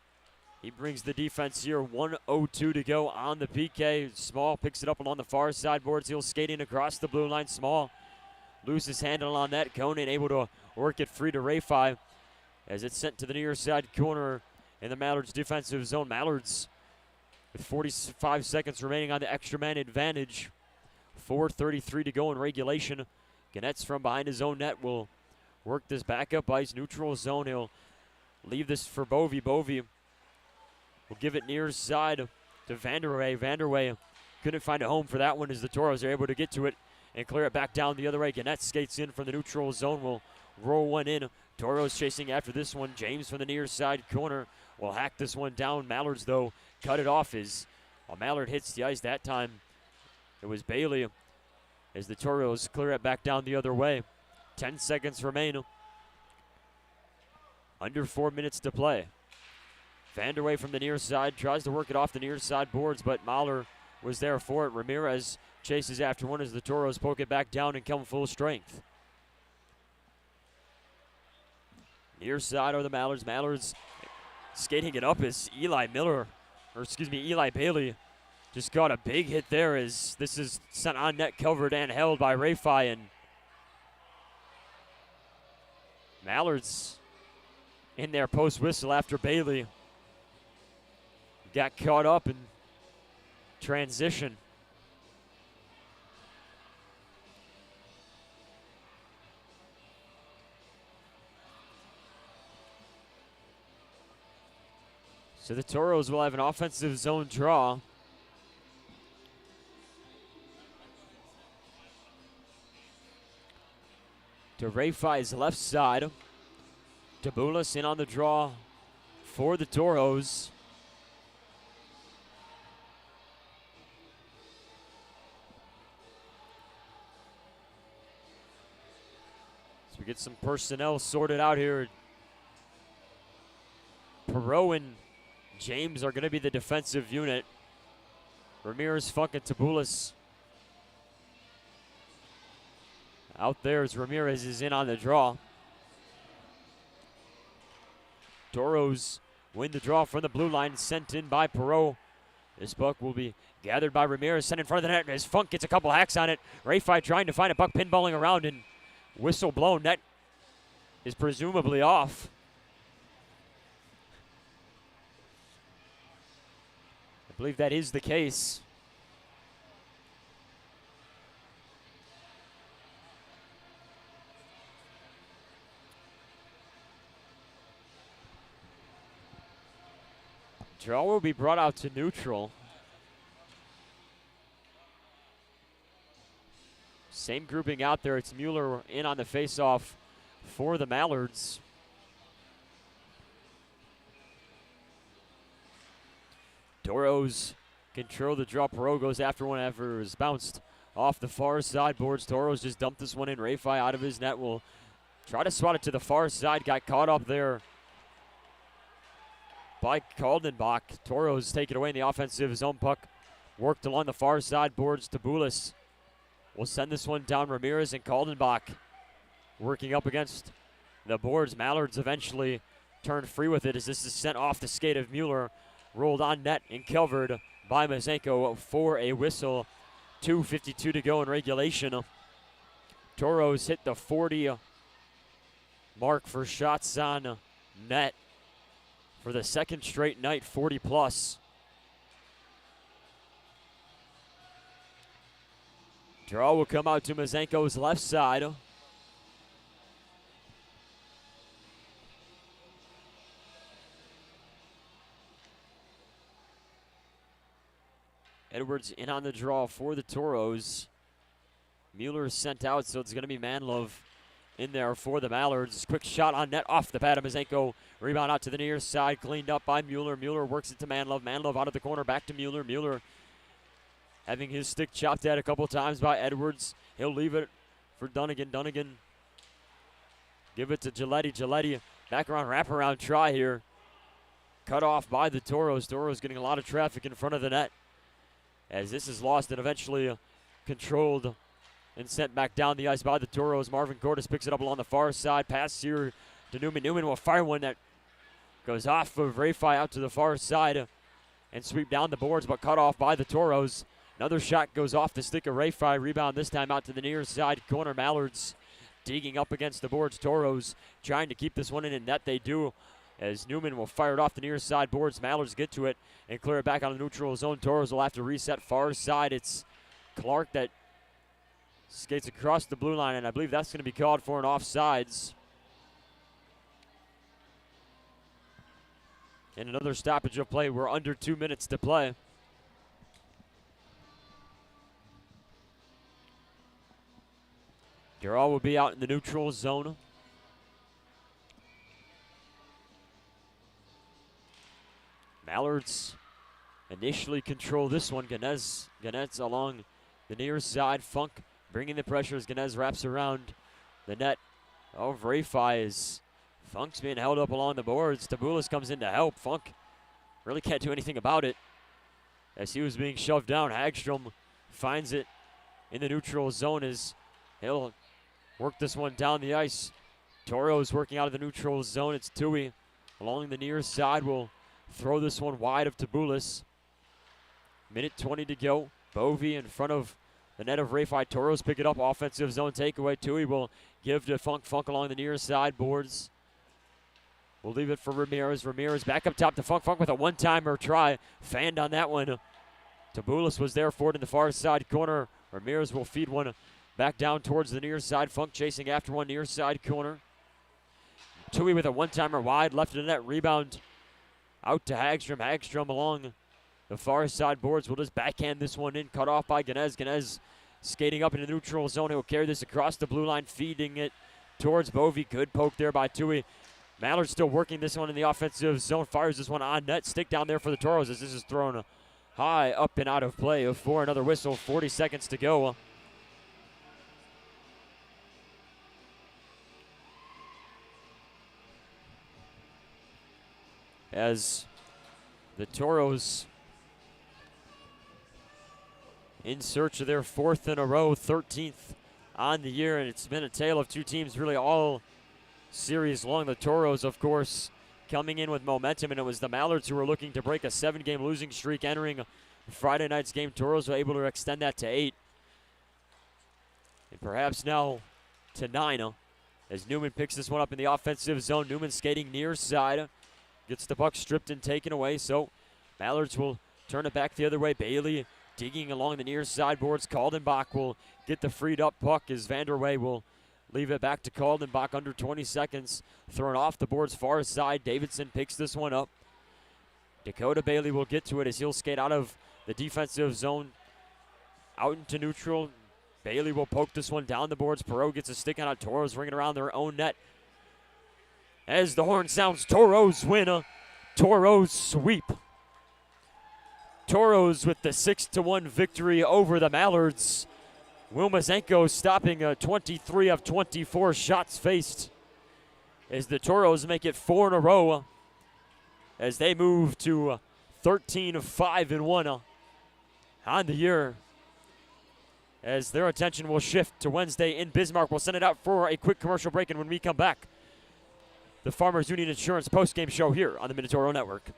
Speaker 6: he brings the defense here. 1:02 to go on the PK. Small picks it up along the far side boards. He'll skating across the blue line. Small loses handle on that. Conan able to work it free to Rafai as it's sent to the near side corner in the Mallards defensive zone. Mallards with 45 seconds remaining on the extra man advantage. 4:33 to go in regulation. Ganetz from behind his own net will work this backup ice neutral zone. He'll leave this for Bovey. Bovey will give it near side to Vanderway. Vanderway couldn't find a home for that one as the Tauros are able to get to it and clear it back down the other way. Ganetz skates in from the neutral zone, will roll one in. Tauros chasing after this one. James from the near side corner will hack this one down. Mallards, though, cut it off as Mallard hits the ice. That time it was Bailey as the Tauros clear it back down the other way. 10 seconds remain. Under 4 minutes to play. Vanderway from the near side tries to work it off the near side boards, but Mahler was there for it. Ramirez chases after one as the Tauros poke it back down and come full strength. Near side are the Mallards. Mallards skating it up as Eli Bailey Just got a big hit there as this is sent on net, covered and held by Rafai, and Mallards in there post whistle after Bailey got caught up in transition. So the Tauros will have an offensive zone draw. To Rafai's left side. Tabulas in on the draw for the Tauros. So we get some personnel sorted out here. Perot and James are going to be the defensive unit. Ramirez, Funk, and Tabulas out there as Ramirez is in on the draw. Tauros win the draw from the blue line, sent in by Perot. This puck will be gathered by Ramirez, sent in front of the net as Funk gets a couple hacks on it. Rafai trying to find a puck, pinballing around, and whistle blown. Net is presumably off. I believe that is the case. Draw will be brought out to neutral. Same grouping out there. It's Mueller in on the faceoff for the Mallards. Tauros control the draw. Perot goes after one after it was bounced off the far side boards. Tauros just dumped this one in. Rafai out of his net will try to swat it to the far side. Got caught up there by Kaldenbach. Tauros take it away in the offensive zone. Puck worked along the far side boards. Tabulas will send this one down. Ramirez and Kaldenbach working up against the boards. Mallards eventually turned free with it as this is sent off the skate of Mueller. Rolled on net and covered by Mazenko for a whistle. 2:52 to go in regulation. Tauros hit the 40 mark for shots on net for the second straight night, 40 plus. Draw will come out to Mazenko's left side. Edwards in on the draw for the Tauros. Mueller is sent out, so it's going to be Manlove in there for the Mallards. Quick shot on net off the pad of Mazenko. Rebound out to the near side, cleaned up by Mueller. Mueller works it to Manlove. Manlove out of the corner, back to Mueller. Mueller having his stick chopped at a couple times by Edwards. He'll leave it for Dunnigan. Dunnigan give it to Giletti. Giletti back around, wraparound try here. Cut off by the Tauros. Tauros getting a lot of traffic in front of the net as this is lost and eventually controlled and sent back down the ice by the Tauros. Marvin Cordes picks it up along the far side. Pass here to Newman. Newman will fire one that goes off of Rafai out to the far side and sweep down the boards, but cut off by the Tauros. Another shot goes off the stick of Rafai. Rebound this time out to the near side corner. Mallards digging up against the boards. Tauros trying to keep this one in, and net they do as Newman will fire it off the near side boards. Mallards get to it and clear it back on the neutral zone. Tauros will have to reset far side. It's Clark that skates across the blue line, and I believe that's going to be called for an offsides. And another stoppage of play. We're under 2 minutes to play. Durall will be out in the neutral zone. Mallards initially control this one. Ganez along the near side. Funk bringing the pressure as Ganez wraps around the net of Rafai as Funk's being held up along the boards. Tabulas comes in to help. Funk really can't do anything about it as he was being shoved down. Hagstrom finds it in the neutral zone as he'll work this one down the ice. Tauros working out of the neutral zone. It's Tui along the near side will throw this one wide of Tabulas. Minute 20 to go. Bovey in front of the net of Rafai. Tauros pick it up. Offensive zone takeaway. Tui will give to Funk. Funk along the near side boards. We'll leave it for Ramirez. Ramirez back up top to Funk. Funk with a one-timer try. Fanned on that one. Tabulis was there for it in the far side corner. Ramirez will feed one back down towards the near side. Funk chasing after one near side corner. Tui with a one-timer wide. Left of the net. Rebound out to Hagstrom. Hagstrom along the far side boards will just backhand this one in. Cut off by Ganez. Ganez skating up into the neutral zone. He'll carry this across the blue line, feeding it towards Bovey. Good poke there by Tui. Mallards still working this one in the offensive zone. Fires this one on net. Stick down there for the Tauros as this is thrown high up and out of play for another whistle. 40 seconds to go. As the Tauros in search of their 4th in a row, 13th on the year, and it's been a tale of two teams really all series long. The Tauros, of course, coming in with momentum, and it was the Mallards who were looking to break a 7-game losing streak entering Friday night's game. Tauros were able to extend that to 8, and perhaps now to 9 as Newman picks this one up in the offensive zone. Newman skating near side, gets the puck stripped and taken away, so Mallards will turn it back the other way. Bailey digging along the near side boards. Kaldenbach will get the freed up puck as Vanderway will leave it back to Kaldenbach. Under 20 seconds. Thrown off the boards far side. Davidson picks this one up. Dakota Bailey will get to it as he'll skate out of the defensive zone out into neutral. Bailey will poke this one down the boards. Perot gets a stick on it. Tauros ringing around their own net. As the horn sounds, Tauros win a Tauros sweep. Tauros with the 6-1 victory over the Mallards. Wilmazenko stopping 23 of 24 shots faced as the Tauros make it 4 in a row as they move to 13-5-1 on the year. As their attention will shift to Wednesday in Bismarck. We'll send it out for a quick commercial break, and when we come back, the Farmers Union Insurance postgame show here on the Minotauro Network.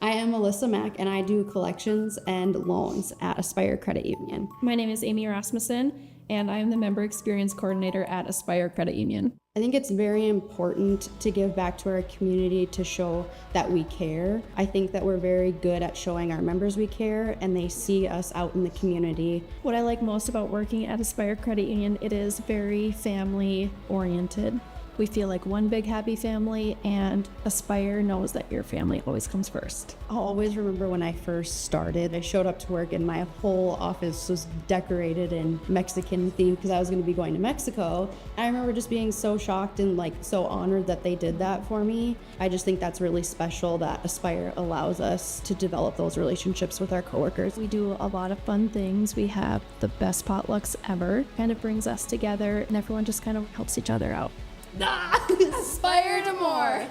Speaker 26: I am Melissa Mack, and I do collections and loans at Aspire Credit Union.
Speaker 27: My name is Amy Rasmussen, and I am the Member Experience Coordinator at Aspire Credit Union.
Speaker 26: I think it's very important to give back to our community to show that we care. I think that we're very good at showing our members we care, and they see us out in the community.
Speaker 27: What I like most about working at Aspire Credit Union, it is very family oriented. We feel like one big happy family, and Aspire knows that your family always comes first.
Speaker 26: I'll always remember when I first started. I showed up to work and my whole office was decorated in Mexican theme because I was going to be going to Mexico. I remember just being so shocked and so honored that they did that for me. I just think that's really special that Aspire allows us to develop those relationships with our coworkers.
Speaker 27: We do a lot of fun things. We have the best potlucks ever. Kind of brings us together, and everyone just kind of helps each other out.
Speaker 24: Aspire to more.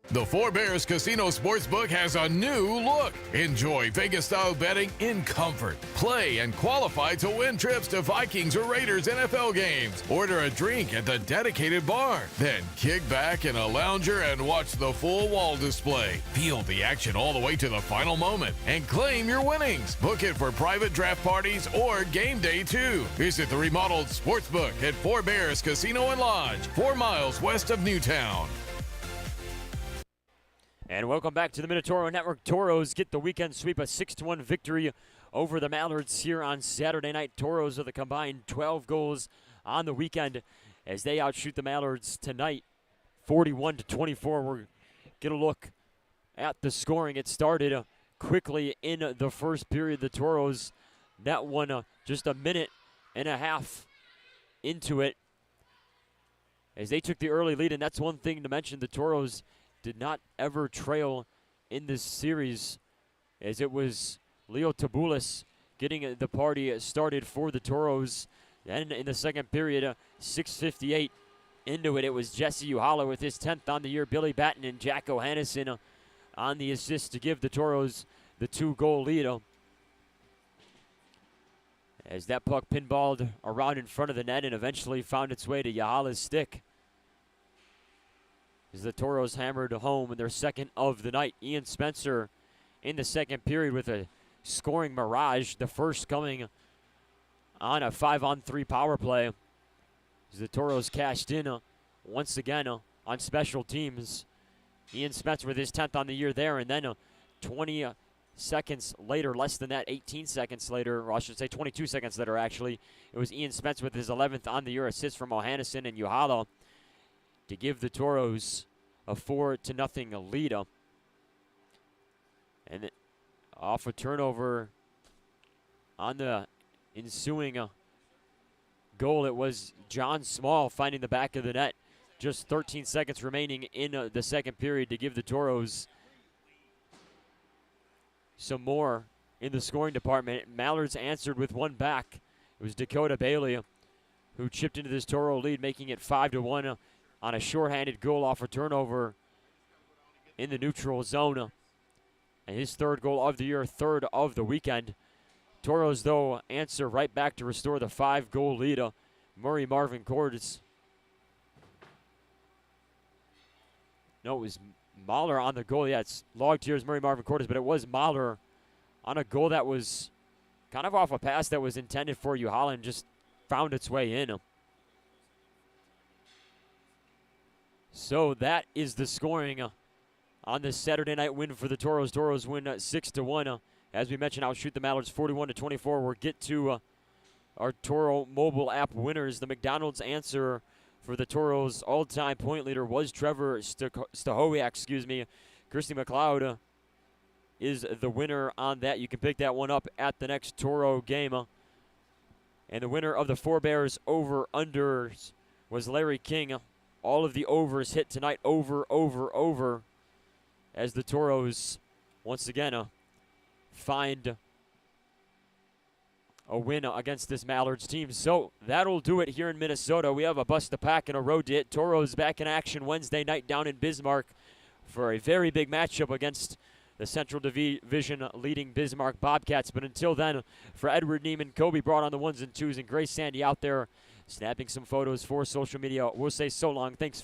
Speaker 15: The Four Bears Casino Sportsbook has a new look. Enjoy Vegas-style betting in comfort. Play and qualify to win trips to Vikings or Raiders NFL games. Order a drink at the dedicated bar. Then kick back in a lounger and watch the full wall display. Feel the action all the way to the final moment and claim your winnings. Book it for private draft parties or game day too. Visit the remodeled Sportsbook at Four Bears Casino and Lodge, 4 miles west of Newtown.
Speaker 6: And welcome back to the Minotauro Network. Tauros get the weekend sweep, a 6-1 victory over the Mallards here on Saturday night. Tauros with a combined 12 goals on the weekend as they outshoot the Mallards tonight, 41-24. We're get a look at the scoring. It started quickly in the first period. The Tauros net one just a minute and a half into it as they took the early lead, and that's one thing to mention. The Tauros did not ever trail in this series as it was Leo Tabulis getting the party started for the Tauros. And in the second period, 6:58 into it, it was Jesse Uhala with his 10th on the year. Billy Batten and Jack O'Hannison on the assist to give the Tauros the 2-goal lead. As that puck pinballed around in front of the net and eventually found its way to Uhala's stick. As the Tauros hammered home in their second of the night. Ian Spencer in the second period with a scoring barrage, the first coming on a 5-on-3 power play. As the Tauros cashed in once again on special teams. Ian Spence with his 10th on the year there, and then 20 seconds later, less than that, 18 seconds later, or I should say 22 seconds later actually, it was Ian Spence with his 11th on the year assist from Ohannison and Uhala to give the Tauros a 4-0 lead. And off a turnover on the ensuing goal, it was John Small finding the back of the net. Just 13 seconds remaining in the second period to give the Tauros some more in the scoring department. Mallards answered with one back. It was Dakota Bailey who chipped into this Toro lead, making it 5-1 on a shorthanded goal off a turnover in the neutral zone. And his third goal of the year, third of the weekend. Toros, though, answer right back to restore the 5-goal lead. Murray Marvin Cordes. No, it was Mahler on the goal. Yeah, it's logged here as Murray Marvin Cordes, but it was Mahler on a goal that was kind of off a pass that was intended for Uhala and just found its way in. So that is the scoring on this Saturday night win for the Toros. Toros win 6-1. As we mentioned, I'll shoot the Mallards 41-24. We'll get to our Toro mobile app winners. The McDonald's answer for the Toros' all-time point leader was Trevor Stahowiak, Christy McLeod is the winner on that. You can pick that one up at the next Toro game. And the winner of the Forebears over-unders was Larry King. All of the overs hit tonight, over, as the Toros once again find a win against this Mallards team. So that'll do it here in Minnesota. We have a bus to pack and a road to hit. Toros back in action Wednesday night down in Bismarck for a very big matchup against the Central Division leading Bismarck Bobcats. But until then, for Edward Neiman, Kobe brought on the ones and twos, and Grace Sandy out there snapping some photos for social media, we'll say so long. Thanks for